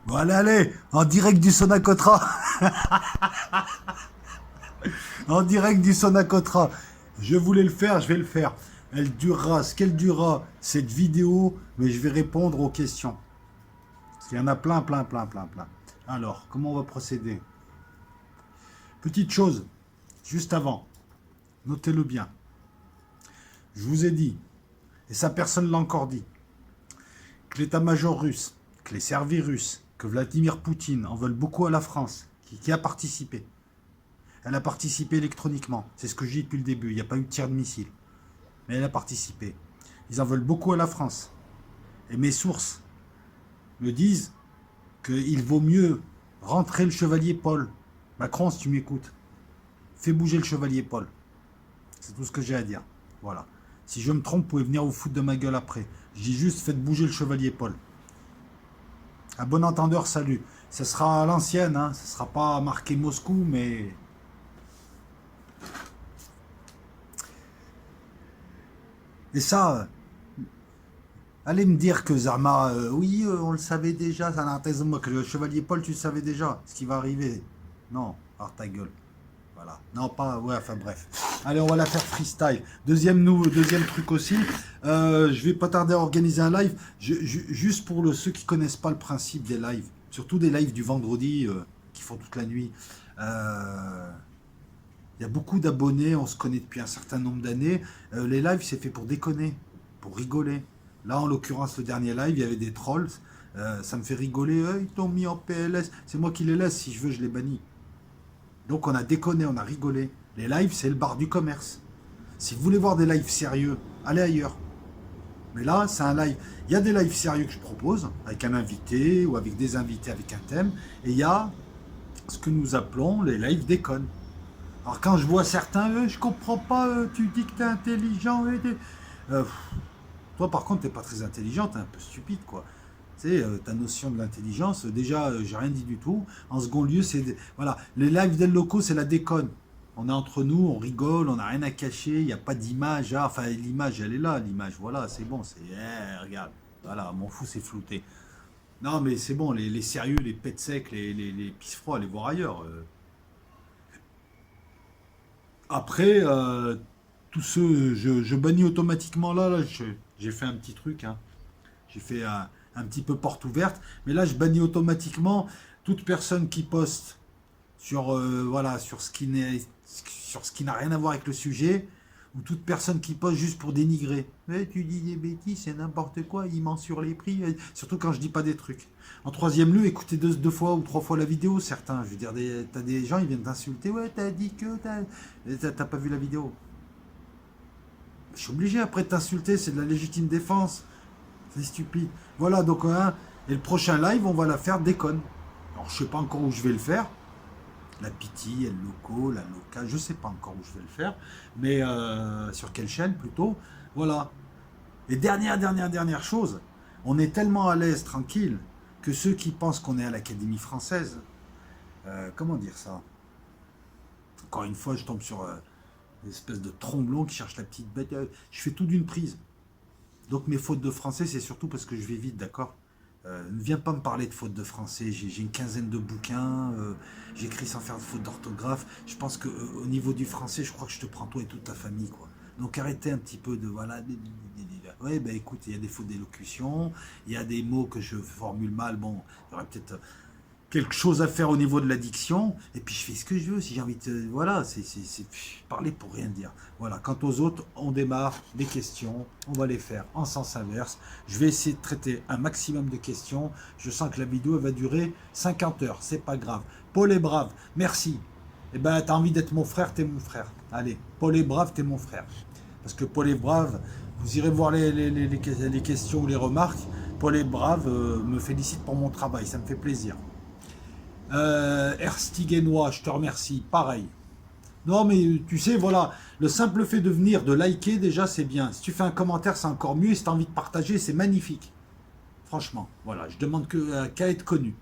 Bon, allez, allez, en direct du Sonacotra. En direct du Sonacotra. Je voulais le faire, je vais le faire. Elle durera ce qu'elle durera, cette vidéo, mais je vais répondre aux questions. Parce qu'il y en a plein, plein, plein, plein, plein. Alors, comment on va procéder? Petite chose, juste avant, notez-le bien. Je vous ai dit, et ça personne l'a encore dit, que l'état-major russe, que les services russes, que Vladimir Poutine en veulent beaucoup à la France, qui a participé. Elle a participé électroniquement. C'est ce que je dis depuis le début. Il n'y a pas eu de tir de missile. Mais elle a participé. Ils en veulent beaucoup à la France. Et mes sources me disent qu'il vaut mieux rentrer le chevalier Paul. Macron, si tu m'écoutes, fais bouger le chevalier Paul. C'est tout ce que j'ai à dire. Voilà. Si je me trompe, vous pouvez venir vous foutre de ma gueule après. Je dis juste, faites bouger le chevalier Paul. À bon entendeur, salut. Ce sera à l'ancienne, hein. Ce ne sera pas marqué Moscou, mais... Et ça, allez me dire que Zama, oui, on le savait déjà, ça n'a de moi, que le chevalier Paul, tu le savais déjà, ce qui va arriver. Non, par ta gueule. Voilà. Non, pas, ouais, enfin bref. Allez, on va la faire freestyle. Deuxième truc aussi, je vais pas tarder à organiser un live, juste pour ceux qui connaissent pas le principe des lives, surtout des lives du vendredi, qui font toute la nuit. Il y a beaucoup d'abonnés, on se connaît depuis un certain nombre d'années. Les lives, c'est fait pour déconner, pour rigoler. Là, en l'occurrence, le dernier live, il y avait des trolls. Ça me fait rigoler. Ils t'ont mis en PLS. C'est moi qui les laisse. Si je veux, je les bannis. Donc, on a déconné, on a rigolé. Les lives, c'est le bar du commerce. Si vous voulez voir des lives sérieux, allez ailleurs. Mais là, c'est un live. Il y a des lives sérieux que je propose, avec un invité ou avec des invités avec un thème. Et il y a ce que nous appelons les lives déconnes. Alors quand je vois certains, je comprends pas, tu dis que t'es intelligent. Euh, Toi par contre t'es pas très intelligent, t'es un peu stupide quoi. Tu sais, ta notion de l'intelligence, déjà j'ai rien dit du tout. En second lieu, voilà, les lives des locaux c'est la déconne. On est entre nous, on rigole, on n'a rien à cacher, il n'y a pas d'image. Ah, enfin l'image elle est là, l'image, voilà, c'est bon, regarde, voilà, m'en fous, c'est flouté. Non mais c'est bon, les sérieux, les pets secs, les pisse froids, allez voir ailleurs. Après, tous ceux, je bannis automatiquement là, j'ai fait un petit truc, hein. J'ai fait un petit peu porte ouverte, mais là je bannis automatiquement toute personne qui poste sur, voilà, sur ce qui n'a rien à voir avec le sujet, ou toute personne qui poste juste pour dénigrer. Mais tu dis des bêtises, c'est n'importe quoi, il ment sur les prix, surtout quand je dis pas des trucs. En troisième lieu, écoutez deux fois ou trois fois la vidéo, certains. Je veux dire, t'as des gens, ils viennent t'insulter, ouais, t'as dit que, t'as pas vu la vidéo. Je suis obligé après de t'insulter, c'est de la légitime défense. C'est stupide. Voilà, donc, hein, et le prochain live, on va la faire déconne. Alors, je sais pas encore où je vais le faire. La Pity, El Loco, la Loca, je sais pas encore où je vais le faire, mais sur quelle chaîne plutôt. Voilà. Et dernière chose, on est tellement à l'aise, tranquille, que ceux qui pensent qu'on est à l'Académie française, comment dire ça? Encore une fois, je tombe sur une espèce de tromblon qui cherche la petite bête. Je fais tout d'une prise. Donc mes fautes de français, c'est surtout parce que je vais vite, d'accord? Ne viens pas me parler de fautes de français. J'ai une quinzaine de bouquins. J'écris sans faire de fautes d'orthographe. Je pense que au niveau du français, je crois que je te prends toi et toute ta famille, quoi. Donc arrêtez un petit peu de voilà. Oui, ben écoute, il y a des fautes d'élocution, il y a des mots que je formule mal. Bon, il y aurait peut-être quelque chose à faire au niveau de l'addiction, et puis je fais ce que je veux, si j'ai envie de... Voilà, c'est parler pour rien dire. Voilà, quant aux autres, on démarre les questions, on va les faire en sens inverse. Je vais essayer de traiter un maximum de questions. Je sens que la vidéo elle va durer 50 heures, c'est pas grave. Paul est brave, merci. Eh ben, t'as envie d'être mon frère, t'es mon frère. Allez, Paul est brave, t'es mon frère. Parce que Paul est brave, vous irez voir les questions ou les remarques. Paul est brave, me félicite pour mon travail, ça me fait plaisir. Erstigenois, je te remercie, pareil. Non mais tu sais, voilà, le simple fait de venir, de liker déjà c'est bien. Si tu fais un commentaire c'est encore mieux, et si tu as envie de partager c'est magnifique. Franchement, voilà, je demande qu'à être connu.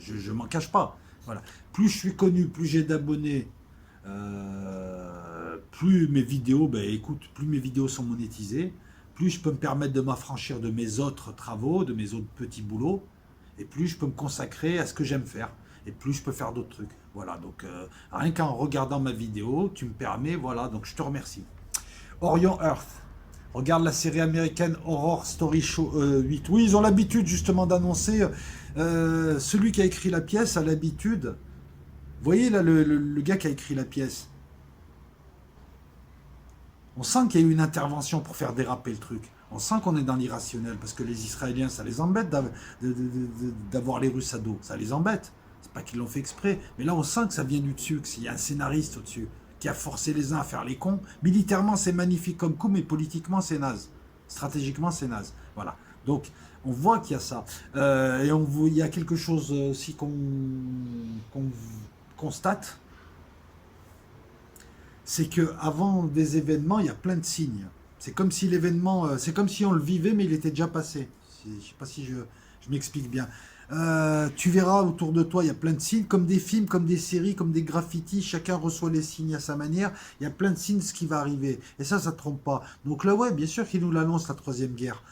Je m'en cache pas. Voilà. Plus je suis connu, plus j'ai d'abonnés, plus mes vidéos, ben écoute, plus mes vidéos sont monétisées, plus je peux me permettre de m'affranchir de mes autres travaux, de mes autres petits boulots. Et plus je peux me consacrer à ce que j'aime faire. Et plus je peux faire d'autres trucs. Voilà, donc rien qu'en regardant ma vidéo, tu me permets, voilà, donc je te remercie. Orion Earth. Regarde la série américaine Horror Story Show 8. Oui, ils ont l'habitude justement d'annoncer. Celui qui a écrit la pièce a l'habitude. Vous voyez là le gars qui a écrit la pièce. On sent qu'il y a eu une intervention pour faire déraper le truc. On sent qu'on est dans l'irrationnel parce que les Israéliens, ça les embête d'avoir les Russes à dos. Ça les embête. C'est pas qu'ils l'ont fait exprès. Mais là, on sent que ça vient du dessus, qu'il y a un scénariste au-dessus qui a forcé les uns à faire les cons. Militairement, c'est magnifique comme coup, mais politiquement, c'est naze. Stratégiquement, c'est naze. Voilà. Donc, on voit qu'il y a ça. Et il y a quelque chose aussi qu'on constate, c'est que avant des événements, il y a plein de signes. C'est comme si l'événement, c'est comme si on le vivait, mais il était déjà passé. Je ne sais pas si je m'explique bien. Tu verras autour de toi, il y a plein de signes, comme des films, comme des séries, comme des graffitis. Chacun reçoit les signes à sa manière. Il y a plein de signes de ce qui va arriver. Et ça ne trompe pas. Donc là, ouais, bien sûr qu'il nous l'annonce, la troisième guerre.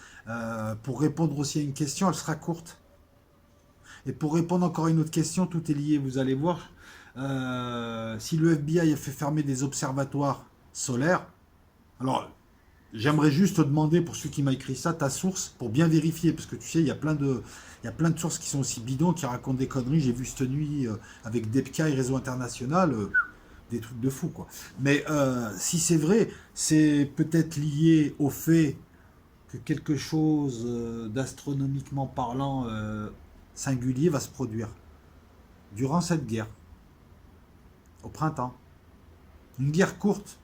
Pour répondre aussi à une question, elle sera courte. Et pour répondre encore à une autre question, tout est lié, vous allez voir. Si le FBI a fait fermer des observatoires solaires, alors j'aimerais juste te demander, pour celui qui m'a écrit ça, ta source, pour bien vérifier, parce que tu sais, il y a plein de sources qui sont aussi bidons, qui racontent des conneries. J'ai vu cette nuit avec Depka et Réseau International, des trucs de fou, quoi. Mais si c'est vrai, c'est peut-être lié au fait que quelque chose d'astronomiquement parlant singulier va se produire durant cette guerre, au printemps. Une guerre courte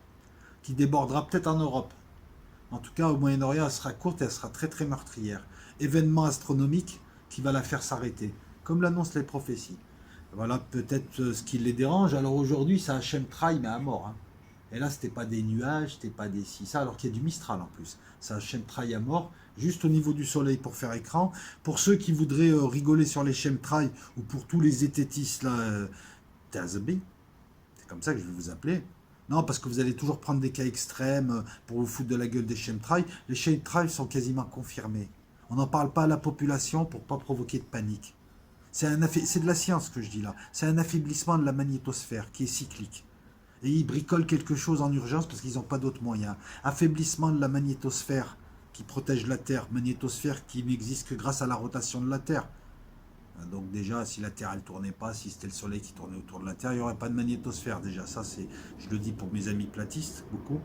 qui débordera peut-être en Europe. En tout cas, au Moyen-Orient, elle sera courte et elle sera très très meurtrière. Événement astronomique qui va la faire s'arrêter, comme l'annoncent les prophéties. Voilà peut-être ce qui les dérange. Alors aujourd'hui, ça chemtrail, mais à mort. Hein. Et là, c'était pas des nuages, c'était pas des ci, ça, alors qu'il y a du Mistral en plus. Ça chemtrail à mort, juste au niveau du soleil pour faire écran. Pour ceux qui voudraient rigoler sur les chemtrails, ou pour tous les zététistes là, Tazbi, c'est comme ça que je vais vous appeler. Non, parce que vous allez toujours prendre des cas extrêmes pour vous foutre de la gueule des chemtrails. Les chemtrails sont quasiment confirmés. On n'en parle pas à la population pour pas provoquer de panique. C'est de la science que je dis là. C'est un affaiblissement de la magnétosphère qui est cyclique. Et ils bricolent quelque chose en urgence parce qu'ils n'ont pas d'autres moyens. Affaiblissement de la magnétosphère qui protège la Terre. Magnétosphère qui n'existe que grâce à la rotation de la Terre. Donc déjà, si la Terre elle tournait pas, si c'était le Soleil qui tournait autour de la Terre, il n'y aurait pas de magnétosphère. Déjà, ça c'est, je le dis pour mes amis platistes, beaucoup,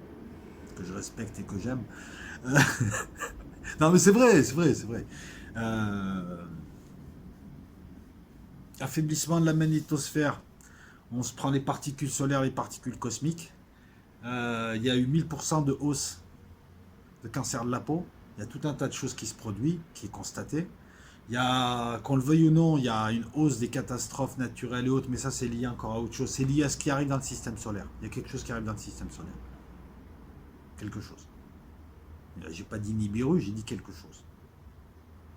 que je respecte et que j'aime. Non mais c'est vrai, c'est vrai, c'est vrai. Affaiblissement de la magnétosphère. On se prend les particules solaires, les particules cosmiques. Il y a eu 1000% de hausse de cancer de la peau. Il y a tout un tas de choses qui se produisent, qui est constaté. Il y a, qu'on le veuille ou non, il y a une hausse des catastrophes naturelles et autres, mais ça c'est lié encore à autre chose. C'est lié à ce qui arrive dans le système solaire. Il y a quelque chose qui arrive dans le système solaire. Quelque chose. J'ai pas dit Nibiru, j'ai dit quelque chose.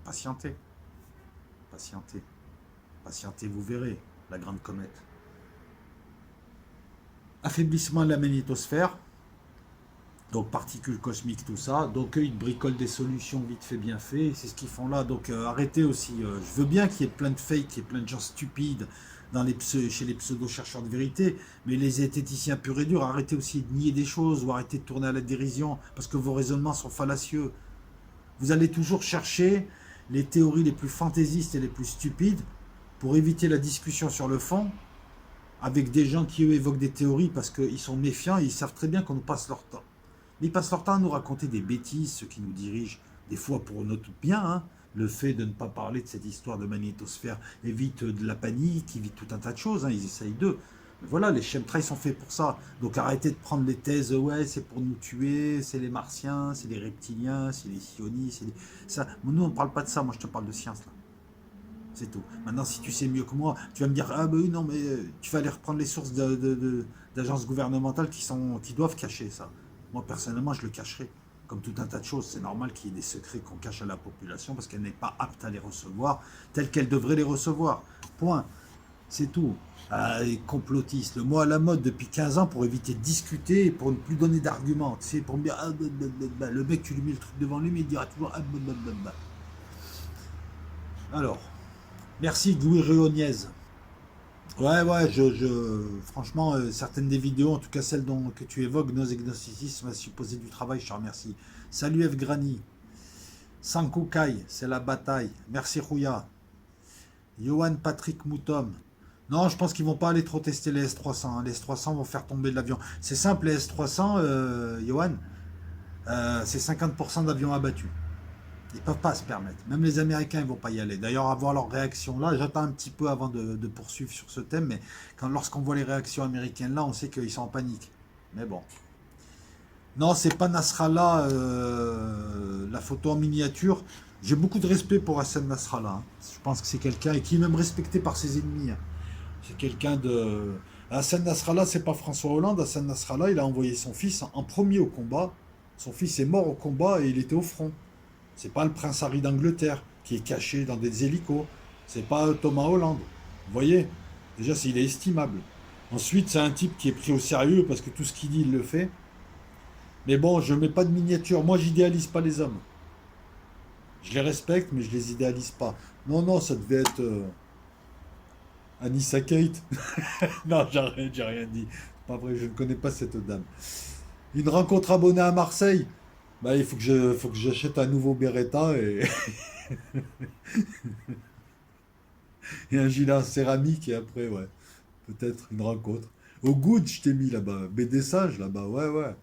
Patientez. Patientez. Patientez, vous verrez la grande comète. Affaiblissement de la magnétosphère. Donc particules cosmiques, tout ça. Donc eux, ils bricolent des solutions vite fait, bien fait. C'est ce qu'ils font là. Donc arrêtez aussi. Je veux bien qu'il y ait plein de fakes, qu'il y ait plein de gens stupides chez les pseudo-chercheurs de vérité. Mais les zététiciens purs et durs, arrêtez aussi de nier des choses ou arrêtez de tourner à la dérision parce que vos raisonnements sont fallacieux. Vous allez toujours chercher les théories les plus fantaisistes et les plus stupides pour éviter la discussion sur le fond avec des gens qui, eux, évoquent des théories parce qu'ils sont méfiants et ils savent très bien qu'on nous passe leur temps. Mais ils passent leur temps à nous raconter des bêtises, ceux qui nous dirigent, des fois pour notre bien. Hein. Le fait de ne pas parler de cette histoire de magnétosphère évite de la panique, évite tout un tas de choses. Hein. Ils essayent d'eux. Mais voilà, les chemtrails sont faits pour ça. Donc arrêtez de prendre les thèses, ouais, c'est pour nous tuer, c'est les martiens, c'est les reptiliens, c'est les sionistes, c'est les... ça. Nous, on ne parle pas de ça, moi je te parle de science là. C'est tout. Maintenant, si tu sais mieux que moi, tu vas me dire, ah ben oui, non, mais tu vas aller reprendre les sources d'agences gouvernementales qui doivent cacher ça. Moi, personnellement, je le cacherai. Comme tout un tas de choses, c'est normal qu'il y ait des secrets qu'on cache à la population parce qu'elle n'est pas apte à les recevoir tels qu'elle devrait les recevoir. Point. C'est tout. Les complotistes, le mot à la mode depuis 15 ans pour éviter de discuter et pour ne plus donner d'arguments. Tu sais, pour me dire, ah, le mec, tu lui mets le truc devant lui, mais il dira toujours, ah, alors. Merci, Louis Réoniez. Ouais, ouais, franchement, certaines des vidéos, en tout cas celles que tu évoques, nos agnosticisme a supposé du travail, je te remercie. Salut F. Grani. Sanko Kai, c'est la bataille. Merci Rouya. Johan Patrick Moutom. Non, je pense qu'ils vont pas aller trop tester les S300, hein. Les S300 vont faire tomber de l'avion. C'est simple, les S300, Johan, c'est 50% d'avions abattus. Ils peuvent pas se permettre. Même les Américains, ils vont pas y aller. D'ailleurs, avoir leur réaction là, j'attends un petit peu avant de poursuivre sur ce thème, mais lorsqu'on voit les réactions américaines là, on sait qu'ils sont en panique. Mais bon. Non, c'est pas Nasrallah, la photo en miniature. J'ai beaucoup de respect pour Hassan Nasrallah, hein. Je pense que c'est quelqu'un et qui est même respecté par ses ennemis, hein. C'est quelqu'un de. Hassan Nasrallah, c'est pas François Hollande. Hassan Nasrallah, il a envoyé son fils en premier au combat. Son fils est mort au combat et il était au front. C'est pas le prince Harry d'Angleterre qui est caché dans des hélicos. C'est pas Thomas Hollande. Vous voyez? Déjà, il est estimable. Ensuite, c'est un type qui est pris au sérieux parce que tout ce qu'il dit, il le fait. Mais bon, je mets pas de miniature. Moi, j'idéalise pas les hommes. Je les respecte, mais je les idéalise pas. Non, non, ça devait être Anissa Kate. Non, j'ai rien dit. Pas vrai, je ne connais pas cette dame. Une rencontre abonnée à Marseille. Bah, faut que j'achète un nouveau Beretta et un gilet en céramique et après, ouais, peut-être une rencontre. Au Good, je t'ai mis là-bas. BD Sage, là-bas, ouais, ouais.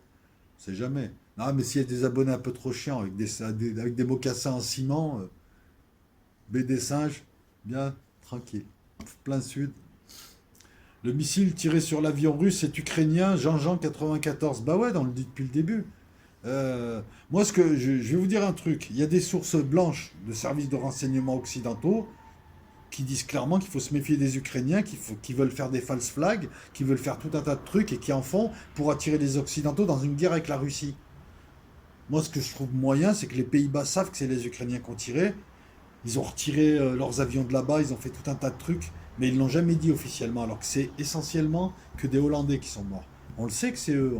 C'est jamais. Non, mais s'il y a des abonnés un peu trop chiants avec des mocassins en ciment, BD Singe, bien, tranquille. Plein sud. Le missile tiré sur l'avion russe est ukrainien, Jean-Jean 94. Bah ouais, on le dit depuis le début. Moi, je vais vous dire un truc. Il y a des sources blanches de services de renseignement occidentaux qui disent clairement qu'il faut se méfier des Ukrainiens, qui veulent faire des false flags, qui veulent faire tout un tas de trucs et qui en font pour attirer les Occidentaux dans une guerre avec la Russie. Moi, ce que je trouve moyen, c'est que les Pays-Bas savent que c'est les Ukrainiens qui ont tiré. Ils ont retiré leurs avions de là-bas, ils ont fait tout un tas de trucs, mais ils l'ont jamais dit officiellement, alors que c'est essentiellement que des Hollandais qui sont morts. On le sait que c'est eux,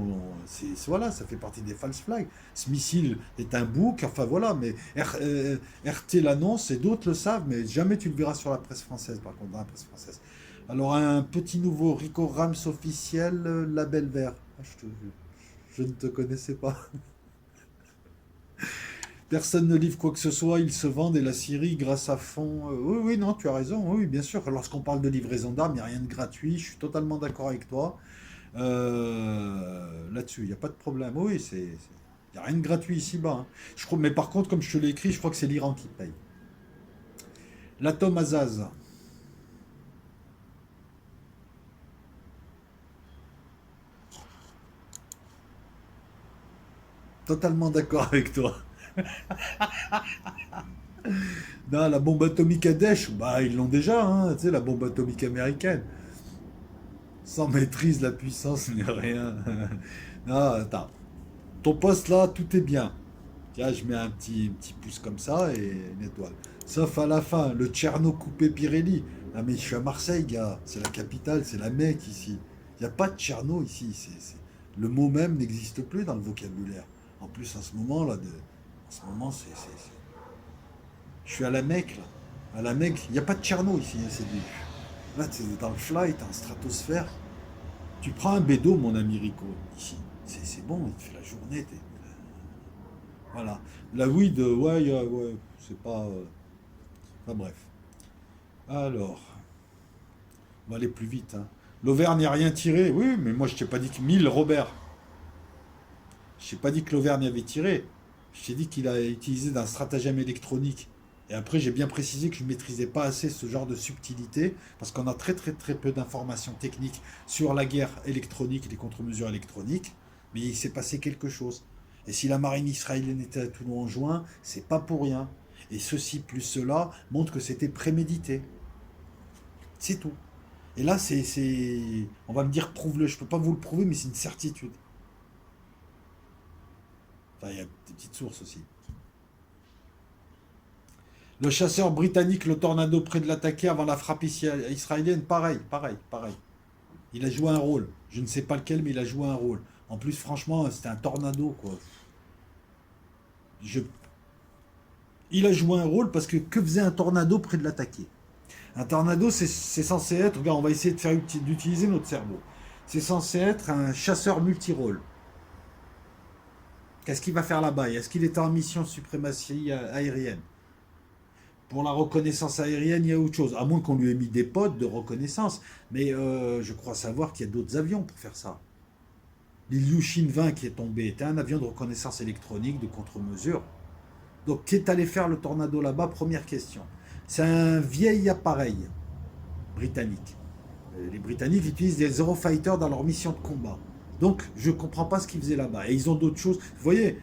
voilà, ça fait partie des false flags. Ce missile est un bouc, enfin voilà, mais RT l'annonce et d'autres le savent, mais jamais tu le verras sur la presse française, par contre, dans la presse française. Alors un petit nouveau Rico Rams officiel, label vert. Ah, je ne te connaissais pas. Personne ne livre quoi que ce soit, ils se vendent et la Syrie, grâce à fond. Oui, oui, non, tu as raison, oui, bien sûr. Lorsqu'on parle de livraison d'armes, il n'y a rien de gratuit, je suis totalement d'accord avec toi. Là-dessus, il n'y a pas de problème. Oui, il n'y a rien de gratuit ici-bas, hein. Je crois, mais par contre, comme je te l'ai écrit, je crois que c'est l'Iran qui paye. L'atome Azaz, totalement d'accord avec toi. Non, la bombe atomique à Daesh, bah ils l'ont déjà, hein, tu sais, la bombe atomique américaine. Sans maîtrise, la puissance n'est rien. Non, attends. Ton poste là, tout est bien. Tiens, je mets un petit pouce comme ça et une étoile. Sauf à la fin, le Tcherno coupé Pirelli. Ah mais je suis à Marseille, gars. C'est la capitale, c'est la Mecque ici. Il n'y a pas de Tcherno ici. Le mot même n'existe plus dans le vocabulaire. En plus, en ce moment là, en ce moment, je suis à la Mecque là. À la Mecque, il n'y a pas de Tcherno ici, hein, là, tu es dans le fly, t'es en stratosphère. Tu prends un bédo, mon ami Rico, ici. C'est bon, il te fait la journée. Voilà. La weed, ouais, ouais, c'est pas. Enfin bref. Alors, on va aller plus vite, hein. L'Auvergne n'a rien tiré. Oui, mais moi je t'ai pas dit que 1000, Robert. Je t'ai pas dit que l'Auvergne avait tiré. Je t'ai dit qu'il a utilisé d'un stratagème électronique. Et après, j'ai bien précisé que je ne maîtrisais pas assez ce genre de subtilité, parce qu'on a très très très peu d'informations techniques sur la guerre électronique et les contre-mesures électroniques. Mais il s'est passé quelque chose. Et si la marine israélienne était à Toulon en juin, c'est pas pour rien. Et ceci plus cela montre que c'était prémédité. C'est tout. Et là, on va me dire prouve-le. Je peux pas vous le prouver, mais c'est une certitude. Enfin, il y a des petites sources aussi. Le chasseur britannique, le tornado près de l'attaquer avant la frappe israélienne, pareil, pareil, pareil. Il a joué un rôle. Je ne sais pas lequel, mais il a joué un rôle. En plus, franchement, c'était un tornado, quoi. Je... Il a joué un rôle parce que faisait un tornado près de l'attaquer? Un tornado, c'est censé être, regarde, on va essayer de faire d'utiliser notre cerveau. C'est censé être un chasseur multirôle. Qu'est-ce qu'il va faire là-bas? Est-ce qu'il est en mission de suprématie aérienne? Pour la reconnaissance aérienne, il y a autre chose. À moins qu'on lui ait mis des pods de reconnaissance. Mais je crois savoir qu'il y a d'autres avions pour faire ça. L'Ilyushin 20 qui est tombé était un avion de reconnaissance électronique de contre-mesure. Donc, qu'est allé faire le tornado là-bas? Première question. C'est un vieil appareil britannique. Les Britanniques utilisent des Eurofighters dans leur mission de combat. Donc, je ne comprends pas ce qu'ils faisaient là-bas. Et ils ont d'autres choses. Vous voyez,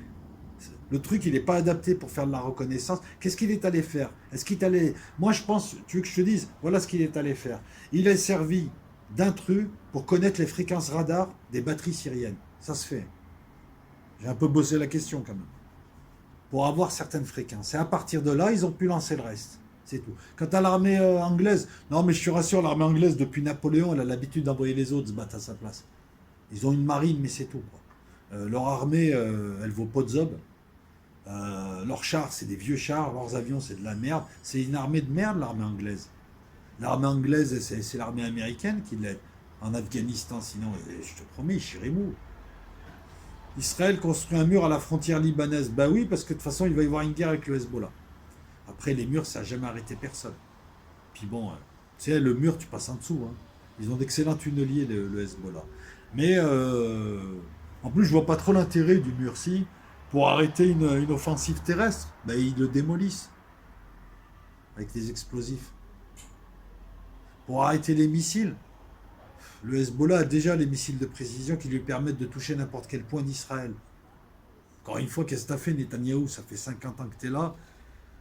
le truc, il n'est pas adapté pour faire de la reconnaissance. Qu'est-ce qu'il est allé faire? Est-ce qu'il est allé... Moi, je pense, tu veux que je te dise, voilà ce qu'il est allé faire. Il a servi d'intrus pour connaître les fréquences radar des batteries syriennes. Ça se fait. J'ai un peu bossé la question quand même. Pour avoir certaines fréquences. Et à partir de là, ils ont pu lancer le reste. C'est tout. Quant à l'armée anglaise, non mais je suis rassuré, l'armée anglaise, depuis Napoléon, elle a l'habitude d'envoyer les autres se battre à sa place. Ils ont une marine, mais c'est tout, quoi. Leur armée, elle vaut pas de zob. Leurs chars, c'est des vieux chars. Leurs avions, c'est de la merde. C'est une armée de merde, l'armée anglaise. L'armée anglaise, c'est l'armée américaine qui l'aide. En Afghanistan, sinon, je te promets, Chirimou. Israël construit un mur à la frontière libanaise. Bah oui, parce que de toute façon, il va y avoir une guerre avec le Hezbollah. Après, les murs, ça n'a jamais arrêté personne. Puis bon, tu sais, le mur, tu passes en dessous. Hein. Ils ont d'excellents tunneliers, le Hezbollah. Mais en plus, je vois pas trop l'intérêt du mur. Si, pour arrêter une offensive terrestre, ben, ils le démolissent avec des explosifs. Pour arrêter les missiles, le Hezbollah a déjà les missiles de précision qui lui permettent de toucher n'importe quel point d'Israël. Encore une fois, qu'est-ce que tu as fait, Netanyahou? Ça fait 50 ans que tu es là.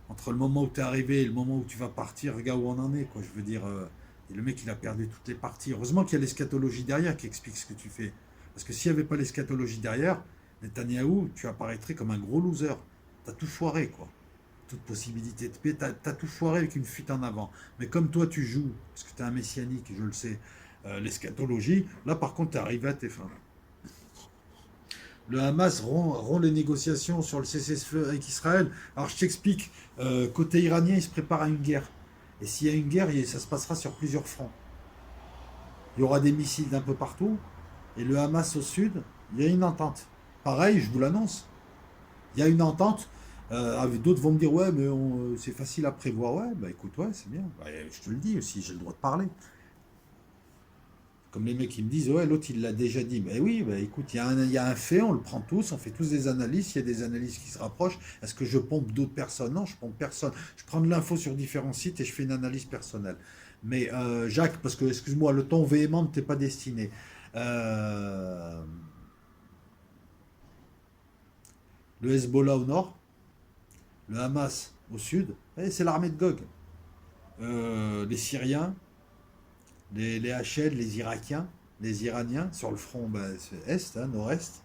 Entre le moment où tu es arrivé et le moment où tu vas partir, regarde où on en est. Quoi. Je veux dire, et le mec, il a perdu toutes les parties. Heureusement qu'il y a l'eschatologie derrière qui explique ce que tu fais. Parce que s'il n'y avait pas l'eschatologie derrière, Netanyahou, tu apparaîtrais comme un gros loser. Tu as tout foiré, quoi. Toute possibilité de paix, tu as tout foiré avec une fuite en avant. Mais comme toi, tu joues, parce que tu es un messianique, je le sais, l'eschatologie, là, par contre, tu es arrivé à tes fins. Le Hamas rompt les négociations sur le cessez-le-feu avec Israël. Alors je t'explique, côté iranien, il se prépare à une guerre. Et s'il y a une guerre, ça se passera sur plusieurs fronts. Il y aura des missiles d'un peu partout. Et le Hamas au sud, il y a une entente. Pareil, je vous l'annonce. Il y a une entente. D'autres vont me dire, ouais, mais c'est facile à prévoir. Ouais, bah écoute, ouais, c'est bien. Bah, je te le dis aussi, j'ai le droit de parler. Comme les mecs qui me disent, ouais, l'autre il l'a déjà dit. Ben oui, ben écoute, il y a un fait, on le prend tous, on fait tous des analyses, il y a des analyses qui se rapprochent. Est-ce que je pompe d'autres personnes? Non, je pompe personne. Je prends de l'info sur différents sites et je fais une analyse personnelle. Mais Jacques, parce que, excuse-moi, le ton véhément ne t'est pas destiné. Le Hezbollah au nord, le Hamas au sud, c'est l'armée de Gog. Les Syriens, les HL, les Irakiens, les Iraniens, sur le front est, hein, nord-est.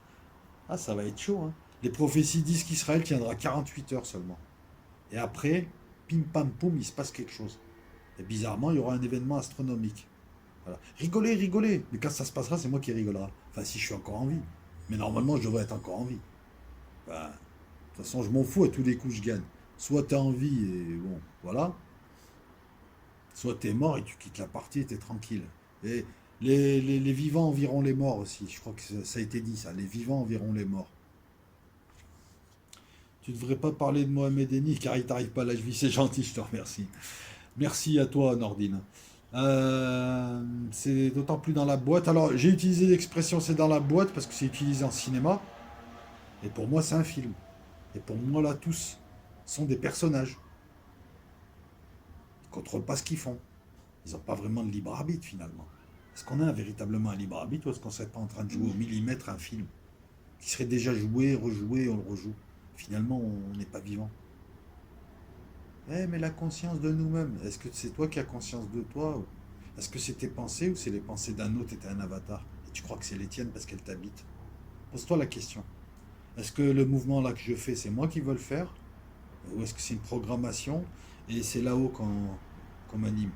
Ah, ça va être chaud. Hein. Les prophéties disent qu'Israël tiendra 48 heures seulement. Et après, pim pam poum, il se passe quelque chose. Et bizarrement, il y aura un événement astronomique. Voilà. Rigolez, rigolez. Mais quand ça se passera, c'est moi qui rigolera. Enfin, si je suis encore en vie. Mais normalement, je devrais être encore en vie. Enfin, de toute façon, je m'en fous, à tous les coups, je gagne. Soit tu es en vie et bon, voilà. Soit tu es mort et tu quittes la partie et tu es tranquille. Et les vivants enverront les morts aussi. Je crois que ça a été dit, ça. Les vivants enverront les morts. Tu ne devrais pas parler de Mohamed Eni car il t'arrive pas à l'âge vie. C'est gentil, je te remercie. Merci à toi, Nordine. C'est d'autant plus dans la boîte. Alors, j'ai utilisé l'expression c'est dans la boîte parce que c'est utilisé en cinéma. Et pour moi, c'est un film. Et pour moi, là, tous sont des personnages. Ils ne contrôlent pas ce qu'ils font. Ils n'ont pas vraiment de libre arbitre, finalement. Est-ce qu'on a véritablement un libre arbitre ou est-ce qu'on ne serait pas en train de jouer au millimètre un film qui serait déjà joué, rejoué, on le rejoue? Finalement, on n'est pas vivant. Mais la conscience de nous-mêmes, est-ce que c'est toi qui as conscience de toi? Est-ce que c'est tes pensées ou c'est les pensées d'un autre et t'es un avatar? Et tu crois que c'est les tiennes parce qu'elles t'habitent? Pose-toi la question. Est-ce que le mouvement là que je fais, c'est moi qui veux le faire? Ou est-ce que c'est une programmation et c'est là-haut qu'on m'anime?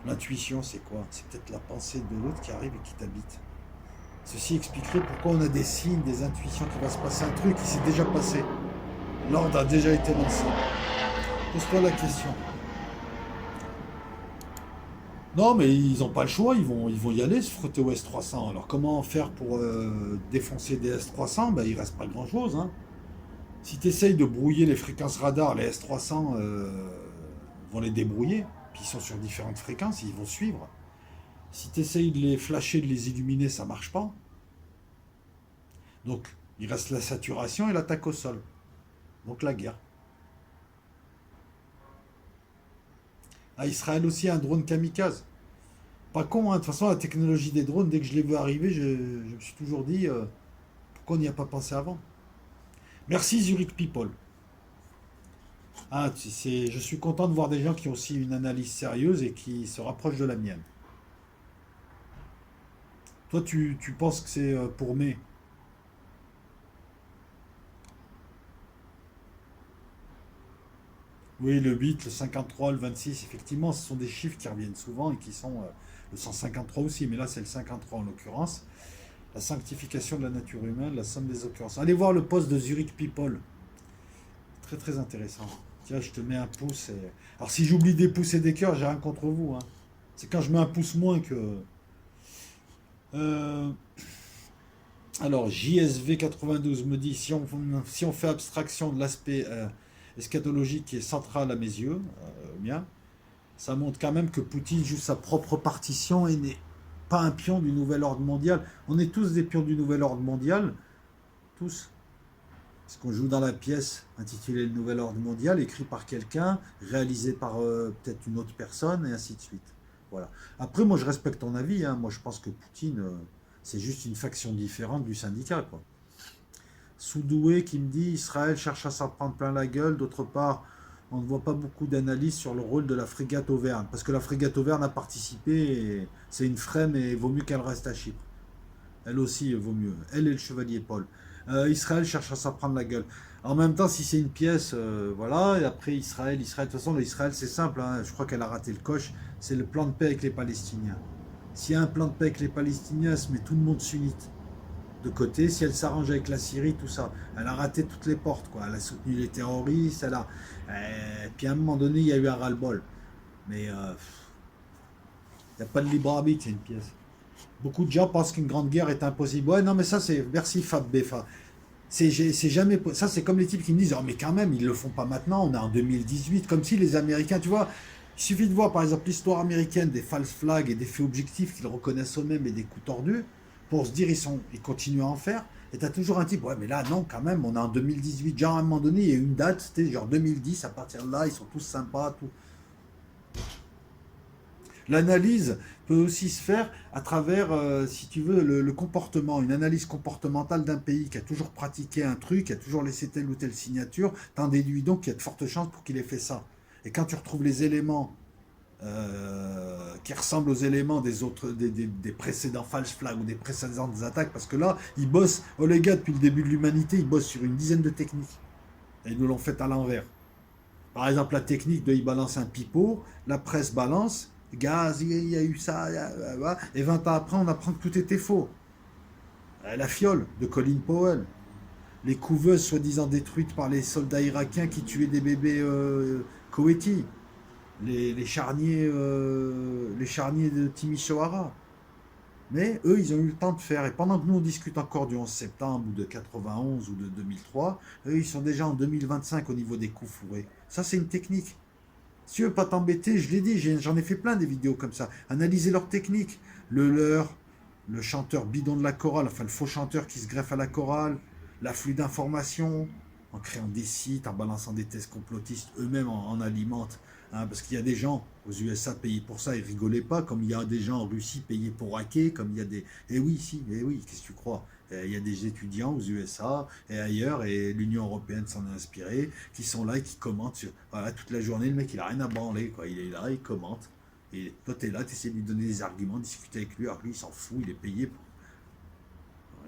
L'intuition, c'est quoi? C'est peut-être la pensée de l'autre qui arrive et qui t'habite. Ceci expliquerait pourquoi on a des signes, des intuitions, qu'il va se passer un truc qui s'est déjà passé. L'ordre a déjà été lancé. Pose-toi la question. Non, mais ils n'ont pas le choix, ils vont y aller se frotter au S300. Alors comment faire pour défoncer des S300? Ben, il reste pas grand-chose, hein. Si tu essayes de brouiller les fréquences radar, les S300 vont les débrouiller. Puis ils sont sur différentes fréquences, ils vont suivre. Si tu essayes de les flasher, de les illuminer, ça marche pas. Donc il reste la saturation et l'attaque au sol. Donc la guerre. Ah, Israël aussi a un drone kamikaze. Pas con, hein. De toute façon, la technologie des drones, dès que je l'ai vu arriver, je me suis toujours dit pourquoi on n'y a pas pensé avant. Merci Zurich People. Ah, je suis content de voir des gens qui ont aussi une analyse sérieuse et qui se rapprochent de la mienne. Toi, tu penses que c'est pour mai? Oui, le 8, le 53, le 26, effectivement, ce sont des chiffres qui reviennent souvent et qui sont le 153 aussi, mais là c'est le 53 en l'occurrence. La sanctification de la nature humaine, la somme des occurrences. Allez voir le post de Zurich People, très très intéressant. Tiens, je te mets un pouce. Alors si j'oublie des pouces et des cœurs, j'ai rien contre vous, hein. C'est quand je mets un pouce moins que... Euh, Alors, JSV 92 me dit si on fait abstraction de l'aspect eschatologique qui est central à mes yeux, bien, ça montre quand même que Poutine joue sa propre partition et n'est pas un pion du nouvel ordre mondial. On est tous des pions du nouvel ordre mondial, tous. Parce qu'on joue dans la pièce intitulée Le Nouvel Ordre Mondial, écrit par quelqu'un, réalisé par peut-être une autre personne, et ainsi de suite. Voilà. Après, moi, je respecte ton avis, hein. Moi, je pense que Poutine, c'est juste une faction différente du syndicat, quoi. Soudoué qui me dit Israël cherche à s'en prendre plein la gueule. D'autre part, on ne voit pas beaucoup d'analyses sur le rôle de la frégate Auvergne. Parce que la frégate Auvergne a participé, et c'est une frême et il vaut mieux qu'elle reste à Chypre. Elle aussi vaut mieux. Elle et le chevalier Paul. Israël cherche à s'en prendre la gueule. En même temps, si c'est une pièce, voilà, et après Israël, de toute façon, l'Israël c'est simple, hein, je crois qu'elle a raté le coche, c'est le plan de paix avec les Palestiniens. S'il y a un plan de paix avec les Palestiniens, elle se met tout le monde sunnite de côté, si elle s'arrange avec la Syrie, tout ça. Elle a raté toutes les portes, quoi. Elle a soutenu les terroristes, elle a. Puis à un moment donné, il y a eu un ras-le-bol. Mais il n'y a pas de libre arbitre, c'est une pièce. Beaucoup de gens pensent qu'une grande guerre est impossible. Ouais, non, mais ça, c'est. Merci Fab Befa. C'est jamais. Ça, c'est comme les types qui me disent oh, mais quand même, ils le font pas maintenant, on est en 2018. Comme si les Américains, tu vois, il suffit de voir par exemple l'histoire américaine des false flags et des faits objectifs qu'ils reconnaissent eux-mêmes et des coups tordus pour se dire ils continuent à en faire. Et t'as toujours un type, ouais, mais là, non, quand même, on est en 2018. Genre, à un moment donné, il y a une date, c'était genre 2010, à partir de là, ils sont tous sympas, tout. L'analyse peut aussi se faire à travers, si tu veux, le comportement, une analyse comportementale d'un pays qui a toujours pratiqué un truc, qui a toujours laissé telle ou telle signature. T'en déduis donc qu'il y a de fortes chances pour qu'il ait fait ça. Et quand tu retrouves les éléments qui ressemblent aux éléments des autres, des précédents false flags ou des précédentes attaques, parce que là, ils bossent, oh les gars, depuis le début de l'humanité, ils bossent sur une dizaine de techniques. Et ils nous l'ont fait à l'envers. Par exemple, la technique de il balance un pipeau, la presse balance, gaz, il y a eu ça, et 20 ans après, on apprend que tout était faux. La fiole de Colin Powell, les couveuses soi-disant détruites par les soldats irakiens qui tuaient des bébés koweïtis, les charniers de Timisoara. Mais eux, ils ont eu le temps de faire. Et pendant que nous, on discute encore du 11 septembre ou de 91 ou de 2003, eux, ils sont déjà en 2025 au niveau des coups fourrés. Ça, c'est une technique. Si tu veux pas t'embêter, je l'ai dit, j'en ai fait plein des vidéos comme ça. Analyser leur technique. Le leur, le chanteur bidon de la chorale, enfin le faux chanteur qui se greffe à la chorale, l'afflux d'informations, en créant des sites, en balançant des thèses complotistes, eux-mêmes en alimentent. Hein, parce qu'il y a des gens aux USA payés pour ça, ils rigolaient pas, comme il y a des gens en Russie payés pour hacker, comme il y a des... Eh oui, si, eh oui, qu'est-ce que tu crois? Il y a des étudiants aux USA et ailleurs, et l'Union Européenne s'en est inspirée, qui sont là et qui commentent sur... Voilà, toute la journée, le mec, il a rien à branler, quoi. Il est là, il commente. Et toi, tu es là, tu essaies de lui donner des arguments, discuter avec lui. Alors lui, il s'en fout, il est payé pour...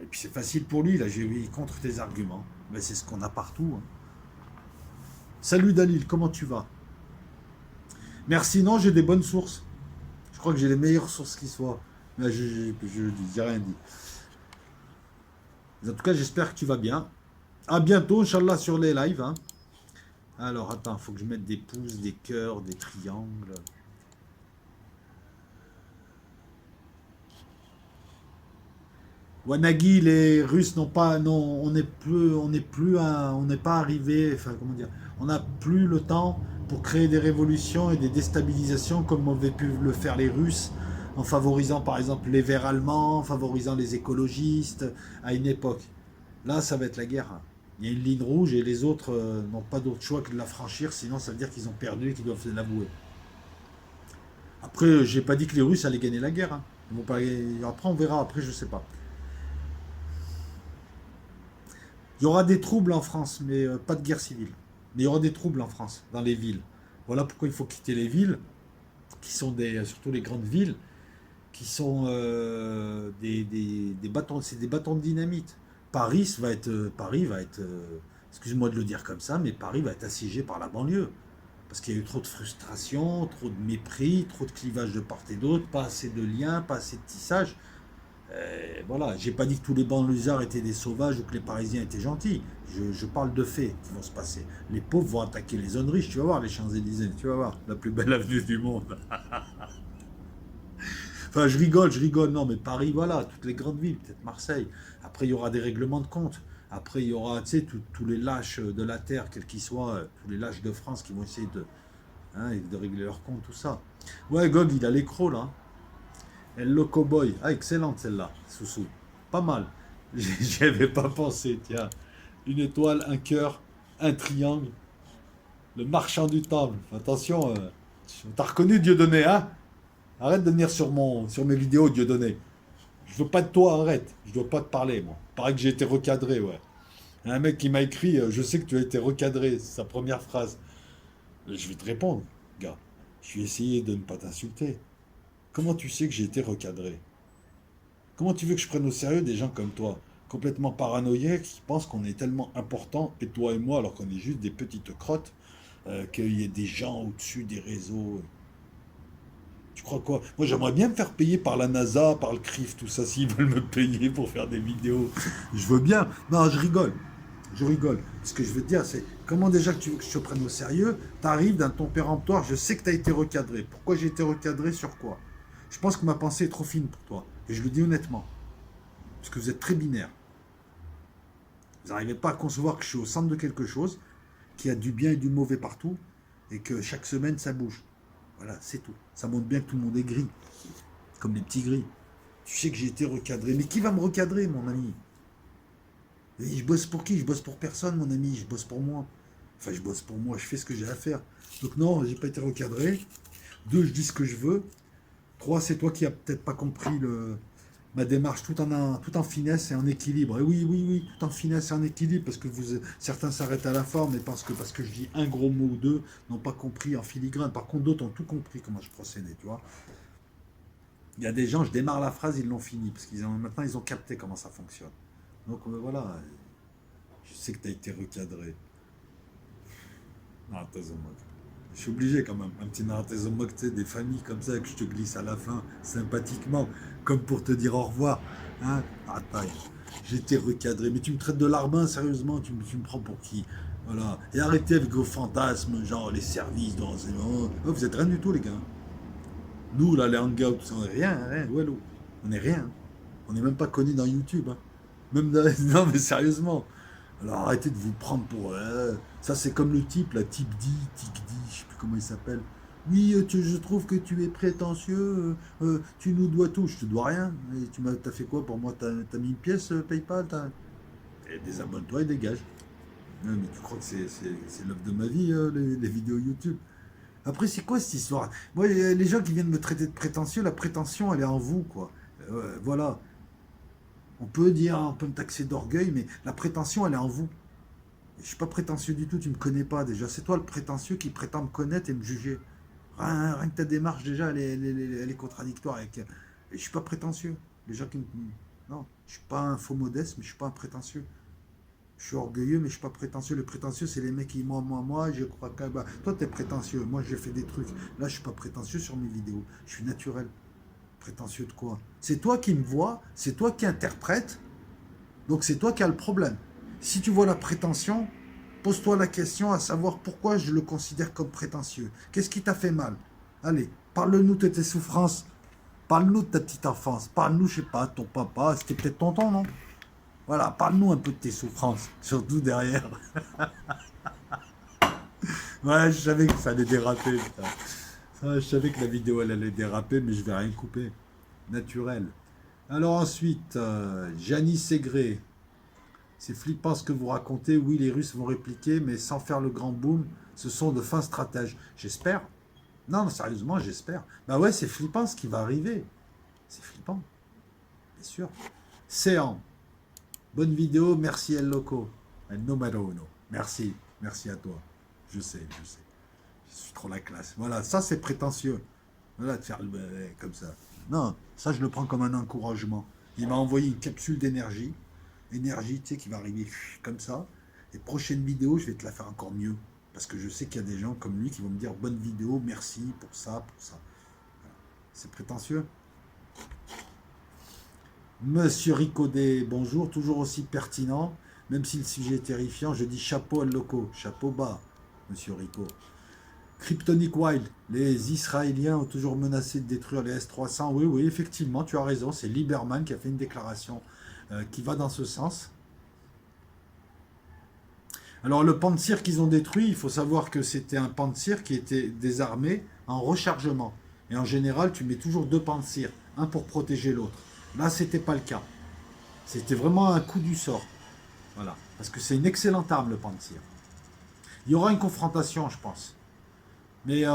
Et puis c'est facile pour lui, là, il contre tes arguments. Mais c'est ce qu'on a partout, hein. Salut Dalil, comment tu vas? Merci, non, j'ai des bonnes sources. Je crois que j'ai les meilleures sources qui soient. Mais j'ai rien dit. Mais en tout cas, j'espère que tu vas bien. À bientôt, Inch'Allah, sur les lives, hein. Alors, attends, il faut que je mette des pouces, des cœurs, des triangles. Wanagi, les Russes n'ont pas, non, on n'est pas arrivé, enfin, comment dire, on n'a plus le temps pour créer des révolutions et des déstabilisations comme avaient pu le faire les Russes en favorisant par exemple les Verts allemands, en favorisant les écologistes à une époque. Là, ça va être la guerre. Il y a une ligne rouge et les autres n'ont pas d'autre choix que de la franchir, sinon ça veut dire qu'ils ont perdu et qu'ils doivent l'avouer. Après, j'ai pas dit que les Russes allaient gagner la guerre, hein. Ils vont pas... Après, on verra. Après, je sais pas. Il y aura des troubles en France, mais pas de guerre civile. Mais il y aura des troubles en France, dans les villes. Voilà pourquoi il faut quitter les villes, qui sont surtout les grandes villes, qui sont des bâtons, c'est des bâtons de dynamite. Paris va être, excuse-moi de le dire comme ça, mais Paris va être assiégé par la banlieue. Parce qu'il y a eu trop de frustration, trop de mépris, trop de clivage de part et d'autre, pas assez de liens, pas assez de tissage. Voilà, j'ai pas dit que tous les banlieusards étaient des sauvages ou que les Parisiens étaient gentils. Je parle de faits qui vont se passer. Les pauvres vont attaquer les zones riches, tu vas voir les Champs-Élysées, tu vas voir, la plus belle avenue du monde. Enfin, je rigole, non, mais Paris, voilà, toutes les grandes villes, peut-être Marseille. Après, il y aura des règlements de compte. Après, il y aura, tu sais, tous les lâches de la terre, quels qu'ils soient, tous les lâches de France qui vont essayer de régler leurs comptes, tout ça. Ouais, Gog, il a l'écro, là. El Loco Boy. Ah, excellente celle-là, Soussou. Pas mal. J'y avais pas pensé, tiens. Une étoile, un cœur, un triangle. Le marchand du temple. Attention, t'as reconnu Dieudonné, hein? Arrête de venir sur mes vidéos, Dieudonné. Je veux pas de toi, arrête. Je dois pas te parler, moi. Paraît que j'ai été recadré, ouais. Il y a un mec qui m'a écrit, je sais que tu as été recadré, c'est sa première phrase. Je vais te répondre, gars. Je vais essayer de ne pas t'insulter. Comment tu sais que j'ai été recadré? Comment tu veux que je prenne au sérieux des gens comme toi, complètement paranoïaques, qui pensent qu'on est tellement important, et toi et moi, alors qu'on est juste des petites crottes, qu'il y ait des gens au-dessus des réseaux. Tu crois quoi? Moi, j'aimerais bien me faire payer par la NASA, par le CRIF, tout ça, s'ils veulent me payer pour faire des vidéos. Je veux bien. Non, je rigole. Je rigole. Ce que je veux te dire, c'est comment déjà que tu veux que je te prenne au sérieux, t'arrives dans ton péremptoire, je sais que t'as été recadré. Pourquoi j'ai été recadré sur quoi? Je pense que ma pensée est trop fine pour toi. Et je le dis honnêtement. Parce que vous êtes très binaire. Vous n'arrivez pas à concevoir que je suis au centre de quelque chose, qu'il y a du bien et du mauvais partout, et que chaque semaine ça bouge. Voilà, c'est tout. Ça montre bien que tout le monde est gris, comme les petits gris. Tu sais que j'ai été recadré. Mais qui va me recadrer, mon ami? Et je bosse pour qui? Je bosse pour personne, mon ami. Je bosse pour moi. Enfin, je bosse pour moi. Je fais ce que j'ai à faire. Donc non, j'ai pas été recadré. Deux, je dis ce que je veux. Trois, c'est toi qui as peut-être pas compris ma démarche tout en finesse et en équilibre. Et oui, oui, oui, tout en finesse et en équilibre, parce que certains s'arrêtent à la forme et parce que je dis un gros mot ou deux, n'ont pas compris en filigrane. Par contre, d'autres ont tout compris comment je procédais, tu vois. Il y a des gens, je démarre la phrase, ils l'ont fini, parce maintenant ils ont capté comment ça fonctionne. Donc voilà, je sais que tu as été recadré. Naratazomok. Je suis obligé quand même, un petit Naratazomok, tu sais, des familles comme ça que je te glisse à la fin, sympathiquement, comme pour te dire au revoir. Hein? Ah, taille. J'ai été recadré. Mais tu me traites de larbin, sérieusement, tu me prends pour qui? Voilà. Et arrêtez avec vos fantasmes, genre les services de renseignement. Oh, vous êtes rien du tout, les gars. Nous, là, les hangouts, tout ça, on est rien, hein, rien. Ouais, on est rien. On n'est même pas connus dans YouTube, hein. Même non, mais sérieusement. Alors arrêtez de vous prendre pour. Ça, c'est comme le type, là, type D, tic D, je sais plus comment il s'appelle. Oui, je trouve que tu es prétentieux, tu nous dois tout. Je te dois rien. Et t'as fait quoi pour moi? T'as mis une pièce PayPal? Et désabonne-toi et dégage. Non, mais tu crois que c'est l'œuvre de ma vie, les vidéos YouTube? Après, c'est quoi cette histoire? Moi, les gens qui viennent me traiter de prétentieux, la prétention, elle est en vous, quoi. Voilà. On peut me taxer d'orgueil, mais la prétention, elle est en vous. Je suis pas prétentieux du tout, tu me connais pas déjà. C'est toi le prétentieux qui prétend me connaître et me juger. Rien que ta démarche, déjà, elle est contradictoire avec. Et je suis pas prétentieux. Les gens qui me. Non, je suis pas un faux modeste, mais je suis pas un prétentieux. Je suis orgueilleux, mais je suis pas prétentieux. Le prétentieux, c'est les mecs qui, moi, je crois que. Bah, toi, t'es prétentieux. Moi, j'ai fait des trucs. Là, je suis pas prétentieux sur mes vidéos. Je suis naturel. Prétentieux de quoi? C'est toi qui me vois, c'est toi qui interprète, donc c'est toi qui as le problème. Si tu vois la prétention, pose-toi la question à savoir pourquoi je le considère comme prétentieux. Qu'est-ce qui t'a fait mal? Allez, parle-nous de tes souffrances Parle-nous de ta petite enfance. Parle-nous, je sais pas, ton papa. C'était peut-être tonton, non? Voilà, parle-nous un peu de tes souffrances. Surtout derrière. Ouais, je savais que ça allait déraper, putain. Ça, je savais que la vidéo, elle allait déraper, mais je vais rien couper. Naturel. Alors ensuite, Janice Ségré. C'est flippant ce que vous racontez. Oui, les Russes vont répliquer, mais sans faire le grand boom. Ce sont de fins stratèges. J'espère. Non, sérieusement, j'espère. Bah ouais, c'est flippant ce qui va arriver. C'est flippant, bien sûr. Céan. Bonne vidéo, merci El Loco. El numero uno. Merci, merci à toi. Je sais, je sais. Je suis trop la classe. Voilà, ça c'est prétentieux. Voilà, de faire le comme ça. Non, ça je le prends comme un encouragement. Il m'a envoyé une capsule d'énergie. Énergie, tu sais, qui va arriver comme ça. Et prochaine vidéo, je vais te la faire encore mieux. Parce que je sais qu'il y a des gens comme lui qui vont me dire bonne vidéo, merci pour ça, pour ça. Voilà. C'est prétentieux. Monsieur Ricaudet, bonjour, toujours aussi pertinent. Même si le sujet est terrifiant, je dis chapeau à Loco, chapeau bas, monsieur Rico. Kryptonic Wild, les Israéliens ont toujours menacé de détruire les S-300. Oui, oui, effectivement, tu as raison. C'est Lieberman qui a fait une déclaration qui va dans ce sens. Alors, le Pantsir qu'ils ont détruit, il faut savoir que c'était un Pantsir qui était désarmé en rechargement. Et en général, tu mets toujours deux Pantsirs, un pour protéger l'autre. Là, c'était pas le cas. C'était vraiment un coup du sort. Voilà. Parce que c'est une excellente arme, le Pantsir. Il y aura une confrontation, je pense. Mais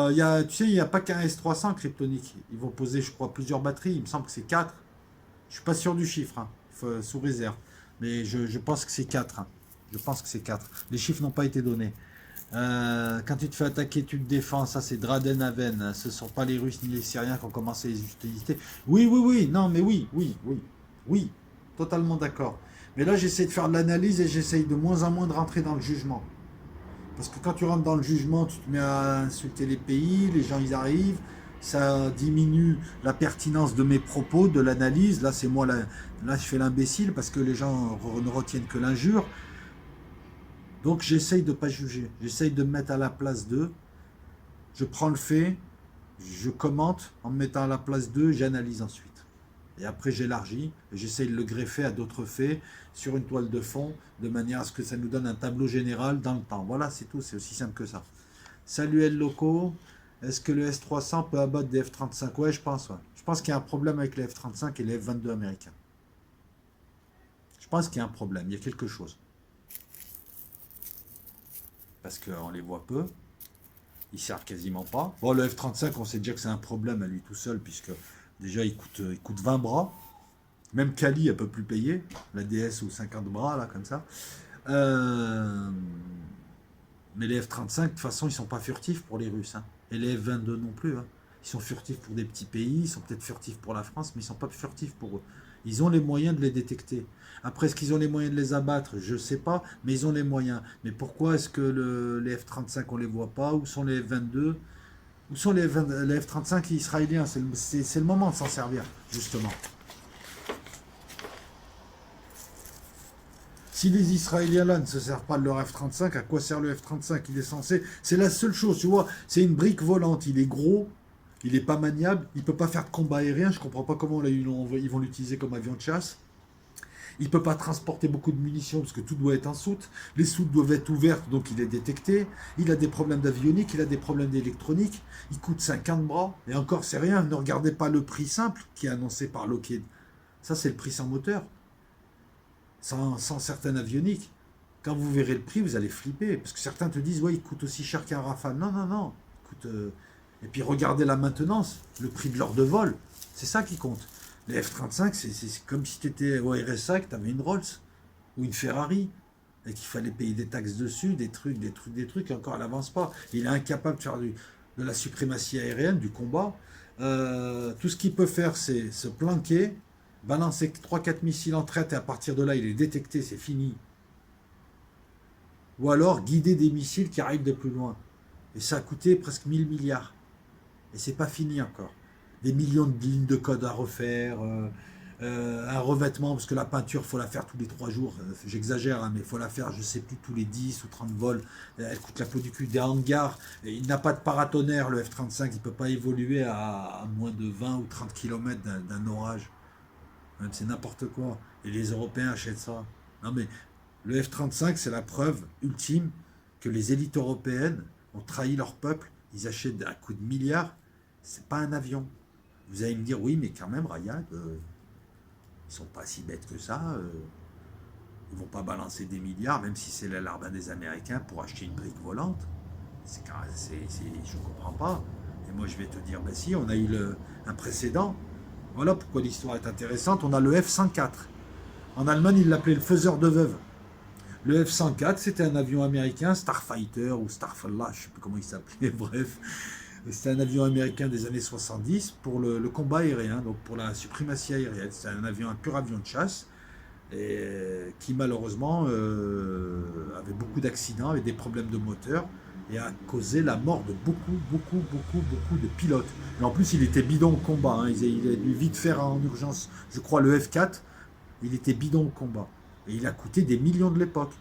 tu sais, il n'y a pas qu'un S300 kryptonique. Ils vont poser, je crois, plusieurs batteries. Il me semble que c'est 4. Je suis pas sûr du chiffre, hein. Sous réserve. Mais je pense que c'est 4. Hein. Je pense que c'est 4. Les chiffres n'ont pas été donnés. Quand tu te fais attaquer, tu te défends. Ça, c'est Draden-Aven. Ce ne sont pas les Russes ni les Syriens qui ont commencé les hostilités. Oui, oui, oui. Non, mais oui, oui, oui. Oui, totalement d'accord. Mais là, j'essaie de faire de l'analyse et j'essaye de moins en moins de rentrer dans le jugement. Parce que quand tu rentres dans le jugement, tu te mets à insulter les pays, les gens ils arrivent, ça diminue la pertinence de mes propos, de l'analyse. Là, c'est moi, là, je fais l'imbécile parce que les gens ne retiennent que l'injure. Donc j'essaye de ne pas juger, j'essaye de me mettre à la place d'eux. Je prends le fait, je commente en me mettant à la place d'eux, j'analyse ensuite. Et après j'élargis, et j'essaye de le greffer à d'autres faits sur une toile de fond, de manière à ce que ça nous donne un tableau général dans le temps. Voilà, c'est tout, c'est aussi simple que ça. Salut El Loco, est-ce que le S300 peut abattre des F-35? Ouais, je pense, ouais. Je pense qu'il y a un problème avec les F-35 et les F-22 américains. Je pense qu'il y a un problème, il y a quelque chose. Parce qu'on les voit peu, ils servent quasiment pas. Bon, le F-35, on sait déjà que c'est un problème à lui tout seul, puisque déjà il coûte 20 bras. Même Kali, elle peut plus payer. La DS ou 50 bras, là, comme ça. Mais les F-35, de toute façon, ils sont pas furtifs pour les Russes. Hein. Et les F-22 non plus. Hein. Ils sont furtifs pour des petits pays, ils sont peut-être furtifs pour la France, mais ils sont pas furtifs pour eux. Ils ont les moyens de les détecter. Après, est-ce qu'ils ont les moyens de les abattre? Je ne sais pas, mais ils ont les moyens. Mais pourquoi est-ce que les F-35, on ne les voit pas? Où sont les F-22? Où sont les F-35 israéliens? C'est le moment de s'en servir, justement. Si les Israéliens là ne se servent pas de leur F-35, à quoi sert le F-35? Il est censé... C'est la seule chose, tu vois. C'est une brique volante. Il est gros, il n'est pas maniable, il ne peut pas faire de combat aérien. Je ne comprends pas comment là, ils vont l'utiliser comme avion de chasse. Il ne peut pas transporter beaucoup de munitions parce que tout doit être en soute. Les soutes doivent être ouvertes, donc il est détecté. Il a des problèmes d'avionique, il a des problèmes d'électronique. Il coûte 50 bras. Et encore, c'est rien. Ne regardez pas le prix simple qui est annoncé par Lockheed. Ça, c'est le prix sans moteur. Sans certaines avioniques. Quand vous verrez le prix, vous allez flipper. Parce que certains te disent, ouais, il coûte aussi cher qu'un Rafale. Non, non, non. Et puis regardez la maintenance, le prix de l'heure de vol. C'est ça qui compte. Les F-35, c'est comme si tu étais au RSA, que tu avais une Rolls ou une Ferrari et qu'il fallait payer des taxes dessus, des trucs, et encore elle n'avance pas. Il est incapable de faire de la suprématie aérienne, du combat. Tout ce qu'il peut faire, c'est se planquer, balancer 3-4 missiles en traite et à partir de là, il est détecté, c'est fini. Ou alors guider des missiles qui arrivent de plus loin. Et ça a coûté presque 1000 milliards. Et c'est pas fini encore. Des millions de lignes de code à refaire, un revêtement, parce que la peinture, il faut la faire tous les 3 jours. J'exagère, hein, mais il faut la faire, je sais plus, tous les 10 ou 30 vols. Elle coûte la peau du cul. Des hangars, et il n'a pas de paratonnerre, le F-35, il ne peut pas évoluer à moins de 20 ou 30 km d'un orage. C'est n'importe quoi. Et les Européens achètent ça. Non mais le F-35, c'est la preuve ultime que les élites européennes ont trahi leur peuple. Ils achètent à coups de milliards. C'est pas un avion. Vous allez me dire, oui, mais quand même, Ryan, ils sont pas si bêtes que ça. Ils vont pas balancer des milliards, même si c'est la larbin des Américains, pour acheter une brique volante. Je comprends pas. Et moi, je vais te dire, ben si, on a eu un précédent. Voilà pourquoi l'histoire est intéressante. On a le F-104. En Allemagne, ils l'appelaient le faiseur de veuves. Le F-104, c'était un avion américain, Starfighter ou Starfall, je ne sais plus comment il s'appelait, bref. C'était un avion américain des années 70 pour le combat aérien, donc pour la suprématie aérienne. C'est un pur avion de chasse, et qui malheureusement avait beaucoup d'accidents, avait des problèmes de moteur, et a causé la mort de beaucoup de pilotes. Et en plus, il était bidon au combat. Hein. Il a dû vite faire en urgence, je crois, le F4, il était bidon au combat. Et il a coûté des millions de l'époque.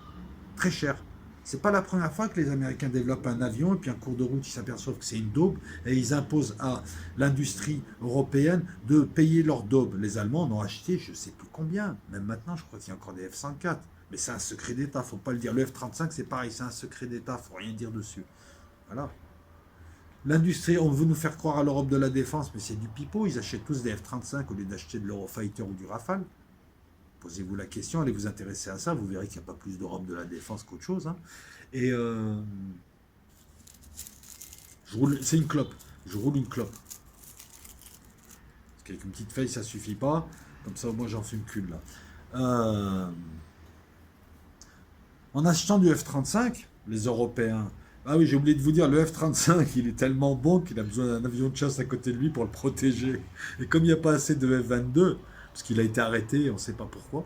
Très cher. C'est pas la première fois que les Américains développent un avion et puis en cours de route ils s'aperçoivent que c'est une daube et ils imposent à l'industrie européenne de payer leur daube. Les Allemands en ont acheté je sais plus combien. Même maintenant je crois qu'il y a encore des F-104. Mais c'est un secret d'État, faut pas le dire. Le F-35 c'est pareil, c'est un secret d'État, faut rien dire dessus. Voilà. L'industrie, on veut nous faire croire à l'Europe de la défense, mais c'est du pipeau. Ils achètent tous des F-35 au lieu d'acheter de l'Eurofighter ou du Rafale. Posez-vous la question, allez vous intéresser à ça, vous verrez qu'il n'y a pas plus d'Europe de la défense qu'autre chose. Hein. Et c'est une clope. Je roule une clope. Parce qu'avec une petite feuille, ça suffit pas. Comme ça, au moins, j'en fume qu'une là. Euh, en achetant du F-35, les Européens. Ah oui, j'ai oublié de vous dire, le F-35, il est tellement bon qu'il a besoin d'un avion de chasse à côté de lui pour le protéger. Et comme il n'y a pas assez de F-22, parce qu'il a été arrêté, on ne sait pas pourquoi,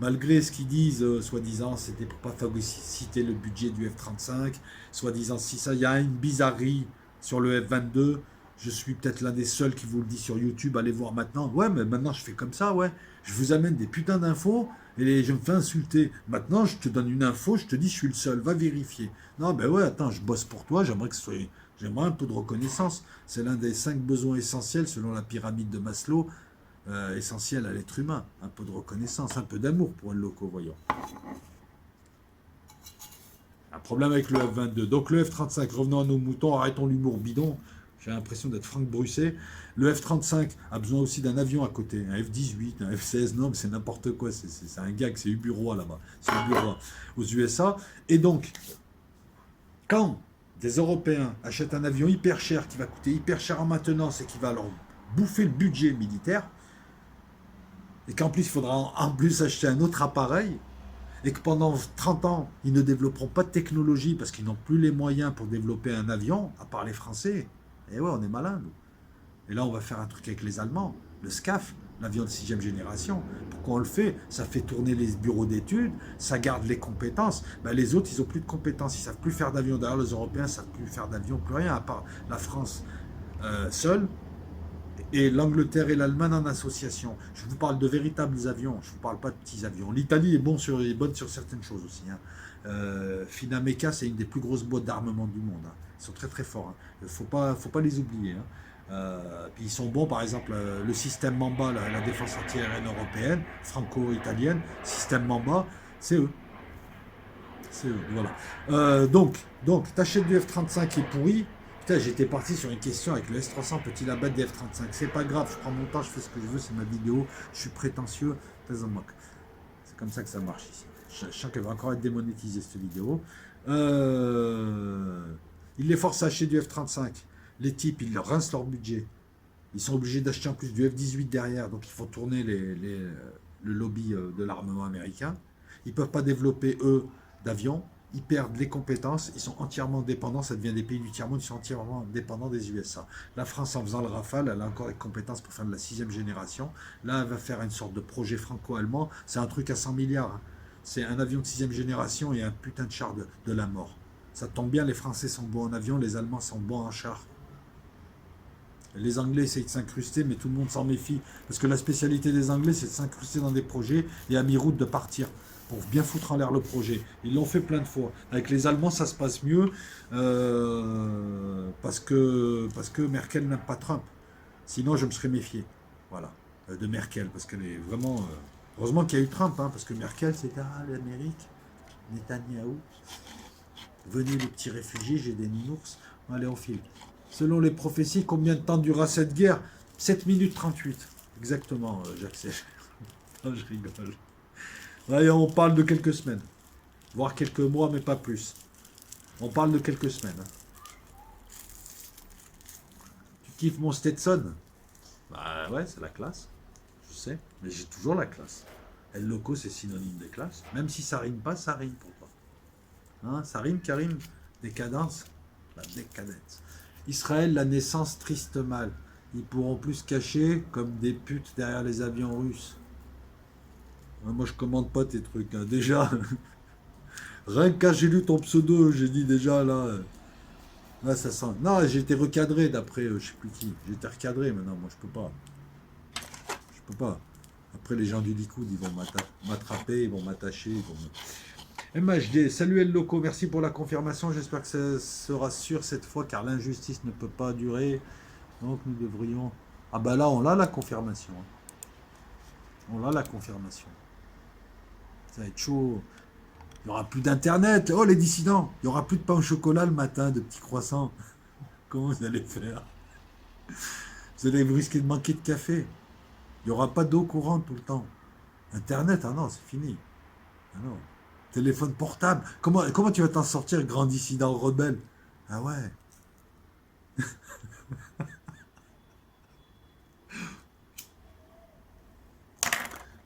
malgré ce qu'ils disent, soi-disant, c'était pour pas phagocyter le budget du F-35, soi-disant, si ça, il y a une bizarrerie sur le F-22, je suis peut-être l'un des seuls qui vous le dit sur YouTube, allez voir maintenant. Ouais, mais maintenant je fais comme ça, ouais. Je vous amène des putains d'infos et je me fais insulter. Maintenant, je te donne une info, je te dis, je suis le seul, va vérifier. Non, ben ouais, attends, je bosse pour toi, j'aimerais un peu de reconnaissance. C'est l'un des 5 besoins essentiels selon la pyramide de Maslow, essentiel à l'être humain. Un peu de reconnaissance, un peu d'amour pour un loco, voyons. Un problème avec le F-22. Donc le F-35, revenons à nos moutons, arrêtons l'humour bidon. J'ai l'impression d'être Franck Brusset. Le F-35 a besoin aussi d'un avion à côté. Un F-18, un F-16, non, mais c'est n'importe quoi. C'est un gag, c'est Uburois là-bas. C'est Uburois aux USA. Et donc, quand des Européens achètent un avion hyper cher, qui va coûter hyper cher en maintenance et qui va leur bouffer le budget militaire, et qu'en plus il faudra en plus acheter un autre appareil, et que pendant 30 ans, ils ne développeront pas de technologie parce qu'ils n'ont plus les moyens pour développer un avion, à part les Français. Et ouais, on est malin, nous. Et là, on va faire un truc avec les Allemands, le SCAF, l'avion de 6e génération. Pourquoi on le fait? Ça fait tourner les bureaux d'études, ça garde les compétences. Ben, les autres, ils n'ont plus de compétences, ils ne savent plus faire d'avion. D'ailleurs, les Européens ne savent plus faire d'avion, plus rien, à part la France seule. Et l'Angleterre et l'Allemagne en association. Je vous parle de véritables avions, je ne vous parle pas de petits avions. L'Italie est bonne sur certaines choses aussi. Hein. Finamecca, c'est une des plus grosses boîtes d'armement du monde. Hein. Ils sont très très forts. Il ne faut pas les oublier. Hein. Puis ils sont bons, par exemple, le système Mamba, la défense antiaérienne européenne, franco-italienne, système Mamba, c'est eux. C'est eux, voilà. Donc, t'achètes du F-35 qui est pourri. Putain, j'étais parti sur une question avec le S-300, peut-il abattre des F-35? C'est pas grave, je prends mon temps, je fais ce que je veux, c'est ma vidéo, je suis prétentieux, t'es un moque. C'est comme ça que ça marche ici. Je sens qu'elle va encore être démonétisée cette vidéo. Il les force à acheter du F-35. Les types, ils leur rincent leur budget. Ils sont obligés d'acheter en plus du F-18 derrière, donc il faut tourner le lobby de l'armement américain. Ils ne peuvent pas développer, eux, d'avions. Ils perdent les compétences, ils sont entièrement dépendants, ça devient des pays du tiers-monde, ils sont entièrement dépendants des USA. La France, en faisant le Rafale, elle a encore les compétences pour faire de la 6e génération. Là, elle va faire une sorte de projet franco-allemand. C'est un truc à 100 milliards. Hein. C'est un avion de 6e génération et un putain de char de la mort. Ça tombe bien, les Français sont bons en avion, les Allemands sont bons en char. Les Anglais essayent de s'incruster, mais tout le monde s'en méfie. Parce que la spécialité des Anglais, c'est de s'incruster dans des projets et à mi-route de partir pour bien foutre en l'air le projet. Ils l'ont fait plein de fois. Avec les Allemands, ça se passe mieux parce que Merkel n'aime pas Trump. Sinon, je me serais méfié. Voilà. De Merkel, parce qu'elle est vraiment. Heureusement qu'il y a eu Trump, hein, parce que Merkel, c'était l'Amérique, Netanyahou. Venez les petits réfugiés, j'ai des nounours. Allez, on file. Selon les prophéties, combien de temps durera cette guerre? 7 minutes 38. Exactement, j'accède. Oh, je rigole. Allez, on parle de quelques semaines. Voire quelques mois, mais pas plus. On parle de quelques semaines. Hein. Tu kiffes mon Stetson? Bah ouais, c'est la classe. Je sais, mais j'ai toujours la classe. El Loco, c'est synonyme de classe. Même si ça rime pas, ça rime pour toi. Hein, ça rime, Karim? Décadence? La décadence. Israël, la naissance triste mal. Ils pourront plus se cacher comme des putes derrière les avions russes. Moi, je commande pas tes trucs. Hein. Déjà, rien que quand j'ai lu ton pseudo, j'ai dit déjà là. Là, ça sent. Non, j'ai été recadré d'après, je sais plus qui. J'ai été recadré maintenant. Moi, je peux pas. Je peux pas. Après, les gens du Likoud, ils vont m'attraper, ils vont m'attacher. MHD, salut El Loco, merci pour la confirmation. J'espère que ça sera sûr cette fois, car l'injustice ne peut pas durer. Donc, nous devrions. Ah, bah là, on a la confirmation. On a la confirmation. Ça va être chaud. Il n'y aura plus d'internet. Oh les dissidents. Il n'y aura plus de pain au chocolat le matin, de petits croissants. Comment vous allez faire? Vous risquer de manquer de café. Il n'y aura pas d'eau courante tout le temps. Internet, ah non, c'est fini. Ah non. Téléphone portable. Comment tu vas t'en sortir, grand dissident rebelle? Ah ouais.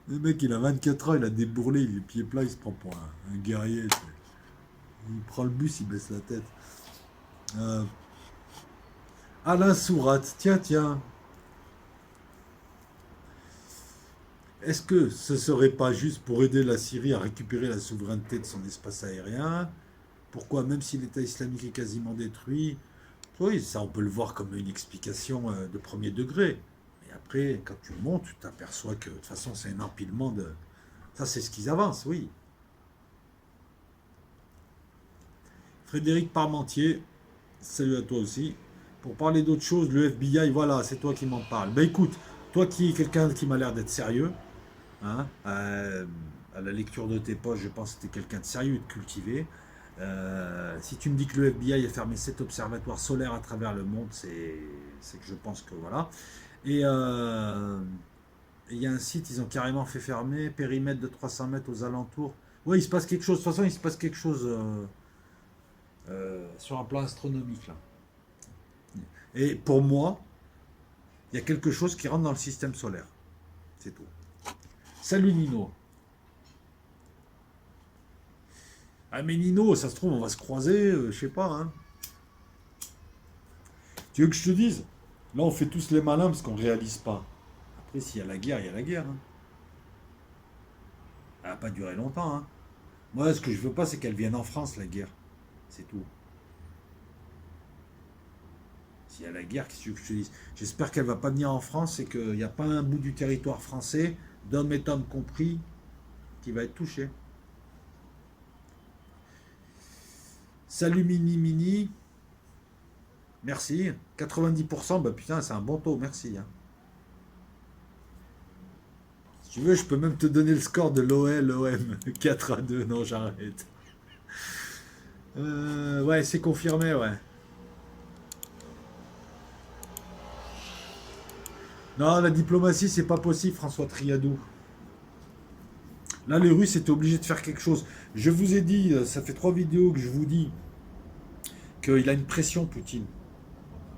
Le mec, il a 24 ans, il a débourlé, il est pieds plats, il se prend pour un guerrier. Il prend le bus, il baisse la tête. Euh, Alain Sourate, tiens. Est-ce que ce serait pas juste pour aider la Syrie à récupérer la souveraineté de son espace aérien? Pourquoi, même si l'État islamique est quasiment détruit? Oui, ça on peut le voir comme une explication de premier degré. Et après, quand tu montes, tu t'aperçois que de toute façon c'est un empilement de... Ça c'est ce qu'ils avancent, oui. Frédéric Parmentier, salut à toi aussi. Pour parler d'autre chose, le FBI, voilà, c'est toi qui m'en parles. Ben écoute, toi qui es quelqu'un qui m'a l'air d'être sérieux, hein, à la lecture de tes posts, je pense que tu es quelqu'un de sérieux et de cultivé. Si tu me dis que le FBI a fermé 7 observatoires solaires à travers le monde, c'est que je pense que voilà. Et il y a un site, ils ont carrément fait fermer, périmètre de 300 mètres aux alentours. Oui, il se passe quelque chose. De toute façon, il se passe quelque chose sur un plan astronomique là. Et pour moi, il y a quelque chose qui rentre dans le système solaire. C'est tout. Salut Nino. Ah mais Nino, ça se trouve, on va se croiser, je sais pas. Hein. Tu veux que je te dise? Là, on fait tous les malins parce qu'on réalise pas. Après, s'il y a la guerre, il y a la guerre. Hein. Elle va pas durer longtemps. Hein. Moi, ce que je veux pas, c'est qu'elle vienne en France, la guerre. C'est tout. S'il y a la guerre, qu'est-ce que tu veux que je te dise? J'espère qu'elle va pas venir en France et qu'il n'y a pas un bout du territoire français, d'hommes et femmes compris, qui va être touché. Salut Mini Mini. Merci. 90%, bah putain, c'est un bon taux, merci. Hein. Si tu veux, je peux même te donner le score de l'OL-OM. 4-2, non, j'arrête. Ouais, c'est confirmé, ouais. Non, la diplomatie, c'est pas possible, François Triadou. Là, les Russes étaient obligés de faire quelque chose. Je vous ai dit, ça fait 3 vidéos que je vous dis qu'il a une pression, Poutine.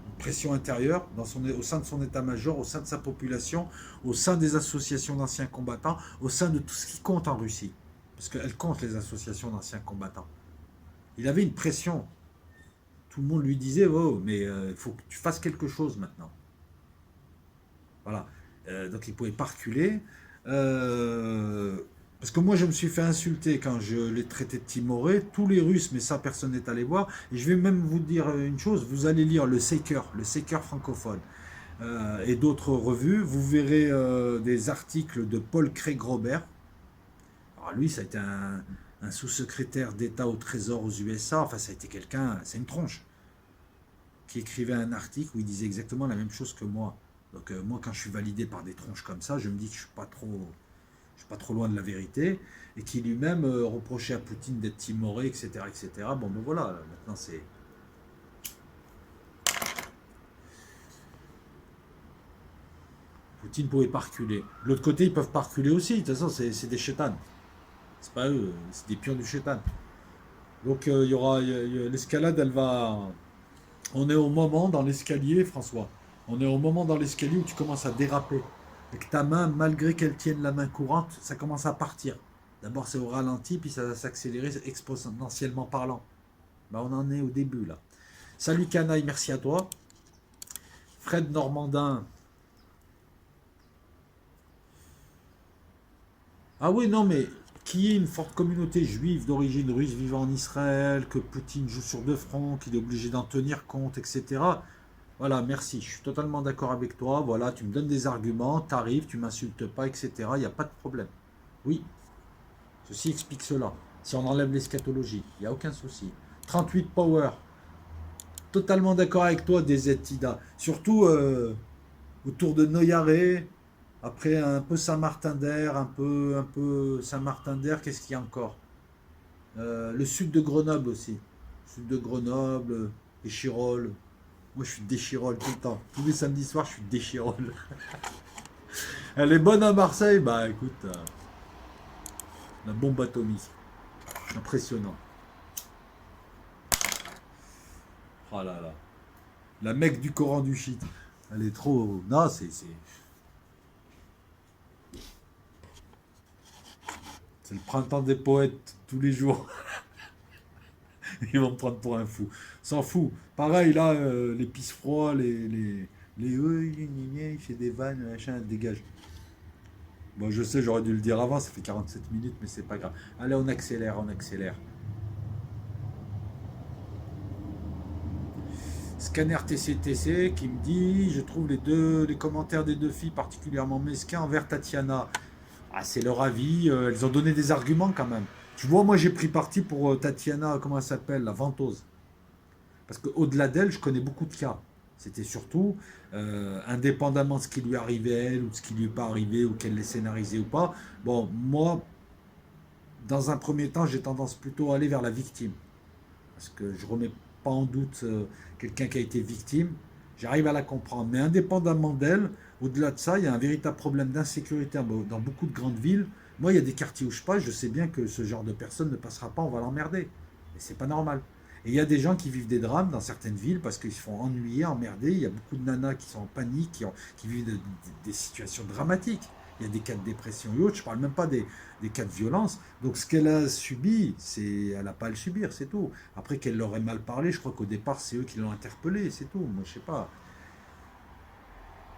Une pression intérieure au sein de son état-major, au sein de sa population, au sein des associations d'anciens combattants, au sein de tout ce qui compte en Russie. Parce qu'elles comptent, les associations d'anciens combattants. Il avait une pression. Tout le monde lui disait, oh, mais il faut que tu fasses quelque chose maintenant. Voilà. Donc il ne pouvait pas reculer. Parce que moi, je me suis fait insulter quand je l'ai traité de timoré. Tous les Russes, mais ça, personne n'est allé voir. Et je vais même vous dire une chose. Vous allez lire le Seeker francophone. et d'autres revues. Vous verrez des articles de Paul Craig Robert. Alors lui, ça a été un sous-secrétaire d'État au Trésor aux USA. Enfin, ça a été quelqu'un, c'est une tronche, qui écrivait un article où il disait exactement la même chose que moi. Donc moi, quand je suis validé par des tronches comme ça, je me dis que je suis pas trop loin de la vérité, et qui lui-même reprochait à Poutine d'être timoré, etc., etc. Bon, ben voilà, maintenant c'est. Poutine pouvait pas reculer. De l'autre côté, ils peuvent pas reculer aussi. De toute façon, c'est des chétanes. C'est pas eux, c'est des pions du chétan. Donc il y aura l'escalade, elle va. On est au moment dans l'escalier, François. On est au moment dans l'escalier où tu commences à déraper. Et que ta main, malgré qu'elle tienne la main courante, ça commence à partir. D'abord c'est au ralenti, puis ça va s'accélérer exponentiellement parlant. Ben, on en est au début là. Salut Canaille, merci à toi. Fred Normandin. Ah oui, non, mais qui est une forte communauté juive d'origine russe vivant en Israël, que Poutine joue sur deux fronts, qu'il est obligé d'en tenir compte, etc. Voilà, merci, je suis totalement d'accord avec toi. Voilà, tu me donnes des arguments, t'arrives, tu m'insultes pas, etc. Il n'y a pas de problème. Oui, ceci explique cela. Si on enlève l'eschatologie, il n'y a aucun souci. 38 Power, totalement d'accord avec toi, des Tida. Surtout autour de Noyaré, après un peu Saint-Martin-d'Air, un peu Saint-Martin-d'Air, qu'est-ce qu'il y a encore? Le sud de Grenoble aussi. Sud de Grenoble, Échirol. Moi, je suis d'Échirol tout le temps. Tous les samedis soirs, je suis d'Échirol. Elle est bonne à Marseille. Bah écoute, la bombe atomique. Impressionnant. Oh là là. La Mecque du Coran du shit. Elle est trop. Non, c'est le printemps des poètes tous les jours. Ils vont me prendre pour un fou. S'en fout. Pareil, là, les pisse froids, il fait des vannes, machin, dégage. Bon, je sais, j'aurais dû le dire avant, ça fait 47 minutes, mais c'est pas grave. Allez, on accélère, on accélère. Scanner TCTC qui me dit, je trouve les commentaires des deux filles particulièrement mesquins envers Tatiana. Ah, c'est leur avis, elles ont donné des arguments quand même. Tu vois, moi j'ai pris parti pour Tatiana, comment elle s'appelle, la venteuse. Parce qu'au-delà d'elle, je connais beaucoup de cas. C'était surtout, indépendamment de ce qui lui arrivait à elle, ou de ce qui lui est pas arrivé, ou qu'elle l'ait scénarisé ou pas. Bon, moi, dans un premier temps, j'ai tendance plutôt à aller vers la victime. Parce que je ne remets pas en doute quelqu'un qui a été victime. J'arrive à la comprendre. Mais indépendamment d'elle, au-delà de ça, il y a un véritable problème d'insécurité dans beaucoup de grandes villes. Moi, il y a des quartiers où je passe, je sais bien que ce genre de personne ne passera pas, on va l'emmerder. Et c'est pas normal. Et il y a des gens qui vivent des drames dans certaines villes parce qu'ils se font ennuyer, emmerder. Il y a beaucoup de nanas qui sont en panique, qui vivent des situations dramatiques. Il y a des cas de dépression et autres. Je ne parle même pas des cas de violence. Donc ce qu'elle a subi, elle n'a pas à le subir, c'est tout. Après qu'elle leur ait mal parlé, je crois qu'au départ, c'est eux qui l'ont interpellé, c'est tout. Moi, je sais pas.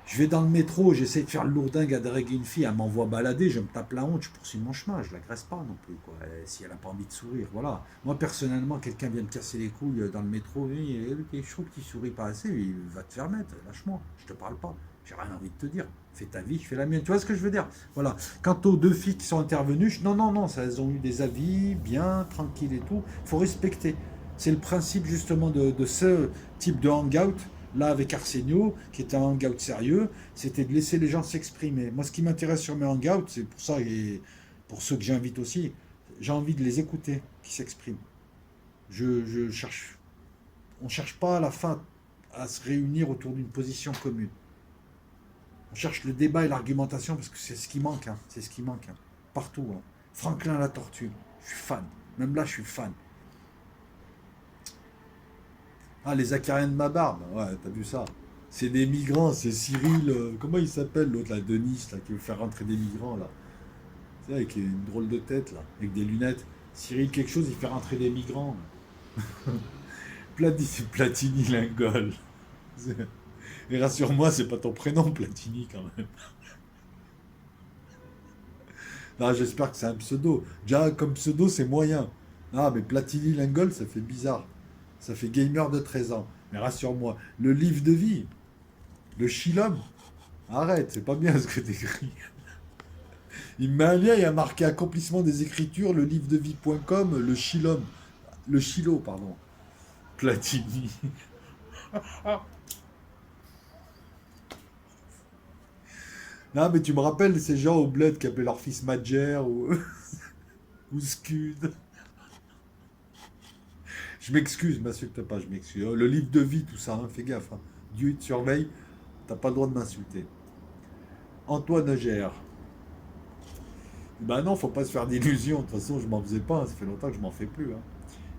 Je vais dans le métro, j'essaie de faire le lourdingue à draguer une fille, elle m'envoie balader, je me tape la honte, je poursuis mon chemin, je l'agresse pas non plus, quoi. Si elle n'a pas envie de sourire, voilà. Moi, personnellement, quelqu'un vient me casser les couilles dans le métro, oui, je trouve qu'il sourit pas assez, il va te faire mettre, lâche-moi, je te parle pas, j'ai rien envie de te dire. Fais ta vie, je fais la mienne. Tu vois ce que je veux dire? Voilà. Quant aux deux filles qui sont intervenues, non, non, non, elles ont eu des avis bien, tranquilles et tout. Il faut respecter. C'est le principe justement de ce type de hangout là avec Arsenio, qui est un hangout sérieux, c'était de laisser les gens s'exprimer. Moi, ce qui m'intéresse sur mes hangouts, c'est pour ça et pour ceux que j'invite aussi, j'ai envie de les écouter, qui s'expriment. Je cherche, on cherche pas à la fin à se réunir autour d'une position commune. On cherche le débat et l'argumentation parce que c'est ce qui manque, hein. C'est ce qui manque, hein. Partout, hein. Franklin la tortue, je suis fan. Même là, je suis fan. Ah, les acariens de ma barbe, ouais, t'as vu ça. C'est des migrants, c'est Cyril, comment il s'appelle l'autre là, Denis, là, qui veut faire rentrer des migrants là. C'est avec une drôle de tête là, avec des lunettes. Cyril quelque chose, il fait rentrer des migrants. Platini Lingol. Et rassure-moi, c'est pas ton prénom, Platini quand même. Non, j'espère que c'est un pseudo. Déjà, comme pseudo, c'est moyen. Ah, mais Platini Lingol, ça fait bizarre. Ça fait gamer de 13 ans. Mais rassure-moi, le livre de vie, Le Chilom. Arrête, c'est pas bien ce que t'écris. Il me met un lien, il y a marqué accomplissement des écritures, le livre de vie.com, le Chilom. Le Chilo, pardon. Platini. Non, mais tu me rappelles ces gens au bled qui appelaient leur fils Madjer ou Scud. Je m'excuse, m'insulte pas, je m'excuse. Le livre de vie, tout ça, hein, fais gaffe. Hein. Dieu il te surveille, t'as pas le droit de m'insulter. Antoine Gère. Bah non, faut pas se faire d'illusions. De toute façon, je m'en faisais pas, hein. Ça fait longtemps que je m'en fais plus. Hein.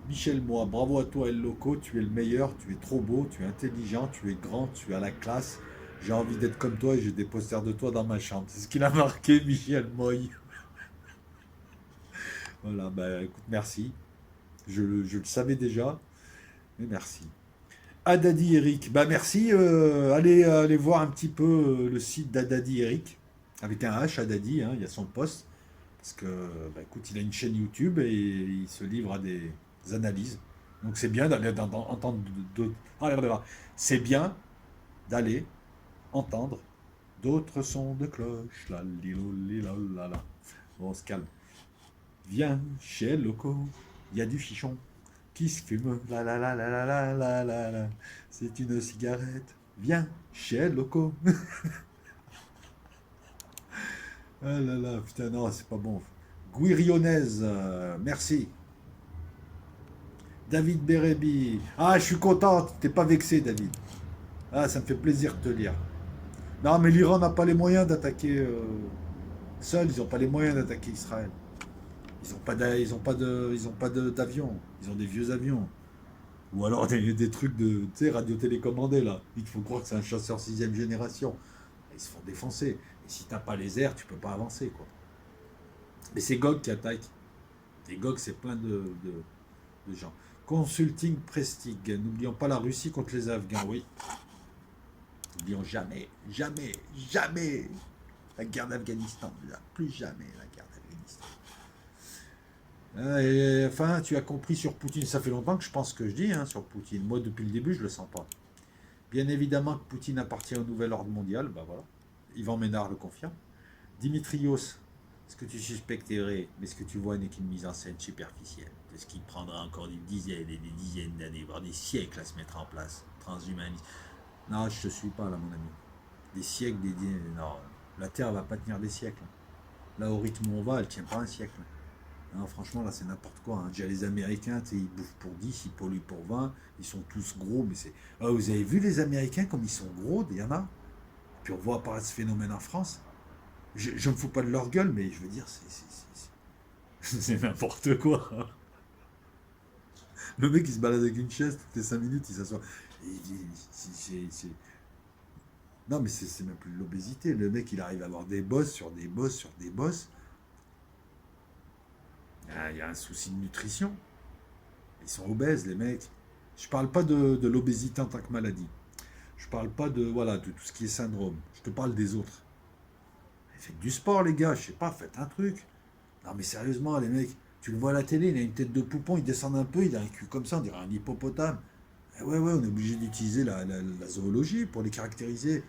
Michel Moi, bravo à toi El Loco, tu es le meilleur, tu es trop beau, tu es intelligent, tu es grand, tu as la classe. J'ai envie d'être comme toi et j'ai des posters de toi dans ma chambre. C'est ce qu'il a marqué, Michel Moy. Voilà, bah écoute, merci. Je le savais déjà, mais merci. Adadi Eric, bah merci. Allez voir un petit peu le site d'Adadi Eric, avec un H, Adadi, hein, il y a son post. Parce que, bah, écoute, il a une chaîne YouTube et il se livre à des analyses. Donc c'est bien d'aller entendre ah, là, là, là. C'est bien d'aller entendre d'autres sons de cloche. La, lilo, lila, la, la. Bon, on se calme. Viens chez Loco, il y a du chichon qui se fume. La la la la la la la la la. C'est une cigarette. Viens chez Loco. Ah là là, putain, non, c'est pas bon. Guirionnaise, merci. David Bérébi. Ah, je suis content, t'es pas vexé, David. Ah, ça me fait plaisir de te lire. Non, mais l'Iran n'a pas les moyens d'attaquer seul, ils n'ont pas les moyens d'attaquer Israël. Ils ont pas d'avions. Ils ont des vieux avions. Ou alors des trucs de, tu sais, radio-télécommandés, là. Il faut croire que c'est un chasseur sixième génération. Ils se font défoncer. Et si t'as pas les airs, tu peux pas avancer, quoi. Mais c'est GOG qui attaque. Et GOG, c'est plein de gens. Consulting Prestige. N'oublions pas la Russie contre les Afghans, oui. N'oublions jamais, jamais, jamais la guerre d'Afghanistan. Plus jamais la guerre d'Afghanistan. Et enfin, tu as compris sur Poutine. Ça fait longtemps que je pense que je dis hein, sur Poutine. Moi, depuis le début, je le sens pas. Bien évidemment que Poutine appartient au nouvel ordre mondial. Bah voilà. Yvan Ménard le confirme. Dimitrios, ce que tu suspectes est vrai, mais ce que tu vois n'est qu'une mise en scène superficielle. De ce qui prendra encore des dizaines et des dizaines d'années, voire des siècles à se mettre en place. Transhumanisme. Non, je te suis pas là, mon ami. Des siècles, des dizaines. Non, la Terre va pas tenir des siècles. Là, au rythme où on va, elle tient pas un siècle. Non, franchement, là, c'est n'importe quoi. Hein. Déjà, les Américains, ils bouffent pour 10, ils polluent pour 20. Ils sont tous gros, mais c'est. Ah, vous avez vu les Américains comme ils sont gros, il y en a. Puis on voit apparaître ce phénomène en France. Je me fous pas de leur gueule, mais je veux dire, c'est n'importe quoi. Le mec, il se balade avec une chaise toutes les 5 minutes, il s'assoit. Non, mais c'est même plus de l'obésité. Le mec, il arrive à avoir des bosses sur des bosses sur des bosses. Ah, il y a un souci de nutrition. Ils sont obèses, les mecs. Je parle pas de l'obésité en tant que maladie. Je parle pas de, voilà, de tout ce qui est syndrome. Je te parle des autres. Faites du sport, les gars, je sais pas, faites un truc. Non, mais sérieusement, les mecs, tu le vois à la télé, il a une tête de poupon, il descend un peu, il a un cul comme ça, on dirait un hippopotame. Eh ouais, ouais, on est obligé d'utiliser la zoologie pour les caractériser.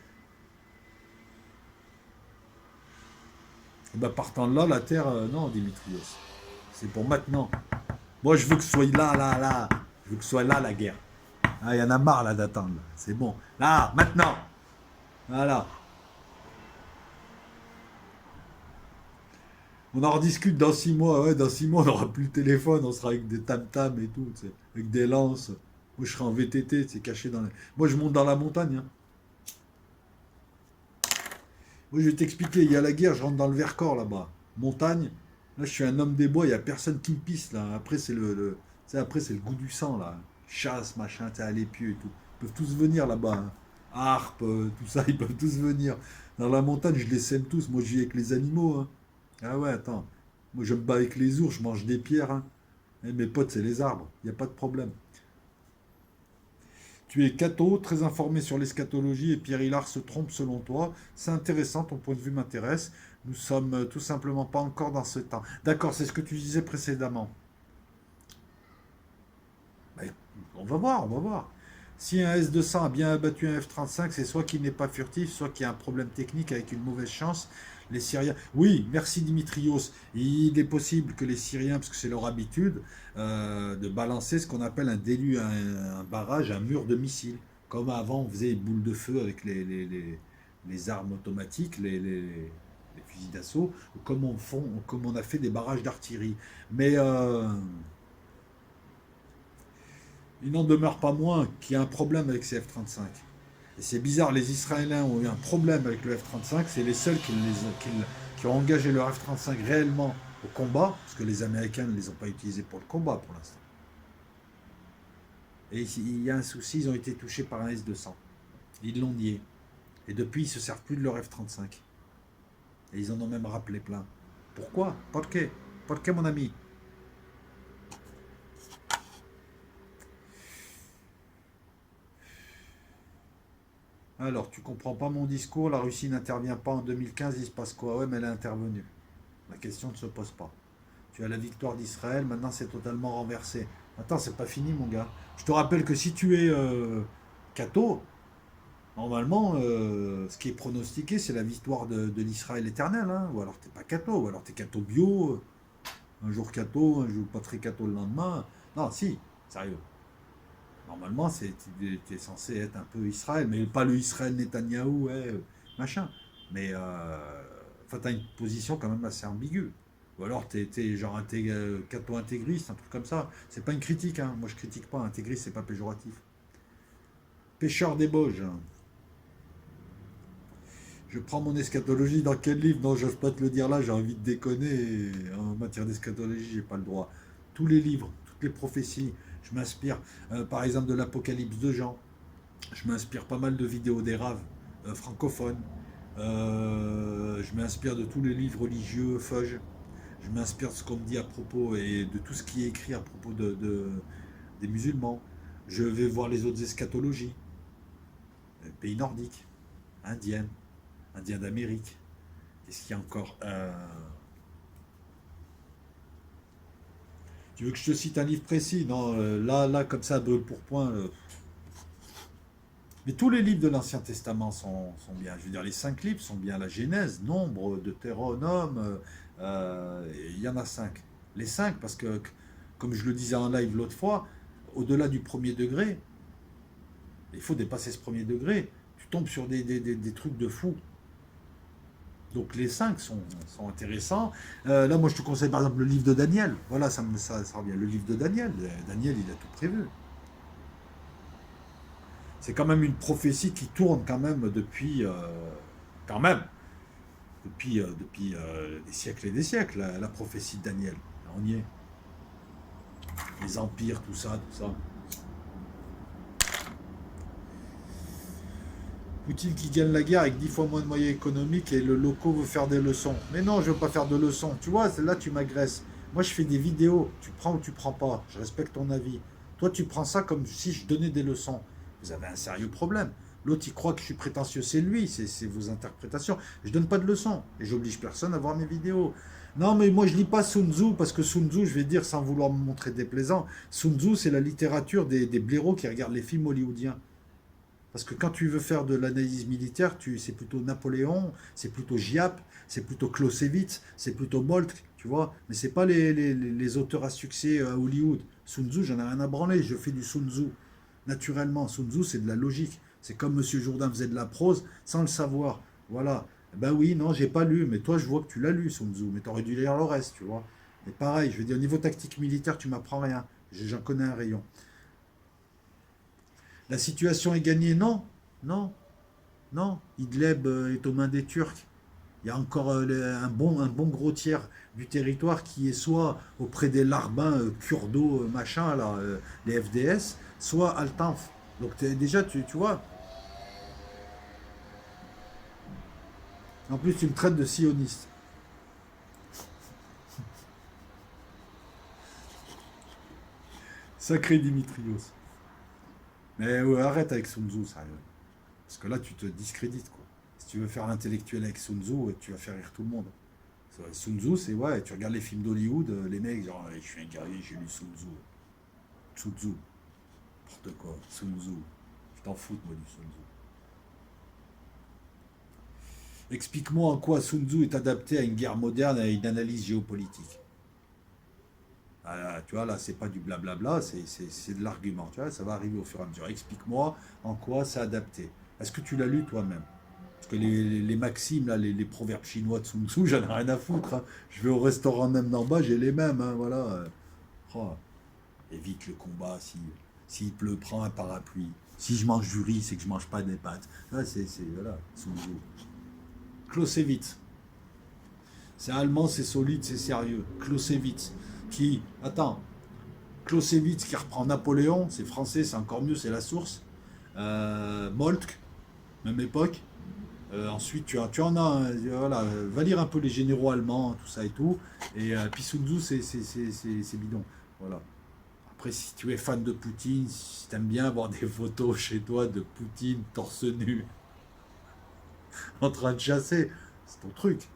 Et bah, partant de là, la Terre, non, Dimitrios. C'est pour maintenant. Moi, je veux que ce soit là, là, là. Je veux que ce soit là, la guerre. Ah, il y en a marre, là, d'attendre. C'est bon. Là, maintenant. Voilà. On en rediscute dans 6 mois. Ouais, dans 6 mois, on n'aura plus le téléphone. On sera avec des tam-tams et tout, tu sais, avec des lances. Moi, je serai en VTT, c'est caché dans les. Moi, je monte dans la montagne. Hein. Moi, je vais t'expliquer. Il y a la guerre, je rentre dans le Vercors là-bas. Montagne. Là, je suis un homme des bois. Il n'y a personne qui me pisse là. Après, c'est tu sais, après, c'est le goût du sang là. Chasse, machin, tu sais, à l'épieu et tout. Ils peuvent tous venir là-bas. Hein. Harpe, tout ça, ils peuvent tous venir. Dans la montagne, je les sème tous. Moi, je vis avec les animaux. Hein. Ah ouais, attends. Moi, je me bats avec les ours, je mange des pierres. Hein. Et mes potes, c'est les arbres. Il n'y a pas de problème. Tu es catho, très informé sur l'eschatologie, et Pierre Hillard se trompe selon toi. C'est intéressant, ton point de vue m'intéresse. Nous sommes tout simplement pas encore dans ce temps. D'accord, c'est ce que tu disais précédemment. Ben, on va voir, on va voir. Si un S-200 a bien abattu un F-35, c'est soit qu'il n'est pas furtif, soit qu'il y a un problème technique avec une mauvaise chance. Les Syriens. Oui, merci Dimitrios. Il est possible que les Syriens, parce que c'est leur habitude, de balancer ce qu'on appelle un déluge, un barrage, un mur de missiles. Comme avant, on faisait les boules de feu avec les armes automatiques, les fusils d'assaut, ou comme on a fait des barrages d'artillerie. Mais il n'en demeure pas moins qu'il y a un problème avec ces F-35. Et c'est bizarre, les Israéliens ont eu un problème avec le F-35, c'est les seuls qui ont engagé leur F-35 réellement au combat, parce que les Américains ne les ont pas utilisés pour le combat pour l'instant. Et il y a un souci, ils ont été touchés par un S-200. Ils l'ont nié. Et depuis, ils ne se servent plus de leur F-35. Et ils en ont même rappelé plein. Pourquoi? Pourquoi? Pourquoi, mon ami? Alors, tu comprends pas mon discours, la Russie n'intervient pas en 2015, il se passe quoi? Ouais, mais elle est intervenue. La question ne se pose pas. Tu as la victoire d'Israël, maintenant c'est totalement renversé. Attends, c'est pas fini, mon gars. Je te rappelle que si tu es catho, normalement, ce qui est pronostiqué, c'est la victoire de l'Israël éternel. Hein. Ou alors t'es pas catho, ou alors t'es catho bio, un jour catho, un jour pas très catho le lendemain. Non, si, sérieux. Normalement, t'es censé être un peu Israël, mais pas le Israël Netanyahou, ouais, machin. Mais enfin, t'as une position quand même assez ambiguë. Ou alors t'es genre catho-intégriste, un truc comme ça. C'est pas une critique, hein. Moi je critique pas. Intégriste, c'est pas péjoratif. Pêcheur des Bauges. Je prends mon eschatologie dans quel livre? Non, j'ose pas te le dire là, j'ai envie de déconner. En matière d'eschatologie, j'ai pas le droit. Tous les livres, toutes les prophéties, je m'inspire, par exemple, de l'Apocalypse de Jean. Je m'inspire pas mal de vidéos des raves francophones. Je m'inspire de tous les livres religieux, Fudge. Je m'inspire de ce qu'on me dit à propos et de tout ce qui est écrit à propos des musulmans. Je vais voir les autres eschatologies, pays nordiques, indiennes, indiens d'Amérique. Qu'est-ce qu'il y a encore? Tu veux que je te cite un livre précis? Non, là, comme ça, brûle pour point. Mais tous les livres de l'Ancien Testament sont bien. Je veux dire, les 5 livres sont bien. La Genèse, Nombre, Deutéronome, il y en a 5. Les 5, parce que, comme je le disais en live l'autre fois, au-delà du premier degré, il faut dépasser ce premier degré. Tu tombes sur des trucs de fou. Donc les 5 sont intéressants. Là, moi, je te conseille par exemple le livre de Daniel. Voilà, ça revient. Le livre de Daniel. Daniel, il a tout prévu. C'est quand même une prophétie qui tourne quand même quand même, depuis des siècles et des siècles, la prophétie de Daniel. On y est. Les empires, tout ça, tout ça. Poutine qui gagne la guerre avec 10 fois moins de moyens économiques et le loco veut faire des leçons. Mais non, je veux pas faire de leçons. Tu vois, là tu m'agresses. Moi je fais des vidéos. Tu prends ou tu prends pas. Je respecte ton avis. Toi tu prends ça comme si je donnais des leçons. Vous avez un sérieux problème. L'autre il croit que je suis prétentieux. C'est lui, c'est vos interprétations. Je donne pas de leçons. Et j'oblige personne à voir mes vidéos. Non mais moi je lis pas Sun Tzu parce que Sun Tzu, je vais dire sans vouloir me montrer déplaisant, Sun Tzu c'est la littérature des blaireaux qui regardent les films hollywoodiens. Parce que quand tu veux faire de l'analyse militaire, c'est plutôt Napoléon, c'est plutôt Giap, c'est plutôt Clausewitz, c'est plutôt Moltke, tu vois. Mais c'est pas les auteurs à succès à Hollywood. Sun Tzu, j'en ai rien à branler, je fais du Sun Tzu. Naturellement, Sun Tzu, c'est de la logique. C'est comme Monsieur Jourdain faisait de la prose sans le savoir. Voilà. Ben oui, non, j'ai pas lu, mais toi, je vois que tu l'as lu, Sun Tzu, mais tu aurais dû lire le reste, tu vois. Et pareil, je veux dire, au niveau tactique militaire, tu m'apprends rien. J'en connais un rayon. La situation est gagnée? Non, non, non. Idlib est aux mains des Turcs. Il y a encore un bon gros tiers du territoire qui est soit auprès des larbins kurdo machin, là, les FDS, soit Al-Tanf. Donc déjà, tu vois, en plus tu me traites de sioniste. Sacré Dimitrios. Mais ouais, arrête avec Sun Tzu, sérieux. Parce que là, tu te discrédites, quoi. Si tu veux faire l'intellectuel avec Sun Tzu, tu vas faire rire tout le monde. Sun Tzu, c'est ouais, tu regardes les films d'Hollywood, les mecs, genre, je suis un guerrier, j'ai lu Sun Tzu. Sun Tzu, n'importe quoi, Sun Tzu. T'en fous, moi, du Sun Tzu. Explique-moi en quoi Sun Tzu est adapté à une guerre moderne et à une analyse géopolitique. Ah, tu vois, là, c'est pas du blablabla, c'est de l'argument. Tu vois, ça va arriver au fur et à mesure. Explique-moi en quoi c'est adapté. Est-ce que tu l'as lu toi-même? Parce que les maximes, là, les proverbes chinois de Sun Tzu, j'en ai rien à foutre, hein. Je vais au restaurant même d'en bas, j'ai les mêmes, hein, voilà. Oh, évite le combat s'il pleut, prends un parapluie. Si je mange du riz, c'est que je mange pas des pâtes. Ah, voilà, Sun Tzu. Clausewitz. C'est allemand, c'est solide, c'est sérieux. Clausewitz. Attends, Clausewitz qui reprend Napoléon, c'est français, c'est encore mieux, c'est la source. Moltke, même époque. Ensuite, tu en as, voilà, va lire un peu les généraux allemands, tout ça et tout. Et puis Sun Tzu, c'est bidon. Voilà. Après, si tu es fan de Poutine, si tu aimes bien avoir des photos chez toi de Poutine torse nu en train de chasser, c'est ton truc.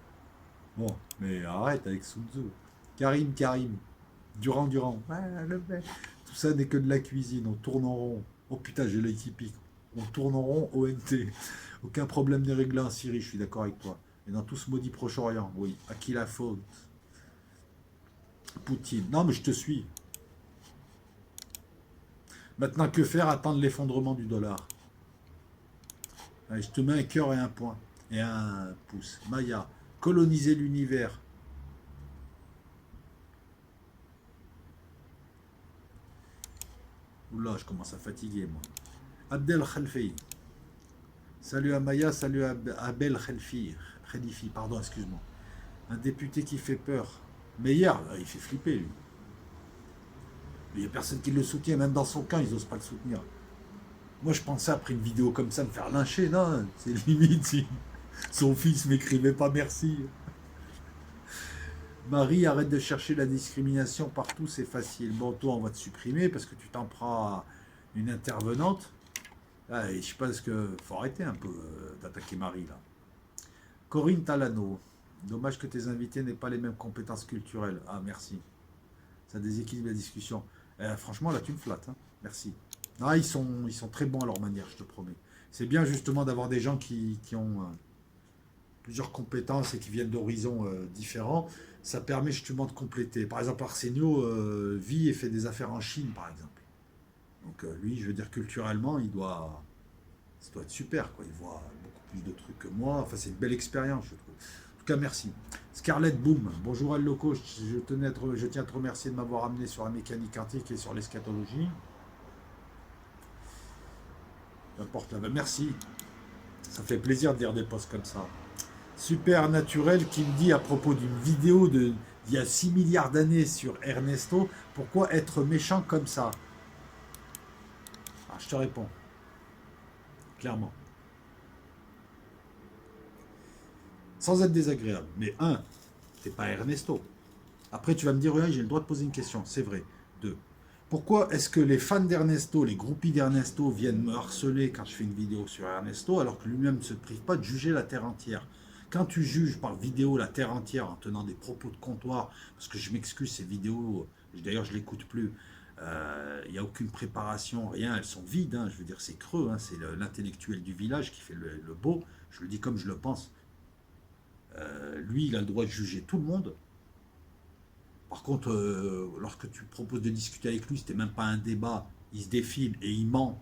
Bon, mais arrête avec Sun Tzu. Karim. Durand. Ouais, le mec. Tout ça n'est que de la cuisine. On tourne en rond. Oh putain, j'ai l'œil qui pique. On tourne en rond, ONT. Aucun problème n'est réglé en Syrie, je suis d'accord avec toi. Et dans tout ce maudit Proche-Orient, oui. À qui la faute? Poutine. Non, mais je te suis. Maintenant, que faire? Attendre l'effondrement du dollar. Allez, je te mets un cœur et un point. Et un pouce. Maya. Coloniser l'univers. Oula, je commence à fatiguer, moi. Abdel Khalfi. Salut à Maya, salut à Abel Khalfi. Khalifi, pardon, excuse-moi. Un député qui fait peur. Mais hier, là, il fait flipper, lui. Il n'y a personne qui le soutient, même dans son camp, ils n'osent pas le soutenir. Moi, je pensais, après une vidéo comme ça, me faire lyncher. Non, c'est limite si son fils m'écrivait pas merci. Marie, arrête de chercher la discrimination partout, c'est facile. Bon, toi, on va te supprimer parce que tu t'en prends à une intervenante. Ah, et je sais pas ce que. Faut arrêter un peu d'attaquer Marie, là. Corinne Talano. Dommage que tes invités n'aient pas les mêmes compétences culturelles. Ah, merci. Ça déséquilibre la discussion. Franchement, là, tu me flattes, hein. Merci. Ah, ils sont très bons à leur manière, je te promets. C'est bien justement d'avoir des gens qui ont plusieurs compétences et qui viennent d'horizons différents. Ça permet justement de compléter. Par exemple, Arsenio vit et fait des affaires en Chine, par exemple. Donc lui, je veux dire, culturellement, ça doit être super, quoi. Il voit beaucoup plus de trucs que moi. Enfin, c'est une belle expérience, je trouve. En tout cas, merci. Scarlett Boom, bonjour Al Loco, je tiens à te remercier de m'avoir amené sur la mécanique quantique et sur l'eschatologie. N'importe là, merci. Ça fait plaisir de dire des posts comme ça. Super naturel qui me dit à propos d'une vidéo d'il y a 6 milliards d'années sur Ernesto, pourquoi être méchant comme ça? Alors, je te réponds, clairement. Sans être désagréable. Mais t'es pas Ernesto. Après, tu vas me dire, oui, j'ai le droit de poser une question, c'est vrai. Deux, pourquoi est-ce que les fans d'Ernesto, les groupies d'Ernesto viennent me harceler quand je fais une vidéo sur Ernesto, alors que lui-même ne se prive pas de juger la Terre entière? Quand tu juges par vidéo la Terre entière en tenant des propos de comptoir, parce que je m'excuse, ces vidéos, d'ailleurs je ne l'écoute plus, il n'y a aucune préparation, rien, elles sont vides, hein, je veux dire c'est creux, hein, c'est l'intellectuel du village qui fait le beau, je le dis comme je le pense. Lui, il a le droit de juger tout le monde. Par contre, lorsque tu proposes de discuter avec lui, c'était même pas un débat, il se défile et il ment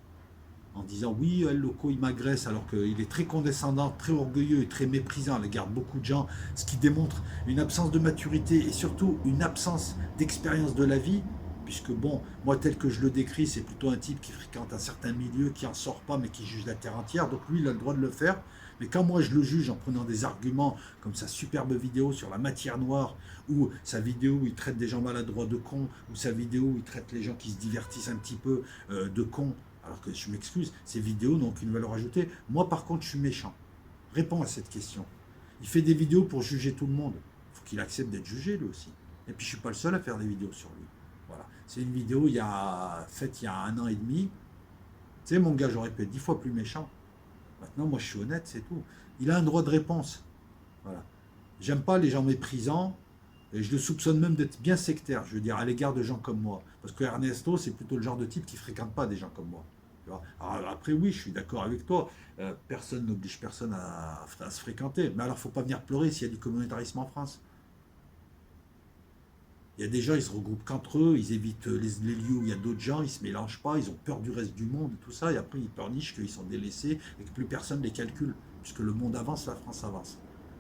en disant oui, El Loco, il m'agresse, alors qu'il est très condescendant, très orgueilleux et très méprisant à l'égard de beaucoup de gens, ce qui démontre une absence de maturité et surtout une absence d'expérience de la vie, puisque bon, moi tel que je le décris, c'est plutôt un type qui fréquente un certain milieu, qui en sort pas, mais qui juge la terre entière, donc lui, il a le droit de le faire. Mais quand moi je le juge en prenant des arguments comme sa superbe vidéo sur la matière noire, ou sa vidéo où il traite des gens maladroits de cons, ou sa vidéo où il traite les gens qui se divertissent un petit peu de cons, alors que je m'excuse, ces vidéos n'ont aucune valeur ajoutée. Moi, par contre, je suis méchant. Réponds à cette question. Il fait des vidéos pour juger tout le monde. Il faut qu'il accepte d'être jugé, lui aussi. Et puis, je ne suis pas le seul à faire des vidéos sur lui. Voilà. C'est une vidéo faite il y a 1 an et demi. Tu sais, mon gars, j'aurais pu être 10 fois plus méchant. Maintenant, moi, je suis honnête, c'est tout. Il a un droit de réponse. Voilà. J'aime pas les gens méprisants. Et je le soupçonne même d'être bien sectaire, je veux dire, à l'égard de gens comme moi. Parce que Ernesto, c'est plutôt le genre de type qui ne fréquente pas des gens comme moi. Tu vois. Alors, après, oui, je suis d'accord avec toi. Personne n'oblige personne à se fréquenter. Mais alors, faut pas venir pleurer s'il y a du communautarisme en France. Il y a des gens, ils se regroupent qu'entre eux, ils évitent les lieux où il y a d'autres gens, ils se mélangent pas, ils ont peur du reste du monde, tout ça, et après ils pleurnichent qu'ils sont délaissés et que plus personne ne les calcule. Puisque le monde avance, la France avance.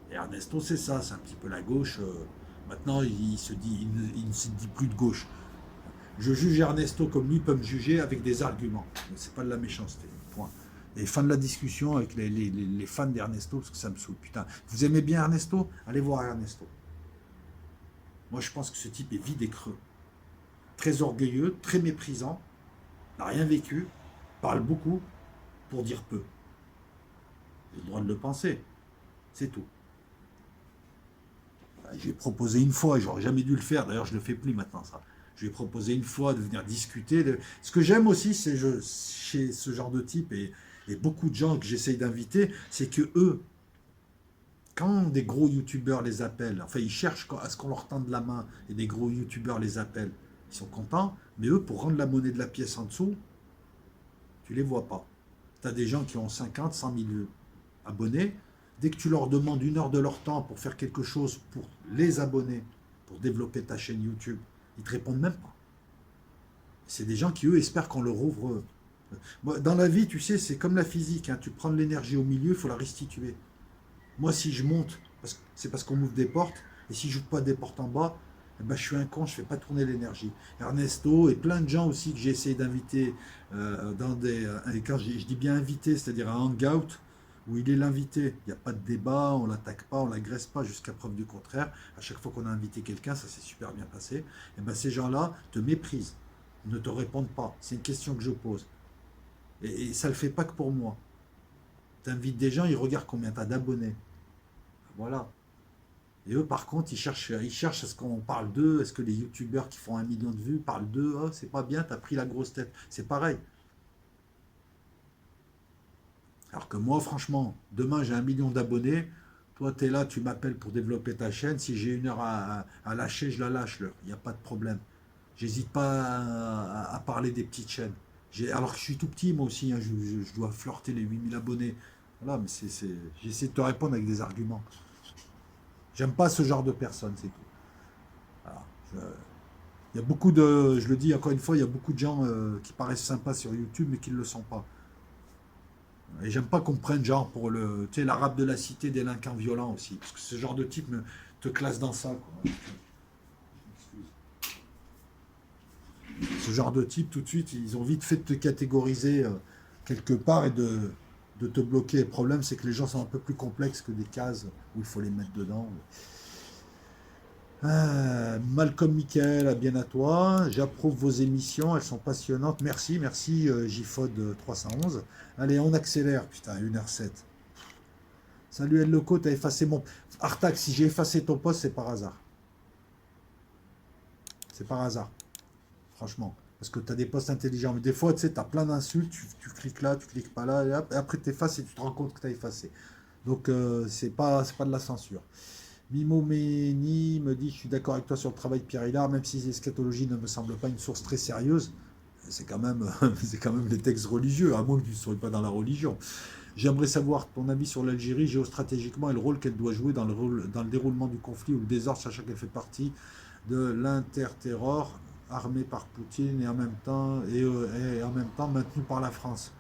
Et Ernesto, c'est ça, c'est un petit peu la gauche. Maintenant, il ne se dit plus de gauche. Je juge Ernesto comme lui peut me juger avec des arguments. C'est pas de la méchanceté. Point. Et fin de la discussion avec les fans d'Ernesto, parce que ça me saoule. Putain, vous aimez bien Ernesto? Allez voir Ernesto. Moi, je pense que ce type est vide et creux. Très orgueilleux, très méprisant, n'a rien vécu, parle beaucoup pour dire peu. J'ai le droit de le penser. C'est tout. J'ai proposé une fois, et j'aurais jamais dû le faire, d'ailleurs je ne le fais plus maintenant ça. Je lui ai proposé une fois de venir discuter. Ce que j'aime aussi, c'est chez ce genre de type et beaucoup de gens que j'essaye d'inviter, c'est que eux, quand des gros youtubeurs les appellent, enfin ils cherchent à ce qu'on leur tende la main et des gros youtubeurs les appellent, ils sont contents, mais eux, pour rendre la monnaie de la pièce en dessous, tu les vois pas. Tu as des gens qui ont 50, 100 000 abonnés. Dès que tu leur demandes 1 heure de leur temps pour faire quelque chose pour les abonnés, pour développer ta chaîne YouTube, ils te répondent même pas. C'est des gens qui, eux, espèrent qu'on leur ouvre. Dans la vie, tu sais, c'est comme la physique. Hein. Tu prends de l'énergie au milieu, il faut la restituer. Moi, si je monte, c'est parce qu'on m'ouvre des portes. Et si je n'ouvre pas des portes en bas, eh ben, je suis un con, je ne fais pas tourner l'énergie. Ernesto et plein de gens aussi que j'ai essayé d'inviter dans des. Et quand je dis bien invité, c'est-à-dire un hangout où il est l'invité. Il n'y a pas de débat, on ne l'attaque pas, on ne l'agresse pas jusqu'à preuve du contraire. À chaque fois qu'on a invité quelqu'un, ça s'est super bien passé. Et ben, ces gens-là te méprisent, ne te répondent pas. C'est une question que je pose. Et ça ne le fait pas que pour moi. Tu invites des gens, ils regardent combien tu as d'abonnés. Voilà. Et eux, par contre, ils cherchent à ce qu'on parle d'eux. Est-ce que les youtubeurs qui font 1 million de vues parlent d'eux? Oh, c'est pas bien, t'as pris la grosse tête. C'est pareil. Alors que moi, franchement, demain j'ai 1 million d'abonnés. Toi, tu es là, tu m'appelles pour développer ta chaîne. Si j'ai 1 heure à lâcher, je la lâche. Il n'y a pas de problème. J'hésite pas à parler des petites chaînes. Alors que je suis tout petit, moi aussi. Hein, je dois flirter les 8 000 abonnés. Voilà, mais j'essaie de te répondre avec des arguments. J'aime pas ce genre de personnes, c'est tout. Voilà. Il y a beaucoup de, je le dis encore une fois, il y a beaucoup de gens qui paraissent sympas sur YouTube mais qui ne le sont pas. Et j'aime pas qu'on me prenne genre pour tu sais, l'arabe de la cité délinquant violent aussi. Parce que ce genre de type te classe dans ça. Quoi. Ce genre de type, tout de suite, ils ont vite fait de te catégoriser quelque part et de te bloquer. Le problème, c'est que les gens sont un peu plus complexes que des cases où il faut les mettre dedans. Malcolm Michael, à bien à toi. J'approuve vos émissions, elles sont passionnantes. Merci, merci JFOD 311. Allez, on accélère. Putain, 1h07. Salut El Loco, t'as effacé mon. Artax, si j'ai effacé ton poste, c'est par hasard. C'est par hasard, franchement. Parce que tu as des postes intelligents. Mais des fois, tu sais, tu as plein d'insultes, tu cliques là, tu cliques pas là, et après tu effaces et tu te rends compte que tu as effacé. Donc, c'est pas de la censure. Mimo Méni me dit: je suis d'accord avec toi sur le travail de Pierre Hillard, même si l'eschatologie ne me semble pas une source très sérieuse. C'est quand même, c'est quand même des textes religieux, à moins que tu ne sois pas dans la religion. J'aimerais savoir ton avis sur l'Algérie géostratégiquement et le rôle qu'elle doit jouer dans le déroulement du conflit ou le désordre, sachant qu'elle fait partie de l'interterror armé par Poutine et en même temps maintenu par la France.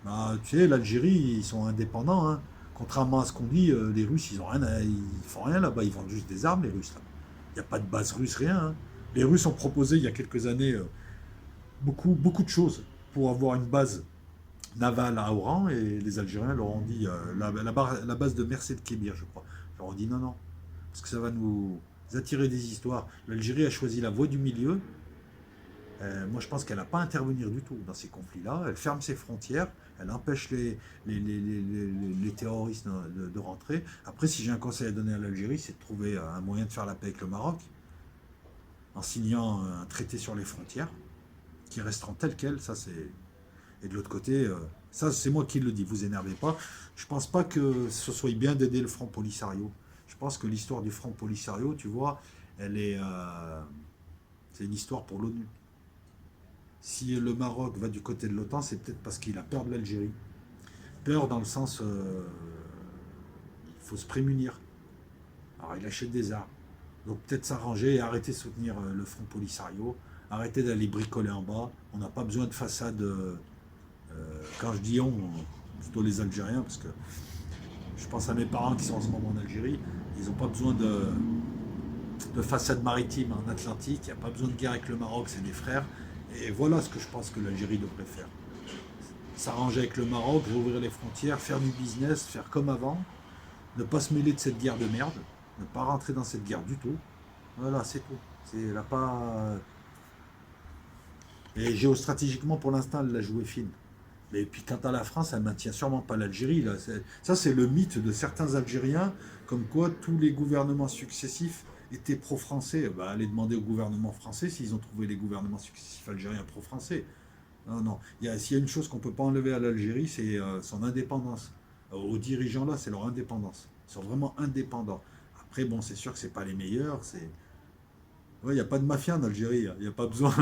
Bah, tu sais, l'Algérie, ils sont indépendants. Hein. Contrairement à ce qu'on dit, les Russes, ils font rien là-bas. Ils vendent juste des armes, les Russes. Il n'y a pas de base russe, rien. Hein. Les Russes ont proposé il y a quelques années beaucoup, beaucoup de choses pour avoir une base navale à Oran et les Algériens leur ont dit la base de Merced Kébir, je crois. Ils leur ont dit non, non, parce que ça va nous attirer des histoires. L'Algérie a choisi la voie du milieu. Moi, je pense qu'elle n'a pas à intervenir du tout dans ces conflits-là. Elle ferme ses frontières, elle empêche les terroristes de rentrer. Après, si j'ai un conseil à donner à l'Algérie, c'est de trouver un moyen de faire la paix avec le Maroc en signant un traité sur les frontières qui resteront telles quelles. Ça, c'est. Et de l'autre côté, ça, c'est moi qui le dis, vous énervez pas. Je pense pas que ce soit bien d'aider le Front Polisario. Je pense que l'histoire du Front Polisario, tu vois, c'est une histoire pour l'ONU. Si le Maroc va du côté de l'OTAN, c'est peut-être parce qu'il a peur de l'Algérie. Peur dans le sens, il faut se prémunir. Alors il achète des armes. Donc peut-être s'arranger et arrêter de soutenir le Front Polisario, arrêter d'aller bricoler en bas. On n'a pas besoin de façade. Quand je dis on, plutôt les Algériens, parce que je pense à mes parents qui sont en ce moment en Algérie, ils n'ont pas besoin de façade maritime en Atlantique, il n'y a pas besoin de guerre avec le Maroc, c'est des frères. Et voilà ce que je pense que l'Algérie devrait faire. S'arranger avec le Maroc, rouvrir les frontières, faire du business, faire comme avant, ne pas se mêler de cette guerre de merde, ne pas rentrer dans cette guerre du tout. Voilà, c'est tout. C'est là pas. Et géostratégiquement, pour l'instant, elle l'a joué fine. Et puis quant à la France, elle ne maintient sûrement pas l'Algérie. Là. Ça, c'est le mythe de certains Algériens, comme quoi tous les gouvernements successifs étaient pro-français. Bah, allez demander au gouvernement français s'ils ont trouvé les gouvernements successifs algériens pro-français. Non, non. S'il y a une chose qu'on ne peut pas enlever à l'Algérie, c'est son indépendance. Aux dirigeants là, c'est leur indépendance. Ils sont vraiment indépendants. Après, bon, c'est sûr que c'est pas les meilleurs. Ouais, il n'y a pas de mafia en Algérie. Il n'y a pas besoin.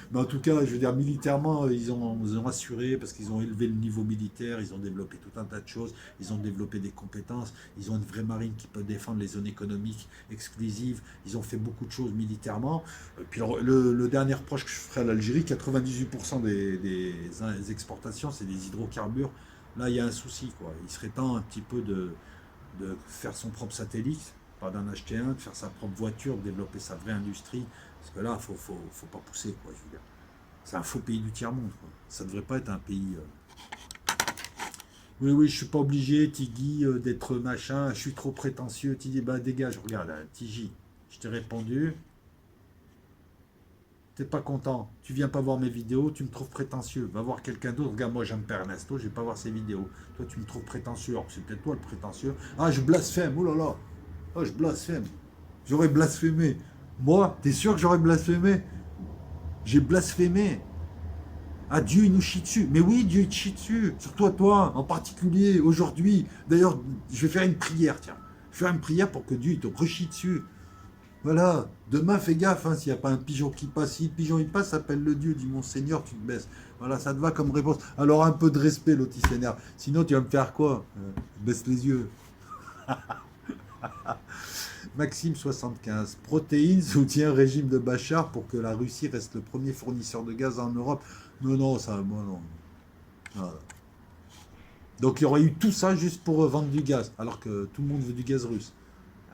Mais en tout cas, je veux dire, militairement, ils ont assuré parce qu'ils ont élevé le niveau militaire, ils ont développé tout un tas de choses, ils ont développé des compétences, ils ont une vraie marine qui peut défendre les zones économiques exclusives, ils ont fait beaucoup de choses militairement. Et puis le dernier reproche que je ferai à l'Algérie, 98% des exportations, c'est des hydrocarbures. Là, il y a un souci, quoi. Il serait temps un petit peu de faire son propre satellite, pas d'en acheter un, de faire sa propre voiture, de développer sa vraie industrie. Parce que là, faut pas pousser, quoi, je veux dire. C'est un faux pays du tiers-monde, quoi. Ça devrait pas être un pays. Oui, oui, je suis pas obligé, Tigui, d'être machin, je suis trop prétentieux. Tu dis, bah dégage, regarde, Tigi, je t'ai répondu, t'es pas content, tu viens pas voir mes vidéos, tu me trouves prétentieux, va voir quelqu'un d'autre. Regarde, moi j'aime pas Ernesto, je vais pas voir ses vidéos. Toi, tu me trouves prétentieux, alors que c'est peut-être toi le prétentieux. Ah, je blasphème, oh là là, oh, je blasphème. J'aurais blasphémé. Moi, t'es sûr que j'aurais blasphémé? J'ai blasphémé. Ah, Dieu, il nous chie dessus. Mais oui, Dieu, il te chie dessus. Surtout à toi, en particulier, aujourd'hui. D'ailleurs, je vais faire une prière, tiens. Je vais faire une prière pour que Dieu, il te rechie dessus. Voilà. Demain, fais gaffe, hein, s'il n'y a pas un pigeon qui passe. Si le pigeon, il passe, appelle le Dieu, dit mon Seigneur, tu te baisses. Voilà, ça te va comme réponse. Alors, un peu de respect, l'autre, il s'énerve. Sinon, tu vas me faire quoi? Baisse les yeux. Maxime 75. Protéines soutient régime de Bachar pour que la Russie reste le premier fournisseur de gaz en Europe. Non, non, ça, moi non. Voilà. Donc il y aurait eu tout ça juste pour vendre du gaz, alors que tout le monde veut du gaz russe.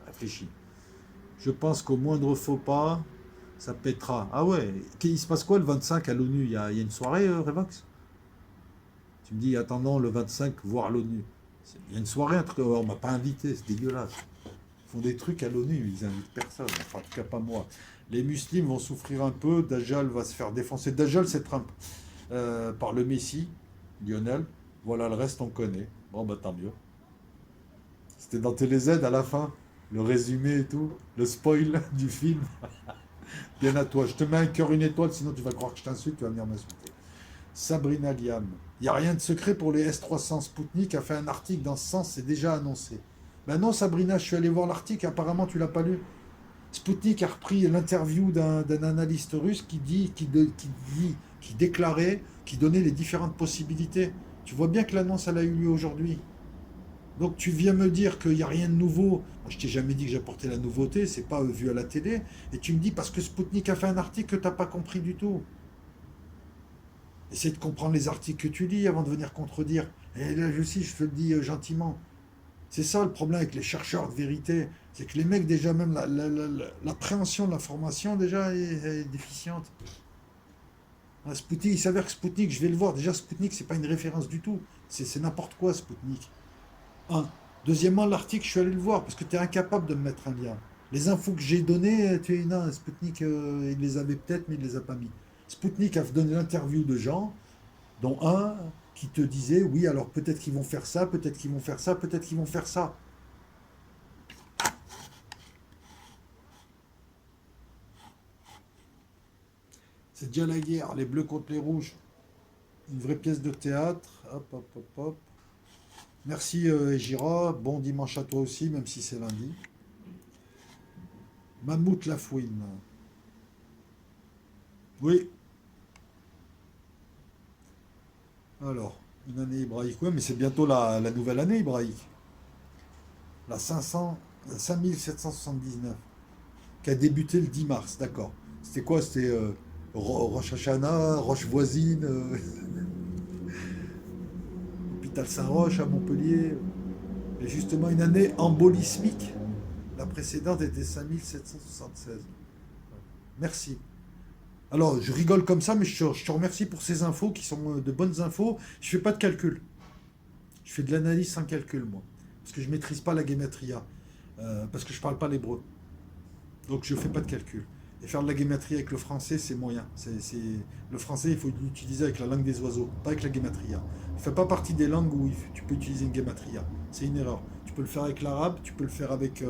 Réfléchis. Je pense qu'au moindre faux pas, ça pètera. Ah ouais, il se passe quoi le 25 à l'ONU? Il y a une soirée, Revox? Tu me dis, attendons le 25, voir l'ONU. Il y a une soirée, un truc, on m'a pas invité, c'est dégueulasse. Ils font des trucs à l'ONU, ils invitent personne, enfin, en tout cas pas moi. Les musulmans vont souffrir un peu, Dajjal va se faire défoncer. Dajjal, c'est Trump. Par le Messie, Lionel. Voilà, le reste, on connaît. Bon, bah tant mieux. C'était dans TéléZ à la fin, le résumé et tout, le spoil du film. Bien à toi. Je te mets un cœur, une étoile, sinon tu vas croire que je t'insulte, tu vas venir m'insulter. Sabrina Liam. Il n'y a rien de secret pour les S-300. Spoutnik a fait un article dans ce sens, c'est déjà annoncé. Ben non, Sabrina, je suis allé voir l'article, apparemment tu l'as pas lu. Spoutnik a repris l'interview d'un analyste russe qui déclarait, qui donnait les différentes possibilités. Tu vois bien que l'annonce, elle a eu lieu aujourd'hui. Donc tu viens me dire qu'il n'y a rien de nouveau. Moi, je t'ai jamais dit que j'apportais la nouveauté, c'est pas vu à la télé. Et tu me dis parce que Spoutnik a fait un article que tu n'as pas compris du tout. Essaie de comprendre les articles que tu lis avant de venir contredire. Et là aussi, je te le dis gentiment. C'est ça le problème avec les chercheurs de vérité. C'est que les mecs, déjà, même l'appréhension de l'information, déjà, est déficiente. Spoutnik, il s'avère que Spoutnik, je vais le voir. Déjà, Spoutnik, c'est pas une référence du tout. C'est n'importe quoi, Spoutnik. Un. Deuxièmement, l'article, je suis allé le voir parce que tu es incapable de me mettre un lien. Les infos que j'ai données, tu es non, Spoutnik, il les avait peut-être, mais il les a pas mis. Spoutnik a donné l'interview de gens, dont un qui te disait oui, alors peut-être qu'ils vont faire ça, peut-être qu'ils vont faire ça, peut-être qu'ils vont faire ça. C'est déjà la guerre, les bleus contre les rouges. Une vraie pièce de théâtre. Hop, hop, hop, hop. Merci Gira, bon dimanche à toi aussi, même si c'est lundi. Mammouth Lafouine. Oui. Alors, une année hébraïque. Oui, mais c'est bientôt la nouvelle année hébraïque. La 500, la 5779, qui a débuté le 10 mars, d'accord. C'était quoi? C'était Rosh Hashanah, Roche voisine, hôpital Saint-Roch à Montpellier. Et justement, une année embolismique. La précédente était 5776. Merci. Alors, je rigole comme ça, mais je te remercie pour ces infos qui sont de bonnes infos. Je fais pas de calcul. Je fais de l'analyse sans calcul, moi. Parce que je maîtrise pas la guématria. Parce que je parle pas l'hébreu. Donc, je fais pas de calcul. Et faire de la guématria avec le français, c'est moyen. Le français, il faut l'utiliser avec la langue des oiseaux, pas avec la guématria. Il fait pas partie des langues où tu peux utiliser une guématria. C'est une erreur. Tu peux le faire avec l'arabe, tu peux le faire avec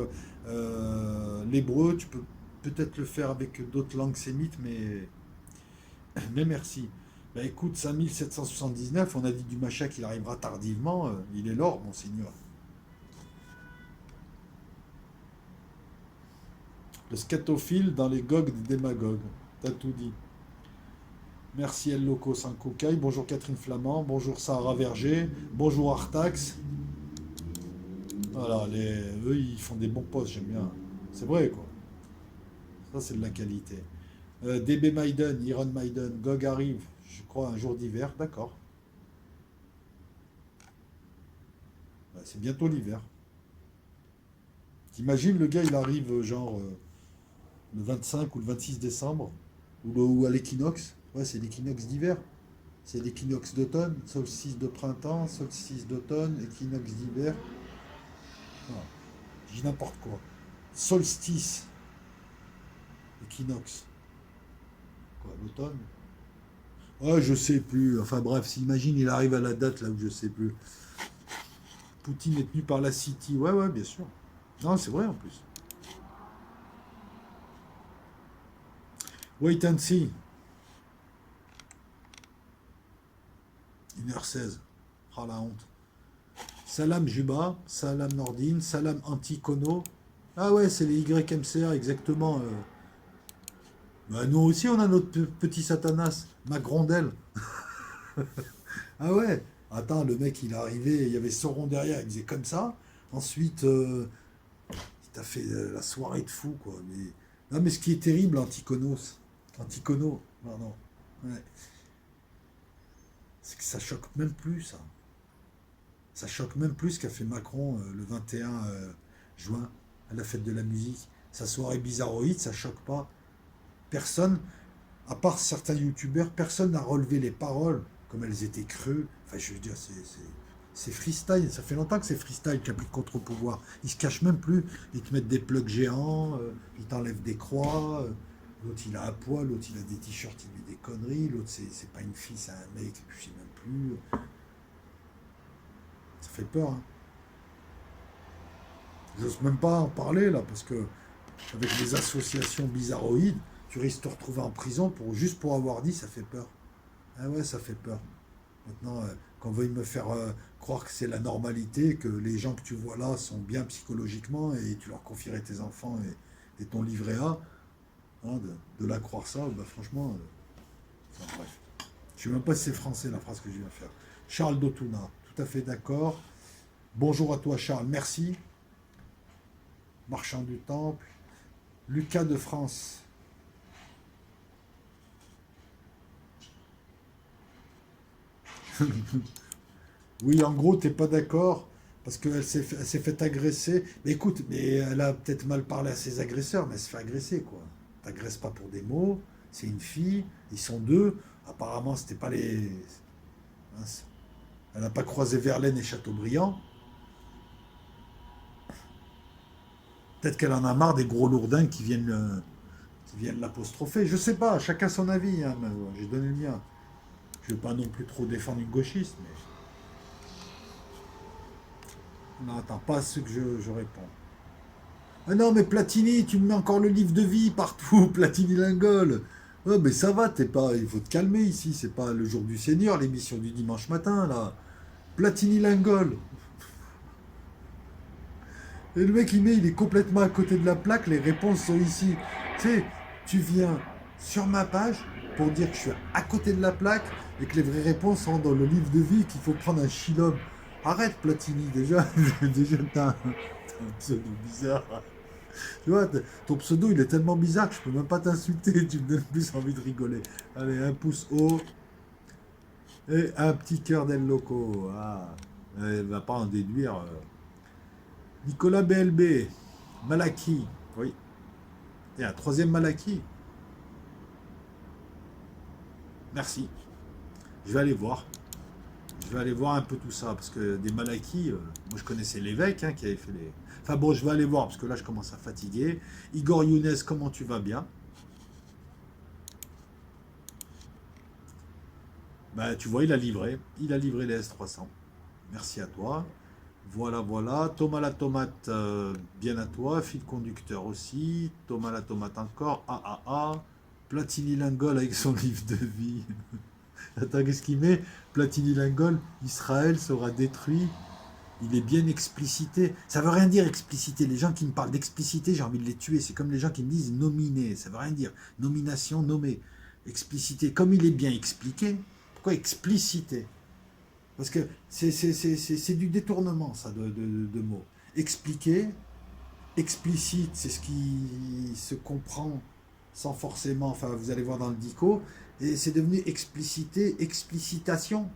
l'hébreu, tu peux peut-être le faire avec d'autres langues sémites, mais merci. Bah écoute, 5779, on a dit du Macha qu'il arrivera tardivement. Il est l'or, monseigneur. Le scatophile dans les gogues des démagogues. T'as tout dit. Merci El Loco Sankoukaï. Bonjour Catherine Flamand. Bonjour Sarah Verger. Bonjour Artax. Voilà, eux ils font des bons posts, j'aime bien. C'est vrai quoi. Ça c'est de la qualité. DB Maiden, Iron Maiden, Gog arrive, je crois, un jour d'hiver, d'accord. Bah, c'est bientôt l'hiver. T'imagines le gars il arrive genre le 25 ou le 26 décembre, ou à l'équinoxe. Ouais, c'est l'équinoxe d'hiver. C'est l'équinoxe d'automne, solstice de printemps, solstice d'automne, équinoxe d'hiver. Ah, je dis n'importe quoi. Solstice, équinoxe. Quoi, l'automne? Ouais, je sais plus. Enfin bref, s'imagine, il arrive à la date là où je sais plus. Poutine est tenu par la City. Ouais, ouais, bien sûr. Non, c'est vrai en plus. Wait and see. 1h16. Ah la honte. Salam Juba, Salam Nordine, Salam Anticono. Ah ouais, c'est les YMCA, exactement. Bah, nous aussi, on a notre petit Satanas, Magrondel. Ah ouais. Attends, le mec, il est arrivé, il y avait Sauron derrière, il faisait comme ça. Ensuite, il t'a fait la soirée de fou, quoi. Mais... Non, mais ce qui est terrible, Anticonos. Anticono, pardon. Ouais. C'est que ça choque même plus, ça. Ça choque même plus ce qu'a fait Macron le 21 juin, à la fête de la musique. Sa soirée bizarroïde, ça choque pas. Personne, à part certains youtubeurs, personne n'a relevé les paroles comme elles étaient creuses. Enfin, je veux dire, c'est freestyle. Ça fait longtemps que c'est freestyle, qu'il n'y a plus de contre-pouvoir. Ils se cachent même plus. Ils te mettent des plugs géants, ils t'enlèvent des croix. L'autre, il a un poids, l'autre, il a des t-shirts, il met des conneries. L'autre, c'est pas une fille, c'est un mec, je sais même plus. Ça fait peur, hein. J'ose même pas en parler, là, parce que avec les associations bizarroïdes, tu risques de te retrouver en prison juste pour avoir dit, ça fait peur. Ah ouais, ça fait peur. Maintenant, qu'on veuille me faire croire que c'est la normalité, que les gens que tu vois là sont bien psychologiquement et tu leur confierais tes enfants et ton livret A, hein, de la croire ça, bah franchement, enfin, bref. Je sais même pas si c'est français la phrase que je viens de faire. Charles Dotuna, tout à fait d'accord. Bonjour à toi Charles, merci. Marchand du Temple. Lucas de France. Oui, en gros, t'es pas d'accord parce elle s'est fait agresser. Mais écoute, mais elle a peut-être mal parlé à ses agresseurs, mais elle se fait agresser, quoi. T'agresses pas pour des mots, c'est une fille, ils sont deux. Apparemment, c'était pas les. Mince. Elle n'a pas croisé Verlaine et Chateaubriand. Peut-être qu'elle en a marre des gros lourdins qui viennent l'apostropher. Je sais pas, chacun son avis, hein, mais, j'ai donné le mien. Je ne veux pas non plus trop défendre une gauchiste, mais. Non, attends, pas à ce que je réponds. Ah non, mais Platini, tu me mets encore le livre de vie partout, Platini Lingol. Oh, mais ça va, t'es pas. Il faut te calmer ici, c'est pas le jour du Seigneur, l'émission du dimanche matin, là. Platini Lingol. Et le mec, il est complètement à côté de la plaque, les réponses sont ici. Tu sais, tu viens sur ma page, pour dire que je suis à côté de la plaque et que les vraies réponses sont dans le livre de vie, qu'il faut prendre un chilom. Arrête Platini, déjà, déjà t'as un pseudo bizarre. Tu vois, ton pseudo il est tellement bizarre que je peux même pas t'insulter, tu me donnes plus envie de rigoler. Allez, un pouce haut et un petit cœur d'El Loco. Ah, elle va pas en déduire. Nicolas BLB, Malaki, oui. Et un troisième Malaki. Merci. Je vais aller voir. Je vais aller voir un peu tout ça, parce que des Malaki, moi je connaissais l'évêque qui avait fait les... Enfin bon, je vais aller voir, parce que là je commence à fatiguer. Igor Younes, comment tu vas bien? Ben, tu vois, il a livré les S300. Merci à toi. Voilà, voilà. Thomas la tomate, bien à toi. Fil conducteur aussi. Thomas la tomate encore. Platini Lingol avec son livre de vie. Attends, qu'est-ce qu'il met? Platini Lingol, Israël sera détruit. Il est bien explicité. Ça veut rien dire explicité. Les gens qui me parlent d'explicité, j'ai envie de les tuer. C'est comme les gens qui me disent nominer. Ça veut rien dire. Nomination, nommer. Explicité. Comme il est bien expliqué, pourquoi explicité? Parce que c'est du détournement, ça, de mots. Expliquer, explicite, c'est ce qui se comprend sans forcément, enfin, vous allez voir dans le dico, et c'est devenu explicité, explicitation.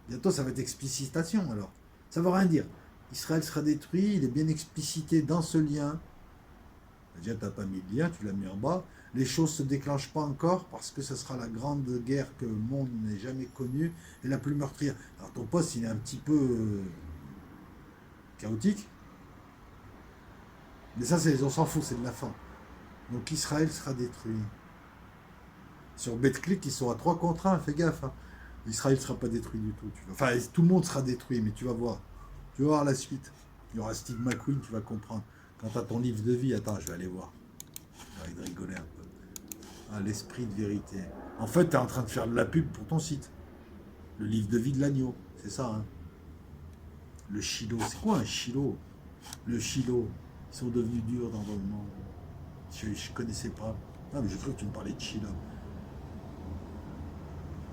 Bientôt, ça va être explicitation, alors. Ça veut rien dire. Israël sera détruit, il est bien explicité dans ce lien. Déjà, tu n'as pas mis le lien, tu l'as mis en bas. Les choses ne se déclenchent pas encore parce que ce sera la grande guerre que le monde n'ait jamais connue et la plus meurtrière. Alors ton poste, il est un petit peu chaotique, mais ça, on s'en fout, c'est de la fin. Donc Israël sera détruit. Sur BetClick, ils sont à 3 contre 1, fais gaffe. Israël ne sera pas détruit du tout. Enfin, tout le monde sera détruit, mais tu vas voir. Tu vas voir la suite. Il y aura Steve McQueen, tu vas comprendre. Quand tu as ton livre de vie, attends, je vais aller voir. J'ai envie de rigoler un peu. Ah, l'esprit de vérité. En fait, tu es en train de faire de la pub pour ton site. Le livre de vie de l'agneau. C'est ça, hein. Le chilo. C'est quoi un chilo? Le chilo. Ils sont devenus durs dans le monde. Je ne connaissais pas. Ah, mais j'ai cru que tu me parlais de chilo.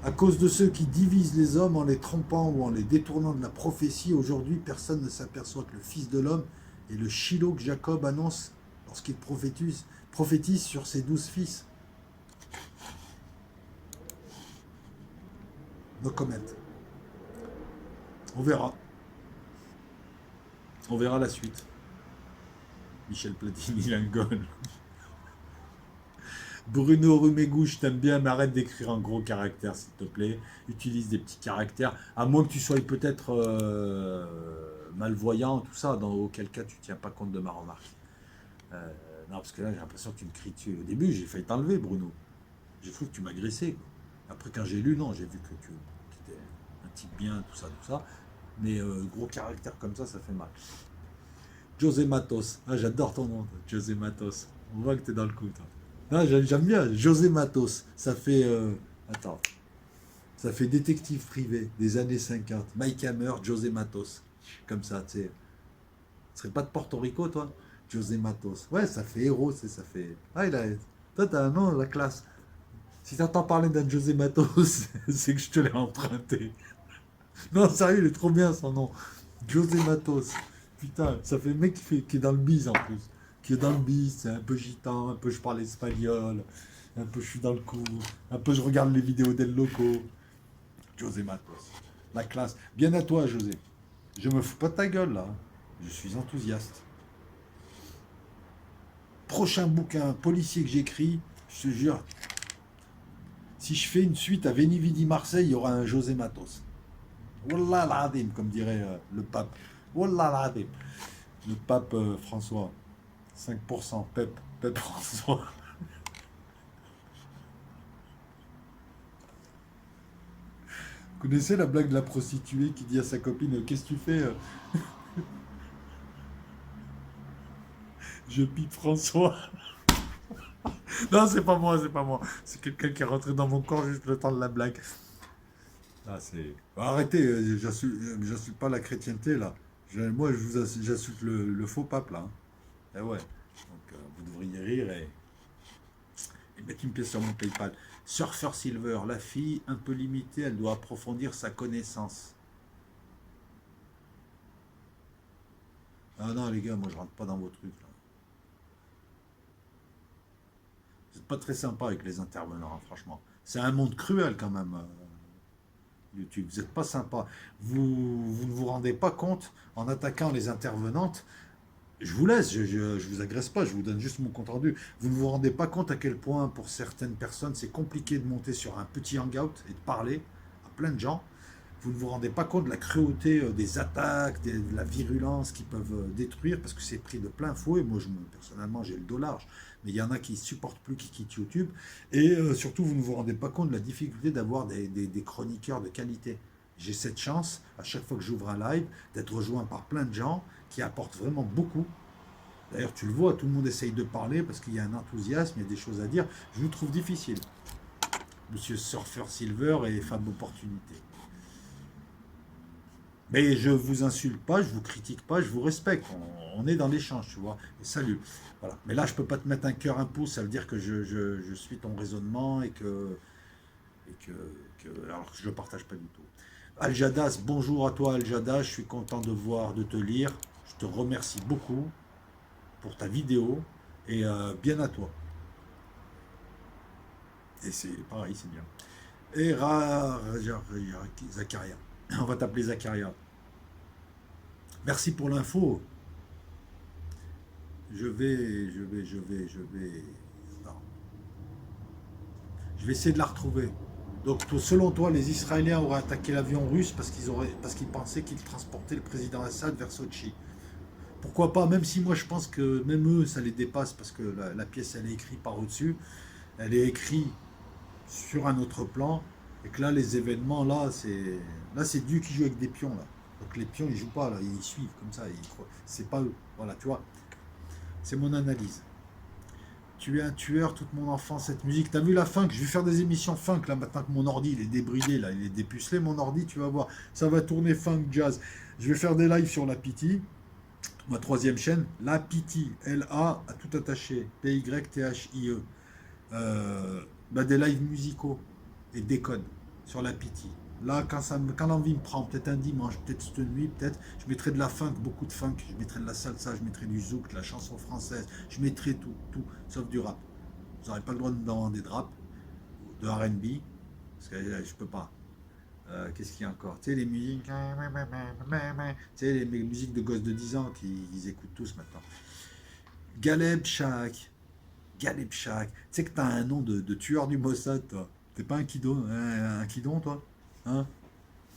À cause de ceux qui divisent les hommes en les trompant ou en les détournant de la prophétie, aujourd'hui, personne ne s'aperçoit que le Fils de l'homme est le Shiloh que Jacob annonce lorsqu'il prophétise sur ses 12 fils. No comment. On verra. On verra la suite. Michel Platini, Langol. Bruno Rumégou, je t'aime bien, mais arrête d'écrire en gros caractères, s'il te plaît. Utilise des petits caractères, à moins que tu sois peut-être malvoyant, tout ça, dans auquel cas tu ne tiens pas compte de ma remarque. Non, parce que là, j'ai l'impression que tu me cries dessus. Au début, j'ai failli t'enlever, Bruno. J'ai cru que tu m'agressais. Après, quand j'ai lu, non, j'ai vu que tu étais un type bien, tout ça, tout ça. Mais gros caractère comme ça fait mal. José Matos. Ah, j'adore ton nom, José Matos. On voit que t'es dans le coup, toi. Non, j'aime bien. José Matos. Ça fait. Attends. Ça fait détective privé des années 50. Mike Hammer, José Matos. Comme ça, tu sais. Tu serais pas de Porto Rico, toi? José Matos. Ouais, ça fait héros, ça fait. Ah, il a. Toi, t'as un nom, la classe. Si t'entends parler d'un José Matos, c'est que je te l'ai emprunté. Non, sérieux, il est trop bien son nom. José Matos. Putain, ça fait le mec qui est dans le bise en plus. Qui est dans le bise, c'est un peu gitan, un peu je parle espagnol, un peu je suis dans le coup, un peu je regarde les vidéos d'El Loco. José Matos. La classe. Bien à toi, José. Je me fous pas de ta gueule là. Je suis enthousiaste. Prochain bouquin policier que j'écris, je te jure, si je fais une suite à Veni Vidi Marseille, il y aura un José Matos. Wallah l'adim, comme dirait le pape. Wallah l'adim. Le pape François. 5%, Pep François. Vous connaissez la blague de la prostituée qui dit à sa copine qu'est-ce que tu fais Je pipe François. Non, c'est pas moi, c'est pas moi. C'est quelqu'un qui est rentré dans mon corps juste le temps de la blague. Ah, c'est. Arrêtez, j'insulte pas la chrétienté là. Moi, j'insulte le faux pape là. Eh ouais. Donc, vous devriez rire et mettre une pièce sur mon PayPal. Surfer Silver, la fille un peu limitée, elle doit approfondir sa connaissance. Ah non les gars, moi je rentre pas dans vos trucs là. Vous êtes pas très sympa avec les intervenants, hein, franchement. C'est un monde cruel quand même, YouTube. Vous n'êtes pas sympa. Vous ne vous rendez pas compte en attaquant les intervenantes. Je vous laisse, je vous agresse pas, je vous donne juste mon compte rendu. Vous ne vous rendez pas compte à quel point pour certaines personnes c'est compliqué de monter sur un petit hangout et de parler à plein de gens. Vous ne vous rendez pas compte de la cruauté des attaques, de la virulence qui peuvent détruire parce que c'est pris de plein fouet. Moi, personnellement, j'ai le dos large, mais il y en a qui ne supportent plus, qui quittent YouTube. Et surtout, vous ne vous rendez pas compte de la difficulté d'avoir des chroniqueurs de qualité. J'ai cette chance, à chaque fois que j'ouvre un live, d'être rejoint par plein de gens qui apportent vraiment beaucoup. D'ailleurs, tu le vois, tout le monde essaye de parler parce qu'il y a un enthousiasme, il y a des choses à dire. Je vous trouve difficile. Monsieur Surfer Silver et femme opportunité. Mais je vous insulte pas, je vous critique pas, je vous respecte. On est dans l'échange, tu vois. Et salut. Voilà. Mais là, je peux pas te mettre un cœur, un pouce. Ça veut dire que je suis ton raisonnement alors que je ne partage pas du tout. Aljadas, bonjour à toi Aljadas. Je suis content de te lire. Je te remercie beaucoup pour ta vidéo et bien à toi. Et c'est pareil, c'est bien. Et Zakaria. On va t'appeler Zakaria. Merci pour l'info. Non. Je vais essayer de la retrouver. Donc, selon toi, les Israéliens auraient attaqué l'avion russe parce qu'ils pensaient qu'ils transportaient le président Assad vers Sochi. Pourquoi pas, même si moi je pense que même eux, ça les dépasse parce que la pièce, elle est écrite par au-dessus, elle est écrite sur un autre plan, et que là, les événements, là c'est Dieu qui joue avec des pions, là. Donc les pions, ils jouent pas, là, ils suivent comme ça, c'est pas eux. Voilà, tu vois, c'est mon analyse. Tu es un tueur toute mon enfance, cette musique. T'as vu la funk? Je vais faire des émissions funk là maintenant que mon ordi il est débridé, là, il est dépucelé, mon ordi, tu vas voir. Ça va tourner funk jazz. Je vais faire des lives sur la Pity, ma troisième chaîne, la Pity, L-A, à tout attaché, P-Y-T-H-I-E. Des lives musicaux et des codes sur la Pity. Là, quand l'envie me prend, peut-être un dimanche, peut-être cette nuit, peut-être, je mettrai de la funk, beaucoup de funk, je mettrai de la salsa, je mettrai du zouk, de la chanson française, je mettrai tout, tout, sauf du rap. Vous n'aurez pas le droit de me demander de rap, de R&B, parce que je peux pas. Qu'est-ce qu'il y a encore? Tu sais, les musiques. Tu sais, les musiques de gosses de 10 ans qu'ils écoutent tous maintenant. Galeb Shak. Galeb Shak. Tu sais que t'as un nom de tueur du Mossad, toi. T'es pas un kidon, un kidon, toi? Hein?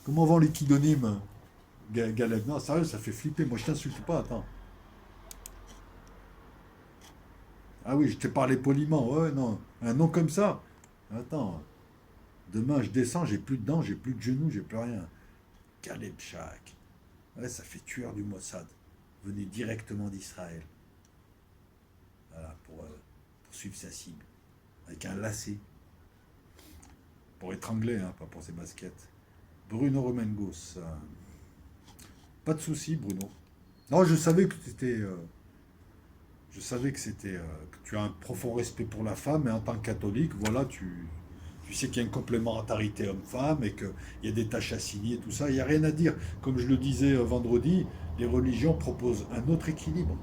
Comment vont les kidonymes? Galeb. Non, sérieux, ça fait flipper. Moi, je t'insulte pas, attends. Ah oui, je t'ai parlé poliment. Ouais, non. Un nom comme ça. Attends. Demain, je descends, j'ai plus de dents, j'ai plus de genoux, j'ai plus rien. Galeb Shak. Ouais, ça fait tueur du Mossad. Venu directement d'Israël. Voilà, pour suivre sa cible. Avec un lacet. Pour étrangler, hein, pas pour ses baskets. Bruno Romengos. Pas de souci, Bruno. Non, je savais que c'était. Je savais que c'était. Que tu as un profond respect pour la femme, et en tant que catholique, voilà, tu sais qu'il y a une complémentarité homme-femme et qu'il y a des tâches assignées, tout ça. Il n'y a rien à dire. Comme je le disais vendredi, les religions proposent un autre équilibre.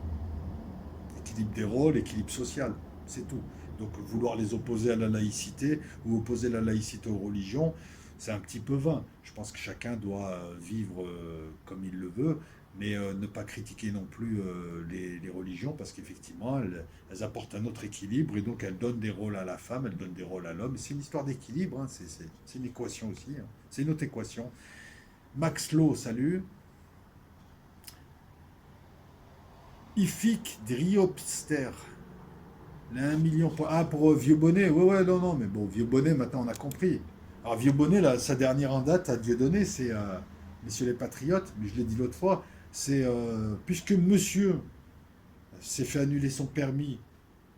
Équilibre des rôles, équilibre social. C'est tout. Donc vouloir les opposer à la laïcité ou opposer la laïcité aux religions, c'est un petit peu vain. Je pense que chacun doit vivre comme il le veut, mais ne pas critiquer non plus les religions parce qu'effectivement, elles apportent un autre équilibre et donc elles donnent des rôles à la femme, elles donnent des rôles à l'homme. C'est une histoire d'équilibre, hein, c'est une équation aussi. Hein. C'est une autre équation. Max Lowe, salut. Ifik Driopster. Là, 1 million pour... Ah, pour Vieux Bonnet. Ouais, ouais, non, non, mais bon, Vieux Bonnet, maintenant on a compris. Alors, Vieux Bonnet, là, sa dernière en date à Dieudonné, c'est Messieurs les Patriotes, mais je l'ai dit l'autre fois, c'est puisque monsieur s'est fait annuler son permis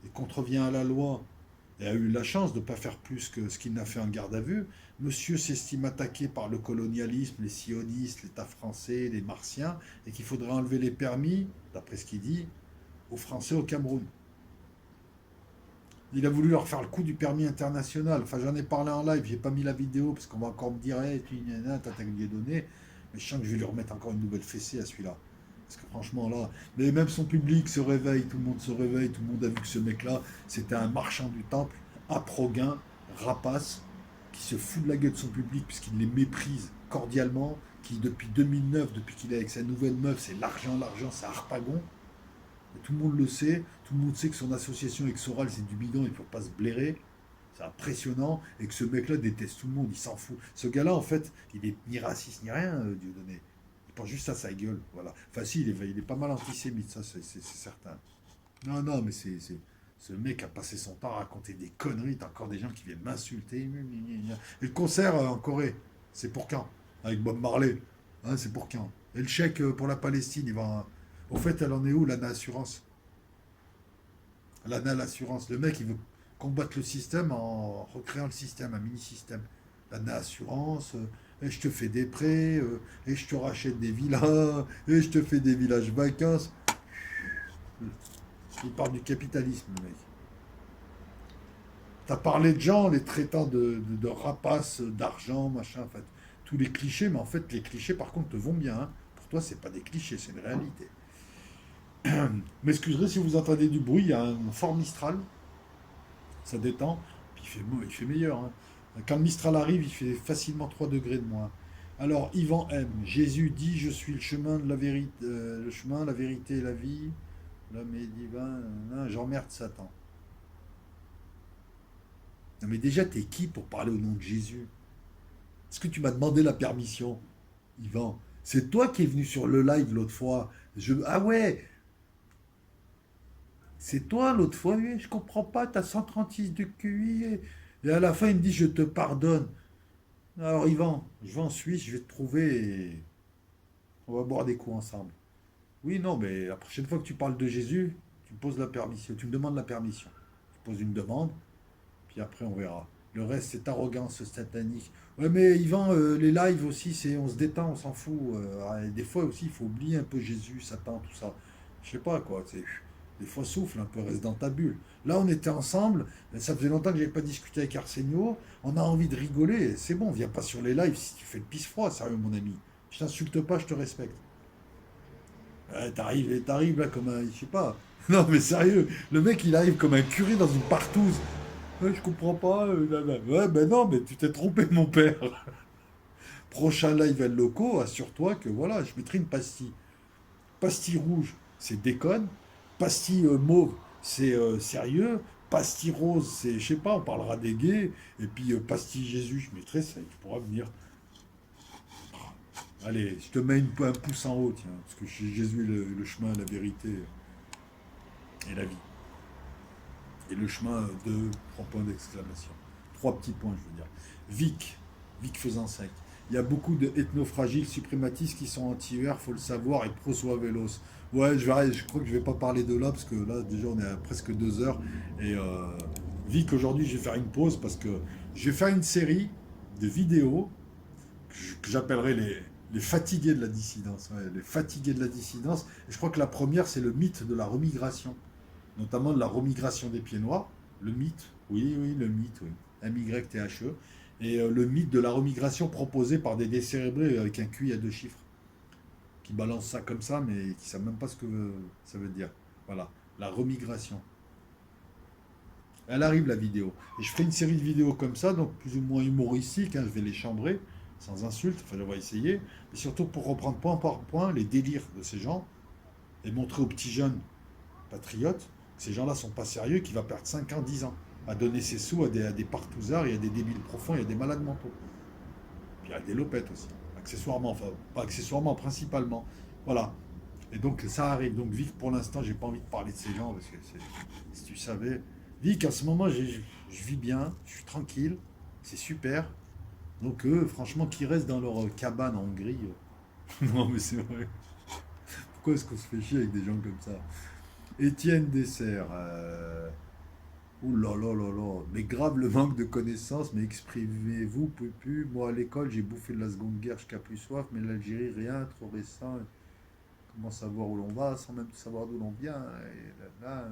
et contrevient à la loi et a eu la chance de ne pas faire plus que ce qu'il n'a fait en garde à vue, monsieur s'estime attaqué par le colonialisme, les sionistes, l'État français, les martiens, et qu'il faudrait enlever les permis, d'après ce qu'il dit, aux Français au Cameroun. Il a voulu leur faire le coup du permis international. Enfin, j'en ai parlé en live, j'ai pas mis la vidéo parce qu'on va encore me dire, hey, tu t'as lui donné. Mais je sens que je vais lui remettre encore une nouvelle fessée à celui-là. Parce que franchement, là, mais même son public se réveille, tout le monde se réveille, tout le monde a vu que ce mec-là, c'était un marchand du temple, aproguin, rapace, qui se fout de la gueule de son public puisqu'il les méprise cordialement, qui depuis 2009, depuis qu'il est avec sa nouvelle meuf, c'est l'argent, c'est Harpagon. Et tout le monde le sait, tout le monde sait que son association avec Soral, c'est du bidon, il ne faut pas se blairer. C'est impressionnant. Et que ce mec-là déteste tout le monde, il s'en fout. Ce gars-là, en fait, il est ni raciste ni rien, Dieudonné. Il pense juste à sa gueule. Voilà. Enfin, si, il est pas mal antisémite, ça, c'est certain. Non, non, mais ce mec a passé son temps à raconter des conneries. T'as encore des gens qui viennent m'insulter. Et le concert en Corée, c'est pour quand? Avec Bob Marley. Hein, c'est pour quand? Et le chèque pour la Palestine, il va. Au fait, elle en est où, l'ANA Assurance? L'ANA l'assurance. Le mec, il veut combattre le système en recréant le système, un mini-système. L'ANA Assurance, et je te fais des prêts, et je te rachète des villas, et je te fais des villages vacances. Il parle du capitalisme, le mec. T'as parlé de gens, les traitant de rapaces, d'argent, machin, en fait. Tous les clichés, mais en fait, les clichés, par contre, te vont bien. Hein. Pour toi, c'est pas des clichés, c'est une réalité. M'excuserez si vous entendez du bruit, il y a un fort Mistral, ça détend, puis il fait meilleur. Hein. Quand le Mistral arrive, il fait facilement 3 degrés de moins. Alors, Yvan M. Jésus dit, je suis le chemin, de la vérité, le chemin, la vérité et la vie. L'homme est divin. J'emmerde Satan. Non mais déjà, t'es qui pour parler au nom de Jésus? Est-ce que tu m'as demandé la permission, Yvan? C'est toi qui es venu sur le live l'autre fois. Ah ouais, c'est toi l'autre fois, oui, je comprends pas, t'as 136 de QI. Et à la fin, il me dit, je te pardonne. Alors, Yvan, je vais en Suisse, je vais te trouver et on va boire des coups ensemble. Oui, non, mais la prochaine fois que tu parles de Jésus, tu me poses la permission, tu me demandes la permission. Tu poses une demande, puis après on verra. Le reste, c'est arrogance satanique. Ouais, mais Yvan, les lives aussi, c'est on se détend, on s'en fout. Et des fois aussi, il faut oublier un peu Jésus, Satan, tout ça. Je sais pas quoi. Des fois, souffle un peu, reste dans ta bulle. Là, on était ensemble. Ça faisait longtemps que j'avais pas discuté avec Arsenio. On a envie de rigoler. C'est bon, viens pas sur les lives si tu fais le pisse froid, sérieux, mon ami. Je t'insulte pas, je te respecte. T'arrives là comme un, je sais pas. Non, mais sérieux, le mec, il arrive comme un curé dans une partouze. Ouais, je comprends pas. Ouais, ben non, mais tu t'es trompé, mon père. Prochain live à locaux, assure-toi que voilà, je mettrai une pastille. Pastille rouge, c'est déconne. Pastille mauve, c'est sérieux. Pastille rose, c'est, je sais pas, on parlera des gays. Et puis pastille Jésus, je mettrai ça, tu pourras venir. Allez, je te mets un pouce en haut, tiens, parce que Jésus est le chemin, la vérité et la vie. Et le chemin de 3 points d'exclamation. 3 petits points, je veux dire. Vic faisant 5. Il y a beaucoup d'ethnofragiles suprématistes qui sont anti-UR, faut le savoir, et pro-Suavelos. Ouais, je crois que je vais pas parler de là, parce que là, déjà, on est à presque 2 heures. Et Vic, aujourd'hui, je vais faire une pause, parce que je vais faire une série de vidéos que j'appellerai les fatigués de la dissidence. Ouais, les fatigués de la dissidence. Et je crois que la première, c'est le mythe de la remigration, notamment de la remigration des pieds noirs, le mythe, oui, oui, le mythe, oui, MYTHE, et le mythe de la remigration proposé par des décérébrés avec un QI à 2 chiffres, qui balancent ça comme ça, mais qui ne savent même pas ce que ça veut dire. Voilà, la remigration. Elle arrive la vidéo. Et je ferai une série de vidéos comme ça, donc plus ou moins humoristiques, hein, je vais les chambrer, sans insulte, enfin je vais essayer, mais surtout pour reprendre point par point les délires de ces gens, et montrer aux petits jeunes patriotes, ces gens-là sont pas sérieux, qui va perdre 5 ans, 10 ans à donner ses sous à des partouzards et à des débiles profonds et à des malades mentaux. Puis à des lopettes aussi, accessoirement, enfin pas accessoirement, principalement. Voilà. Et donc ça arrive. Donc Vic, pour l'instant, j'ai pas envie de parler de ces gens parce que si tu savais. Vic, à ce moment, je vis bien, je suis tranquille, c'est super. Donc eux, franchement, qu'ils restent dans leur cabane en Hongrie. Non mais c'est vrai. Pourquoi est-ce qu'on se fait chier avec des gens comme ça? Étienne Dessert. Ouh là là là là. Mais grave le manque de connaissances, mais exprimez-vous, plus. Moi à l'école, j'ai bouffé de la Seconde Guerre jusqu'à plus soif, mais l'Algérie, rien, trop récent. Comment savoir où l'on va sans même savoir d'où l'on vient? Et là, là,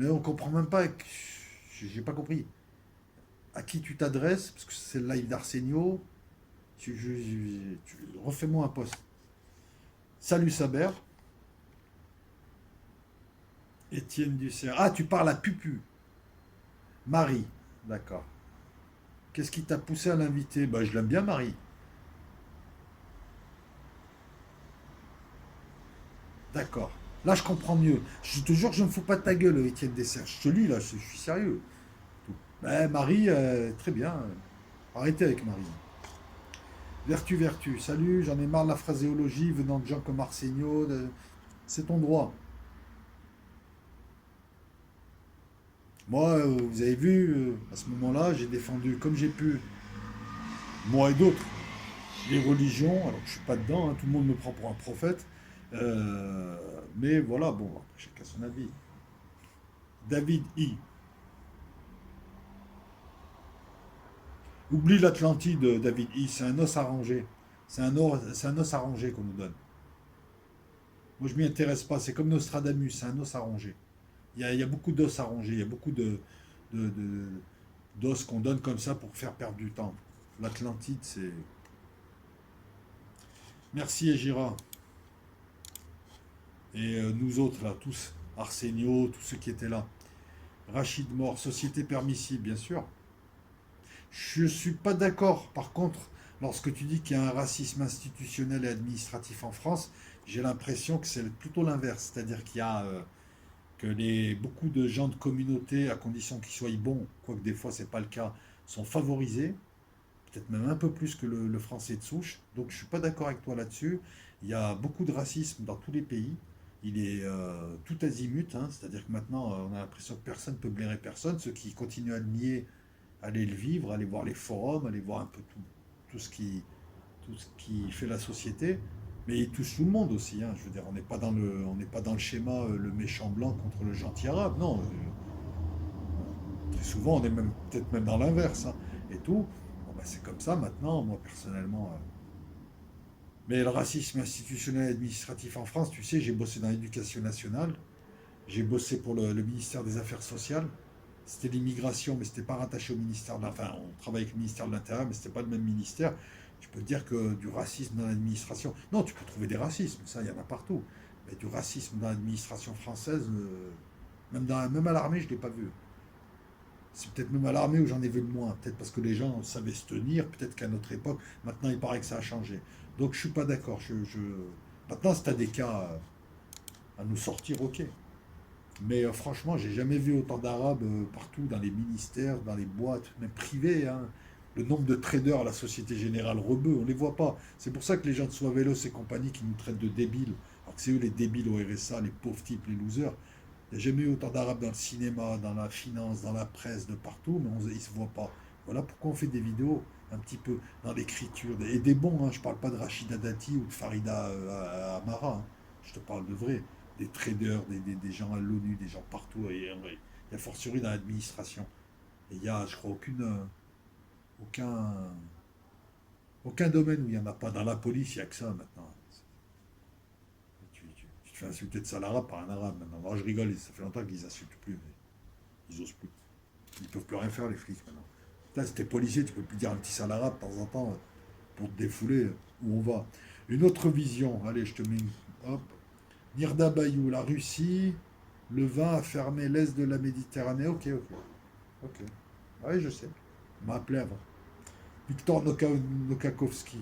Mais on comprend même pas. J'ai pas compris. À qui tu t'adresses? Parce que c'est le live d'Arsenio. Refais-moi un post. Salut Saber. Étienne Dussert. Ah, tu parles à Pupu. Marie. D'accord. Qu'est-ce qui t'a poussé à l'inviter? Bah, je l'aime bien, Marie. D'accord. Là, je comprends mieux. Je te jure, je ne me fous pas de ta gueule, Étienne Dessert. Je te lis, là, je suis sérieux. Marie, très bien. Arrêtez avec Marie. Vertu, vertu. Salut, j'en ai marre de la phraséologie venant de gens comme Arsenio. C'est ton droit. Moi, vous avez vu, à ce moment-là, j'ai défendu comme j'ai pu, moi et d'autres, les religions. Alors que je suis pas dedans, hein, tout le monde me prend pour un prophète. Mais voilà, bon, après, chacun son avis. David I. Oublie l'Atlantide, David I. C'est un os arrangé. C'est un os arrangé qu'on nous donne. Moi, je m'y intéresse pas. C'est comme Nostradamus, c'est un os arrangé. Il y a beaucoup d'os arrangés. Il y a beaucoup de- d'os qu'on donne comme ça pour faire perdre du temps. L'Atlantide, c'est. Merci, Egira. Et nous autres, là, tous. Arsenio, tous ceux qui étaient là. Rachid Mort, société permissible, bien sûr. Je suis pas d'accord. Par contre, lorsque tu dis qu'il y a un racisme institutionnel et administratif en France, j'ai l'impression que c'est plutôt l'inverse. C'est-à-dire qu'il y a que beaucoup de gens de communauté, à condition qu'ils soient bons, quoique des fois c'est pas le cas, sont favorisés, peut-être même un peu plus que le français de souche. Donc je suis pas d'accord avec toi là-dessus. Il y a beaucoup de racisme dans tous les pays. Il est tout azimut, hein. C'est-à-dire que maintenant on a l'impression que personne ne peut blairer personne. Ceux qui continuent à le nier, aller le vivre, aller voir les forums, aller voir un peu tout ce qui fait la société. Mais il touche tout le monde aussi, hein. Je veux dire, on n'est pas dans le schéma le méchant blanc contre le gentil arabe. Non, très souvent on est même peut-être même dans l'inverse, hein, et tout. Bon, bah, c'est comme ça maintenant, moi personnellement. Mais le racisme institutionnel et administratif en France, tu sais, j'ai bossé dans l'éducation nationale, j'ai bossé pour le ministère des Affaires sociales. C'était l'immigration, mais c'était pas rattaché au ministère de Enfin, on travaille avec le ministère de l'Intérieur, mais c'était pas le même ministère. Tu peux dire que du racisme dans l'administration. Non, tu peux trouver des racismes, ça, il y en a partout. Mais du racisme dans l'administration française, même à l'armée, je ne l'ai pas vu. C'est peut-être même à l'armée où j'en ai vu le moins. Peut-être parce que les gens savaient se tenir, peut-être qu'à notre époque, maintenant il paraît que ça a changé. Donc je suis pas d'accord. Maintenant, si tu as des cas à nous sortir, ok. Mais franchement, j'ai jamais vu autant d'Arabes partout, dans les ministères, dans les boîtes, même privées, hein. Le nombre de traders à la Société Générale Rebeu, on les voit pas. C'est pour ça que les gens de Suavelos et compagnie qui nous traitent de débiles, alors que c'est eux les débiles au RSA, les pauvres types, les losers. Il n'y a jamais eu autant d'Arabes dans le cinéma, dans la finance, dans la presse, de partout, mais ils ne se voient pas. Voilà pourquoi on fait des vidéos un petit peu dans l'écriture. Et des bons, hein. Je ne parle pas de Rachida Dati ou de Farida Amara, hein. Je te parle de vrai. Des traders, des gens à l'ONU, des gens partout. Et il y a fortiori dans l'administration. Et il y a, je crois, aucun, aucun domaine où il n'y en a pas. Dans la police, il n'y a que ça maintenant. Tu te fais insulter de sale arabe par un arabe maintenant. Alors je rigole, ça fait longtemps qu'ils insultent plus. Mais ils osent plus. Ils peuvent plus rien faire, les flics maintenant. Là, si t'es policier, tu peux plus dire un petit sale arabe de temps en temps pour te défouler où on va. Une autre vision. Allez, je te mets une. Hop. Nirda Bayou, la Russie, le vin a fermé l'est de la Méditerranée. Ok, ok. Ok. Oui, je sais. On m'a appelé avant. Victor Nokakovsky.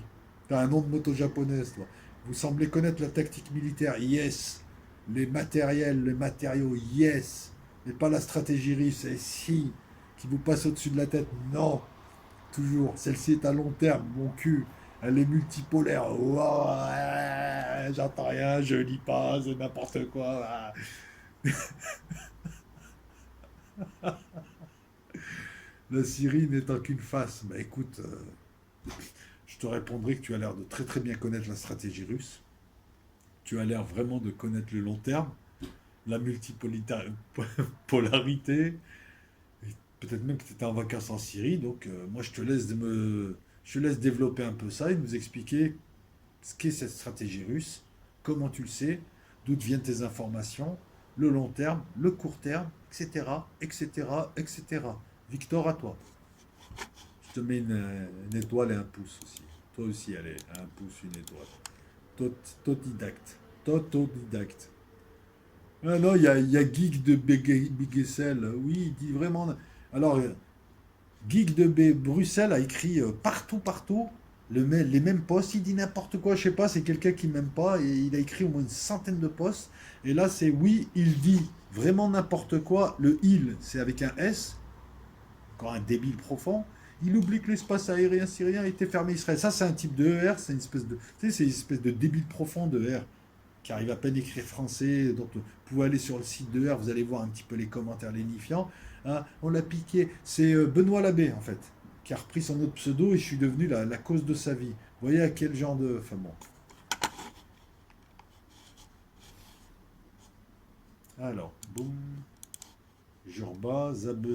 T'as un nom de moto japonaise, toi. Vous semblez connaître la tactique militaire. Yes. Les matériels, les matériaux. Yes. Mais pas la stratégie russe. Et si. Qui vous passe au-dessus de la tête. Non. Toujours. Celle-ci est à long terme. Mon cul. Elle est multipolaire. Ouais, j'entends rien, je lis pas, c'est n'importe quoi. La Syrie n'étant qu'une face. Bah écoute, je te répondrai que tu as l'air de très très bien connaître la stratégie russe. Tu as l'air vraiment de connaître le long terme, la multipolarité. Peut-être même que tu étais en vacances en Syrie. Donc moi je te laisse développer un peu ça et nous expliquer ce qu'est cette stratégie russe, comment tu le sais, d'où viennent tes informations. le long terme, le court terme, etc., etc., etc. Victor, à toi. Je te mets une étoile et un pouce aussi. Toi aussi, allez, un pouce, une étoile. Totodidacte. Totodidacte. Ah non, il y a Geek de Bruxelles. Oui, il dit vraiment. Alors, Geek de Bruxelles a écrit partout, partout, les mêmes posts. Il dit n'importe quoi, je sais pas, c'est quelqu'un qui m'aime pas. Et il a écrit au moins une centaine de posts. Et là, c'est oui, il dit vraiment n'importe quoi. Le il, c'est avec un S, encore un débile profond. Il oublie que l'espace aérien syrien était fermé à Israël. Ça, c'est un type de ER, c'est une espèce de, tu sais, c'est une espèce de débile profond de ER qui arrive à peine à écrire français. Donc, vous pouvez aller sur le site de ER, vous allez voir un petit peu les commentaires lénifiants. Hein, on l'a piqué. C'est Benoît Labbé, en fait, qui a repris son autre pseudo et je suis devenu la cause de sa vie. Vous voyez à quel genre de. Enfin bon. Alors, boum. Jurba, Zabe.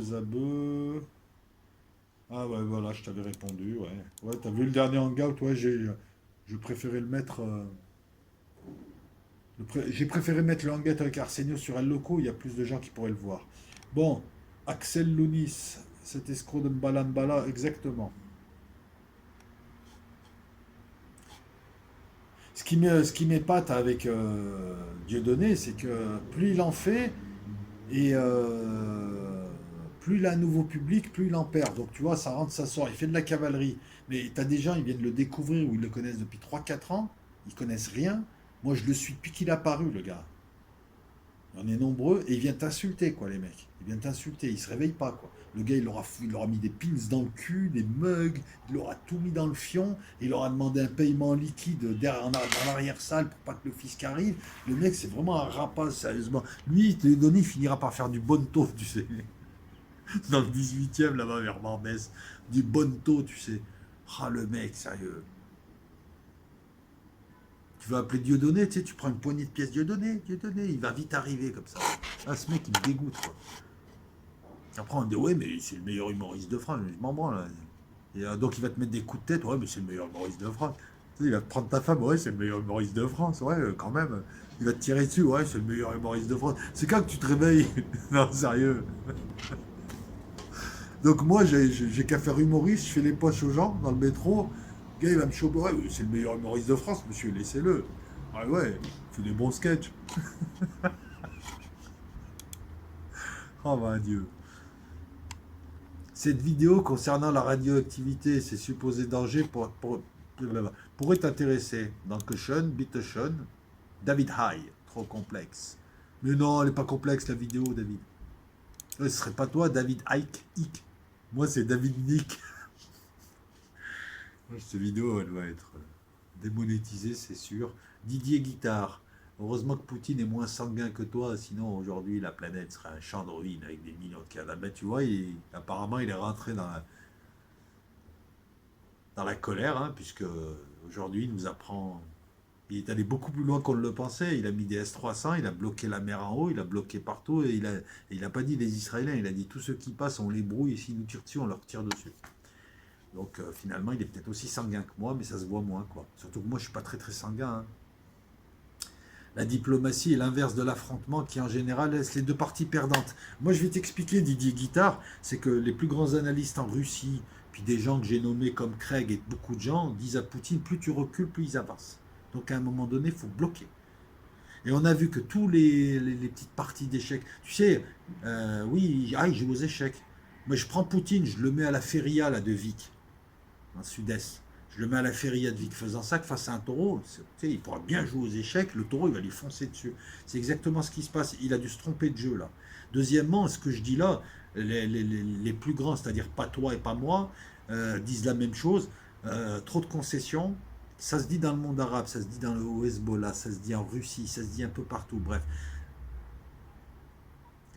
Ah ouais, voilà, je t'avais répondu, ouais. Ouais, t'as vu le dernier hangout, ouais, je préférais le mettre. J'ai préféré mettre le hangout avec Arsenio sur El Loco, il y a plus de gens qui pourraient le voir. Bon, Axel Lounis, cet escroc de Mbala Mbala, exactement. Ce qui m'épate avec Dieudonné, c'est que plus il en fait, et plus il a un nouveau public, plus il en perd. Donc tu vois, ça rentre, ça sort. Il fait de la cavalerie. Mais tu as des gens, ils viennent le découvrir ou ils le connaissent depuis 3 4 ans. Ils connaissent rien. Moi, je le suis depuis qu'il a paru, le gars. On est nombreux et ils viennent t'insulter, quoi, les mecs. Ils viennent t'insulter, ils se réveillent pas, quoi. Le gars, il leur a mis des pins dans le cul, des mugs, il leur a tout mis dans le fion, il leur a demandé un paiement liquide derrière, dans l'arrière-salle pour pas que le fisc arrive. Le mec, c'est vraiment un rapace, sérieusement. Lui, il te les donne, il finira par faire du bon taux, tu sais. Dans le 18e, là-bas, vers Barbès. Du bon taux, tu sais. Ah, le mec, sérieux. Tu vas appeler Dieudonné, tu sais, tu prends une poignée de pièces Dieudonné, Dieudonné, il va vite arriver comme ça. Ah, ce mec, il me dégoûte, quoi. Après, on me dit, ouais, mais c'est le meilleur humoriste de France. Je m'en branle, là. Et donc, il va te mettre des coups de tête, ouais, mais c'est le meilleur humoriste de France. Tu sais, il va te prendre ta femme, ouais, c'est le meilleur humoriste de France, ouais, quand même. Il va te tirer dessus, ouais, c'est le meilleur humoriste de France. C'est quand que tu te réveilles. Non, sérieux. Donc, moi, j'ai qu'à faire humoriste, je fais les poches aux gens dans le métro. Le gars, il va me choper, ouais, c'est le meilleur humoriste de France, monsieur, laissez-le. Ouais, ouais, il fait des bons sketchs. Oh, ben, Dieu. Cette vidéo concernant la radioactivité et ses supposés dangers pourrait t'intéresser. Donc, Sean, Bitteschön, David High, trop complexe. Mais non, elle n'est pas complexe la vidéo, David. Ce serait pas toi, David Icke, Icke. Moi, c'est David Nick. Cette vidéo, elle va être démonétisée, c'est sûr. Didier Guitare. Heureusement que Poutine est moins sanguin que toi, sinon aujourd'hui la planète serait un champ de ruines avec des millions de cadavres. Ben, tu vois, apparemment il est rentré dans la colère, hein, puisque aujourd'hui il nous apprend. Il est allé beaucoup plus loin qu'on ne le pensait. Il a mis des S-300, il a bloqué la mer en haut, il a bloqué partout, et il a pas dit les Israéliens, il a dit tous ceux qui passent, on les brouille, et s'ils nous tirent dessus, on leur tire dessus. Donc finalement, il est peut-être aussi sanguin que moi, mais ça se voit moins, quoi. Surtout que moi, je suis pas très très sanguin, hein. La diplomatie est l'inverse de l'affrontement qui en général laisse les deux parties perdantes. Moi je vais t'expliquer Didier Guittard, c'est que les plus grands analystes en Russie, puis des gens que j'ai nommés comme Craig et beaucoup de gens, disent à Poutine, plus tu recules, plus ils avancent. Donc à un moment donné, il faut bloquer. Et on a vu que tous les petites parties d'échecs, tu sais, oui, il joue aux échecs. Moi je prends Poutine, je le mets à la feria là, de Vic, dans le sud-est. Je le mets à la feria de Vic faisant ça que face à un taureau, tu sais, il pourra bien jouer aux échecs, le taureau il va lui foncer dessus. C'est exactement ce qui se passe. Il a dû se tromper de jeu là. Deuxièmement, ce que je dis là, les plus grands, c'est-à-dire pas toi et pas moi, disent la même chose. Trop de concessions, ça se dit dans le monde arabe, ça se dit dans le Hezbollah, ça se dit en Russie, ça se dit un peu partout. Bref,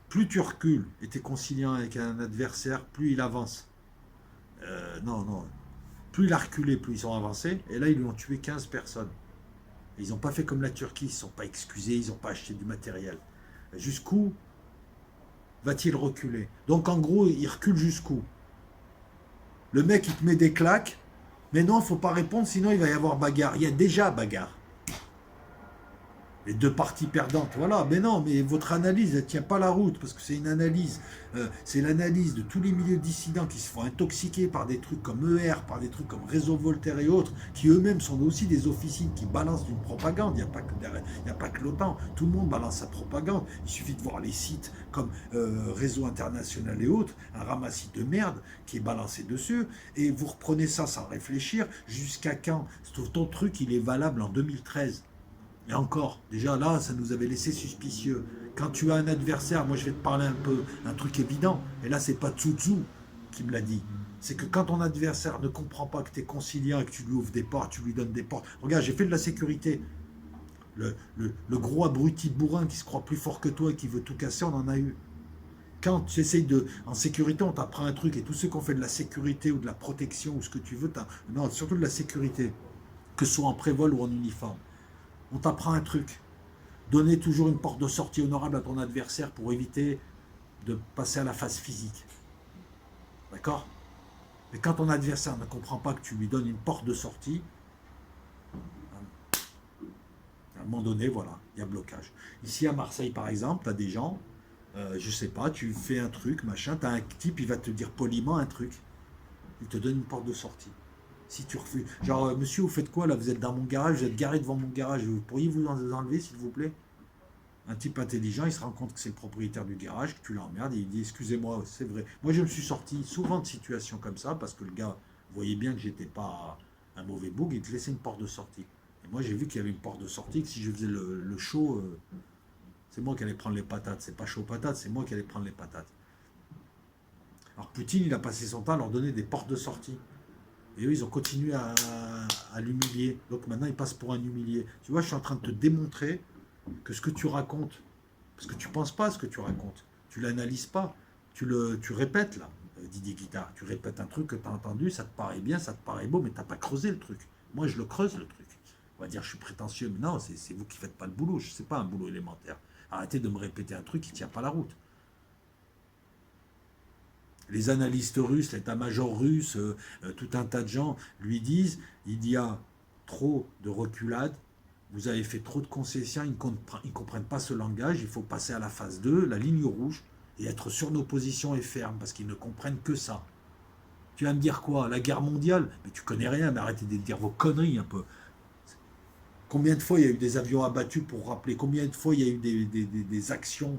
plus tu recules et tu es conciliant avec un adversaire, plus il avance. Non, non. Plus il a reculé, plus ils sont avancés. Et là, ils lui ont tué 15 personnes. Et ils n'ont pas fait comme la Turquie, ils ne se sont pas excusés, ils n'ont pas acheté du matériel. Jusqu'où va-t-il reculer? Donc en gros, il recule jusqu'où? Le mec, il te met des claques, mais non, il ne faut pas répondre, sinon il va y avoir bagarre. Il y a déjà bagarre. Les deux parties perdantes, voilà. Mais non, mais votre analyse, elle ne tient pas la route, parce que c'est une analyse, c'est l'analyse de tous les milieux dissidents qui se font intoxiquer par des trucs comme ER, par des trucs comme Réseau Voltaire et autres, qui eux-mêmes sont aussi des officines qui balancent d'une propagande. Il n'y a pas que l'OTAN, tout le monde balance sa propagande. Il suffit de voir les sites comme Réseau International et autres, un ramassis de merde qui est balancé dessus, et vous reprenez ça sans réfléchir, jusqu'à quand ton truc, il est valable en 2013. Et encore, déjà là, ça nous avait laissé suspicieux. Quand tu as un adversaire, moi je vais te parler un peu, un truc évident, et là c'est pas Tsutsu qui me l'a dit. C'est que quand ton adversaire ne comprend pas que tu es conciliant et que tu lui ouvres des portes, tu lui donnes des portes. Regarde, j'ai fait de la sécurité. Le gros abruti bourrin qui se croit plus fort que toi et qui veut tout casser, on en a eu. Quand tu essayes de. En sécurité, on t'apprend un truc, et tous ceux qui ont fait de la sécurité ou de la protection ou ce que tu veux, non, surtout de la sécurité, que ce soit en prévol ou en uniforme, on t'apprend un truc. Donner toujours une porte de sortie honorable à ton adversaire pour éviter de passer à la phase physique. D'accord? Mais quand ton adversaire ne comprend pas que tu lui donnes une porte de sortie, à un moment donné, voilà, il y a blocage. Ici à Marseille, par exemple, tu as des gens, je sais pas, tu fais un truc, machin, tu as un type, il va te dire poliment un truc. Il te donne une porte de sortie. Si tu refuses. Genre, monsieur, vous faites quoi là? Vous êtes dans mon garage, vous êtes garé devant mon garage, vous pourriez vous enlever, s'il vous plaît? Un type intelligent, il se rend compte que c'est le propriétaire du garage, que tu l'emmerdes, et il dit excusez-moi, c'est vrai. Moi, je me suis sorti souvent de situations comme ça, parce que le gars voyait bien que j'étais pas un mauvais boug, il te laissait une porte de sortie. Et moi, j'ai vu qu'il y avait une porte de sortie, que si je faisais le show, c'est moi qui allais prendre les patates. C'est pas chaud patates, c'est moi qui allais prendre les patates. Alors, Poutine, il a passé son temps à leur donner des portes de sortie. Et eux, ils ont continué à l'humilier. Donc maintenant, il passe pour un humilié. Tu vois, je suis en train de te démontrer que ce que tu racontes, parce que tu ne penses pas à ce que tu racontes, tu l'analyses pas, tu répètes là, Didier Guitard, tu répètes un truc que tu as entendu, ça te paraît bien, ça te paraît beau, mais tu n'as pas creusé le truc. Moi, je le creuse le truc. On va dire, je suis prétentieux, mais non, c'est vous qui ne faites pas le boulot, je sais pas un boulot élémentaire. Arrêtez de me répéter un truc qui ne tient pas la route. Les analystes russes, l'état-major russe, tout un tas de gens lui disent il y a trop de reculades, vous avez fait trop de concessions, ils ne comprennent pas ce langage, il faut passer à la phase 2, la ligne rouge, et être sur nos positions et ferme, parce qu'ils ne comprennent que ça. Tu vas me dire quoi? La guerre mondiale? Mais tu connais rien, mais arrêtez de dire vos conneries un peu. Combien de fois il y a eu des avions abattus pour rappeler? Combien de fois il y a eu des actions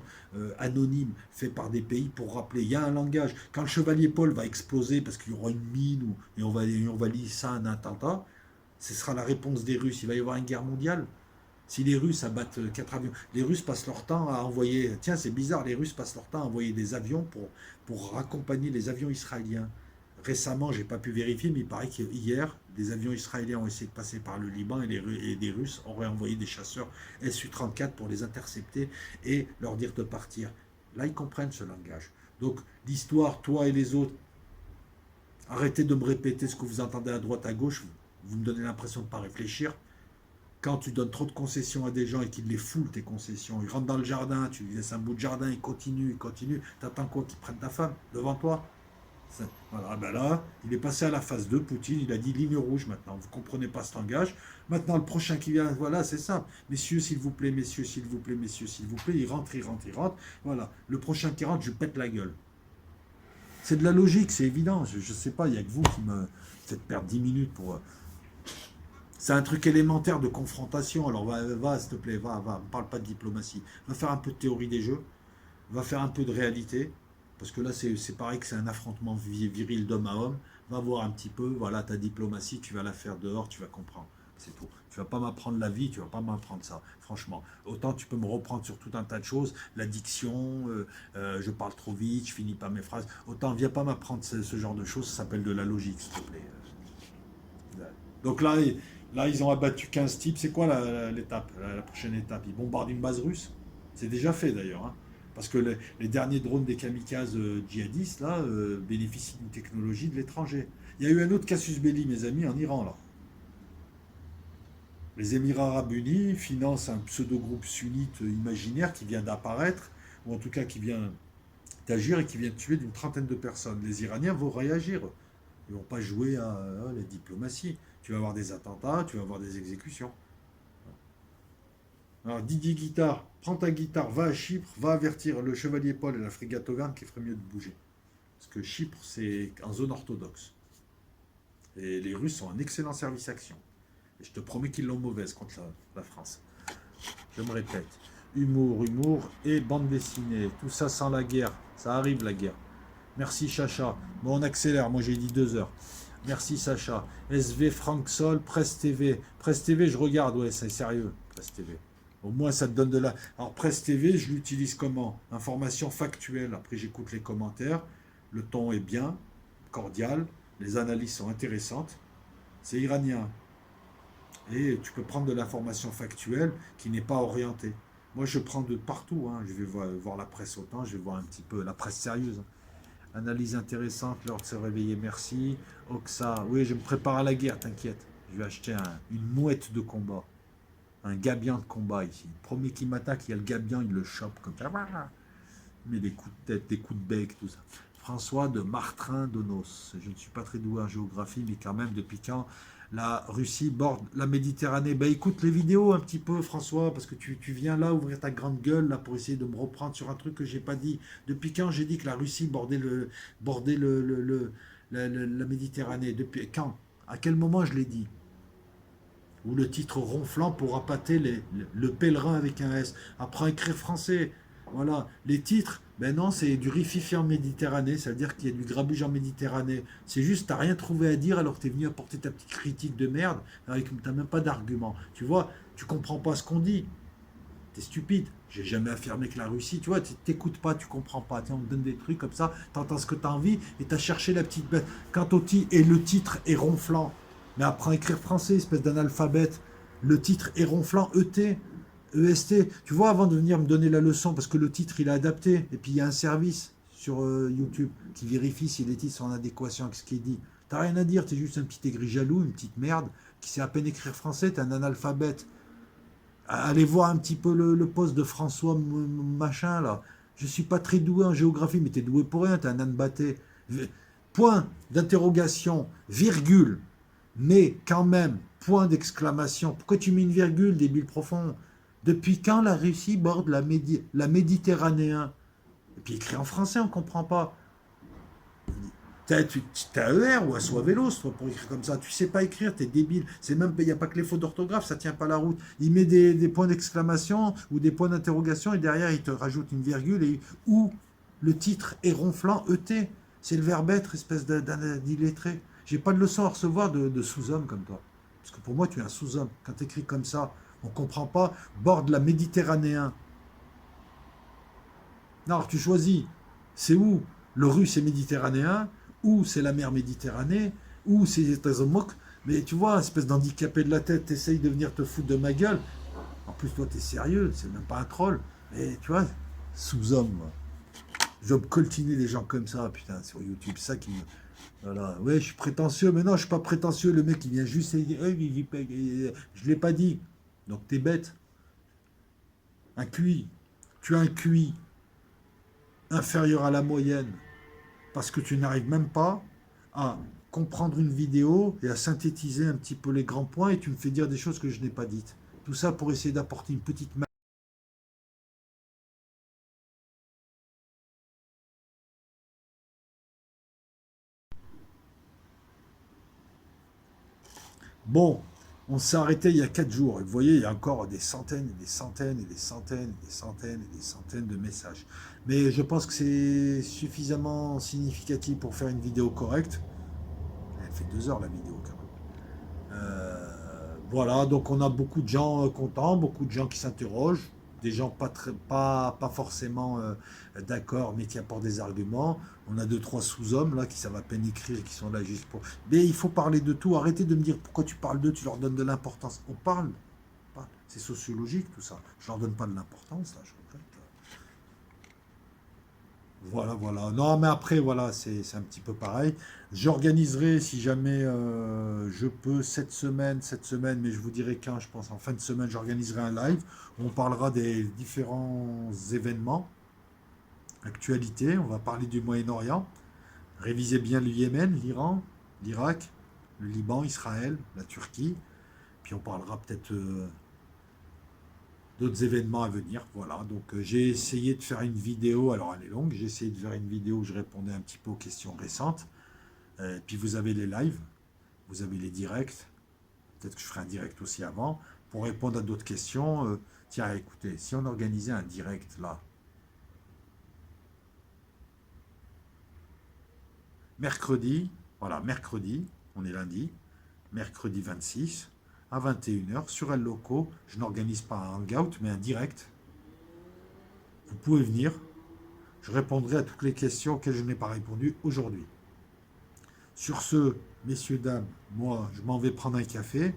anonymes faites par des pays pour rappeler? Il y a un langage. Quand le chevalier Paul va exploser parce qu'il y aura une mine et on va lier ça à un attentat, ce sera la réponse des Russes. Il va y avoir une guerre mondiale. Si les Russes abattent 4 avions, les Russes passent leur temps à envoyer. Tiens, c'est bizarre, les Russes passent leur temps à envoyer des avions pour raccompagner les avions israéliens. Récemment, j'ai pas pu vérifier, mais il paraît qu'hier, des avions israéliens ont essayé de passer par le Liban et des Russes auraient envoyé des chasseurs Su-34 pour les intercepter et leur dire de partir. Là, ils comprennent ce langage. Donc, l'histoire, toi et les autres, arrêtez de me répéter ce que vous entendez à droite, à gauche. Vous me donnez l'impression de ne pas réfléchir. Quand tu donnes trop de concessions à des gens et qu'ils les foulent, tes concessions, ils rentrent dans le jardin, tu lui laisses un bout de jardin, ils continuent, t'attends quoi? Qu'ils prennent ta femme devant toi? Voilà, ben là, il est passé à la phase 2, Poutine, il a dit ligne rouge maintenant, vous ne comprenez pas cet langage. Maintenant, le prochain qui vient, voilà, c'est simple. Messieurs, s'il vous plaît, messieurs, s'il vous plaît, messieurs, s'il vous plaît, il rentre, il rentre, il rentre. Voilà, le prochain qui rentre, je pète la gueule. C'est de la logique, c'est évident. Je ne sais pas, il n'y a que vous qui me faites perdre 10 minutes pour. C'est un truc élémentaire de confrontation. Alors va s'il te plaît, va, ne parle pas de diplomatie. Va faire un peu de théorie des jeux, va faire un peu de réalité. Parce que là, c'est pareil que c'est un affrontement viril d'homme à homme. Va voir un petit peu, voilà, ta diplomatie, tu vas la faire dehors, tu vas comprendre. C'est tout. Tu vas pas m'apprendre la vie, tu vas pas m'apprendre ça, franchement. Autant tu peux me reprendre sur tout un tas de choses, l'addiction, je parle trop vite, je finis pas mes phrases. Autant viens pas m'apprendre ce genre de choses, ça s'appelle de la logique, s'il te plaît. Donc là, ils ont abattu 15 types. C'est quoi l'étape, la prochaine étape? Ils bombardent une base russe. C'est déjà fait d'ailleurs, hein. Parce que les derniers drones des kamikazes djihadistes, là, bénéficient d'une technologie de l'étranger. Il y a eu un autre casus belli, mes amis, en Iran, là. Les Émirats arabes unis financent un pseudo-groupe sunnite imaginaire qui vient d'apparaître, ou en tout cas qui vient d'agir et qui vient de tuer d'une trentaine de personnes. Les Iraniens vont réagir. Ils ne vont pas jouer à la diplomatie. Tu vas avoir des attentats, tu vas avoir des exécutions. Alors Didier Guitare, prends ta guitare, va à Chypre, va avertir le chevalier Paul et la frégate Auvergne qu'il ferait mieux de bouger. Parce que Chypre, c'est en zone orthodoxe. Et les Russes ont un excellent service action. Et je te promets qu'ils l'ont mauvaise contre la France. Je me répète. Humour, humour et bande dessinée. Tout ça sans la guerre. Ça arrive la guerre. Merci Chacha. Bon, on accélère. Moi j'ai dit 2 heures. Merci Sacha. SV Franck Sol, Presse TV. Presse TV, je regarde. Ouais, c'est sérieux. Presse TV. Au moins, ça te donne de la. Alors, Presse TV, je l'utilise comment? Information factuelle. Après, j'écoute les commentaires. Le ton est bien, cordial. Les analyses sont intéressantes. C'est iranien. Et tu peux prendre de l'information factuelle qui n'est pas orientée. Moi, je prends de partout. Hein. Je vais voir la presse autant, je vais voir un petit peu la presse sérieuse. Analyse intéressante, l'heure de se réveiller, merci. Oxa, oui, je me prépare à la guerre, t'inquiète. Je vais acheter une mouette de combat. Un gabian de combat ici. Le premier qui m'attaque, il y a le gabian, il le chope comme ça. Il met des coups de tête, des coups de bec, tout ça. François de Martrin-Donos. Je ne suis pas très doué en géographie, mais quand même, depuis quand la Russie borde la Méditerranée? Ben écoute les vidéos un petit peu, François, parce que tu viens là ouvrir ta grande gueule là pour essayer de me reprendre sur un truc que j'ai pas dit. Depuis quand j'ai dit que la Russie bordait la Méditerranée? Depuis quand? À quel moment je l'ai dit? Ou le titre ronflant pour appâter le pèlerin avec un S. Apprends à écrire français. Voilà. Les titres, ben non, c'est du rififi en Méditerranée, ça veut dire qu'il y a du grabuge en Méditerranée. C'est juste, t'as rien trouvé à dire alors que t'es venu apporter ta petite critique de merde, avec t'as même pas d'argument. Tu vois, tu comprends pas ce qu'on dit. T'es stupide. J'ai jamais affirmé que la Russie, tu vois, t'écoutes pas, tu comprends pas. Tiens, on te donne des trucs comme ça, t'entends ce que t'as envie et t'as cherché la petite bête. Quand et le titre est ronflant, mais apprends à écrire français, espèce d'analphabète. Le titre est ronflant, ET, EST. Tu vois, avant de venir me donner la leçon, parce que le titre, il est adapté. Et puis, il y a un service sur YouTube qui vérifie si les titres sont en adéquation avec ce qui est dit. T'as rien à dire, t'es juste un petit aigri jaloux, une petite merde, qui sait à peine écrire français, t'es un analphabète. Allez voir un petit peu le poste de François machin, là. Je suis pas très doué en géographie, mais t'es doué pour rien, t'es un âne batté. Point d'interrogation, virgule. Mais quand même, point d'exclamation. Pourquoi tu mets une virgule, débile profond? Depuis quand la Russie borde la Méditerranée? Et puis écrit en français, on ne comprend pas. T'as ER ou un vélo, toi, pour écrire comme ça. Tu sais pas écrire, t'es débile. C'est même, il n'y a pas que les fautes d'orthographe, ça tient pas la route. Il met des points d'exclamation ou des points d'interrogation et derrière il te rajoute une virgule et ou le titre est ronflant, ET. C'est le verbe être, espèce d'illettré. J'ai pas de leçon à recevoir de sous-homme comme toi. Parce que pour moi, tu es un sous-homme. Quand tu écris comme ça, on comprend pas. Borde la Méditerranée. Non, alors tu choisis. C'est où? Le russe est méditerranéen, ou c'est la mer Méditerranée, ou c'est les États-Unis. Mais tu vois, espèce d'handicapé de la tête, t'essayes de venir te foutre de ma gueule. En plus, toi, t'es sérieux, c'est même pas un troll. Mais tu vois, sous-homme, moi. Je dois coltiner des gens comme ça, putain, sur YouTube. C'est ça qui me. Voilà. Ouais, je suis prétentieux, mais non, je suis pas prétentieux. Le mec, il vient juste et il dit, je l'ai pas dit. Donc, t'es bête. Un QI. Tu as un QI inférieur à la moyenne parce que tu n'arrives même pas à comprendre une vidéo et à synthétiser un petit peu les grands points et tu me fais dire des choses que je n'ai pas dites. Tout ça pour essayer d'apporter une petite. Bon, on s'est arrêté il y a 4 jours. Et vous voyez, il y a encore des centaines et des centaines et des centaines et des centaines et des centaines de messages. Mais je pense que c'est suffisamment significatif pour faire une vidéo correcte. Elle fait 2 heures la vidéo quand même. Voilà, donc on a beaucoup de gens contents, beaucoup de gens qui s'interrogent, des gens pas forcément d'accord, mais qui apportent des arguments. On a deux, trois sous-hommes là qui savent à peine écrire, qui sont là juste pour. Mais il faut parler de tout. Arrêtez de me dire pourquoi tu parles d'eux, tu leur donnes de l'importance. On parle. C'est sociologique tout ça. Je leur donne pas de l'importance là, je regrette. Voilà, voilà. Non, mais après, voilà, c'est un petit peu pareil. J'organiserai, si jamais je peux, cette semaine, mais je vous dirai quand, je pense, en fin de semaine, j'organiserai un live où on parlera des différents événements, actualités. On va parler du Moyen-Orient. Révisez bien le Yémen, l'Iran, l'Irak, le Liban, Israël, la Turquie. Puis on parlera peut-être d'autres événements à venir. Voilà, donc j'ai essayé de faire une vidéo, alors elle est longue, j'ai essayé de faire une vidéo où je répondais un petit peu aux questions récentes. Puis vous avez les lives, vous avez les directs, peut-être que je ferai un direct aussi avant, pour répondre à d'autres questions. Tiens, écoutez, si on organisait un direct là, mercredi, voilà, mercredi, on est lundi, mercredi 26, à 21 h sur El Loco, je n'organise pas un hangout, mais un direct. Vous pouvez venir, je répondrai à toutes les questions auxquelles je n'ai pas répondu aujourd'hui. Sur ce, messieurs, dames, moi, je m'en vais prendre un café.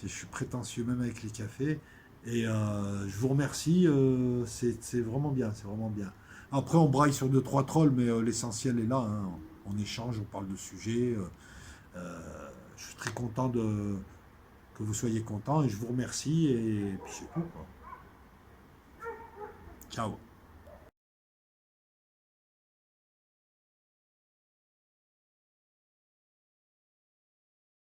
Je suis prétentieux même avec les cafés. Et je vous remercie. C'est vraiment bien. C'est vraiment bien. Après, on braille sur deux, trois trolls, mais l'essentiel est là, hein. On échange, on parle de sujets. Je suis très content que vous soyez contents et je vous remercie. Et puis c'est tout, quoi. Ciao.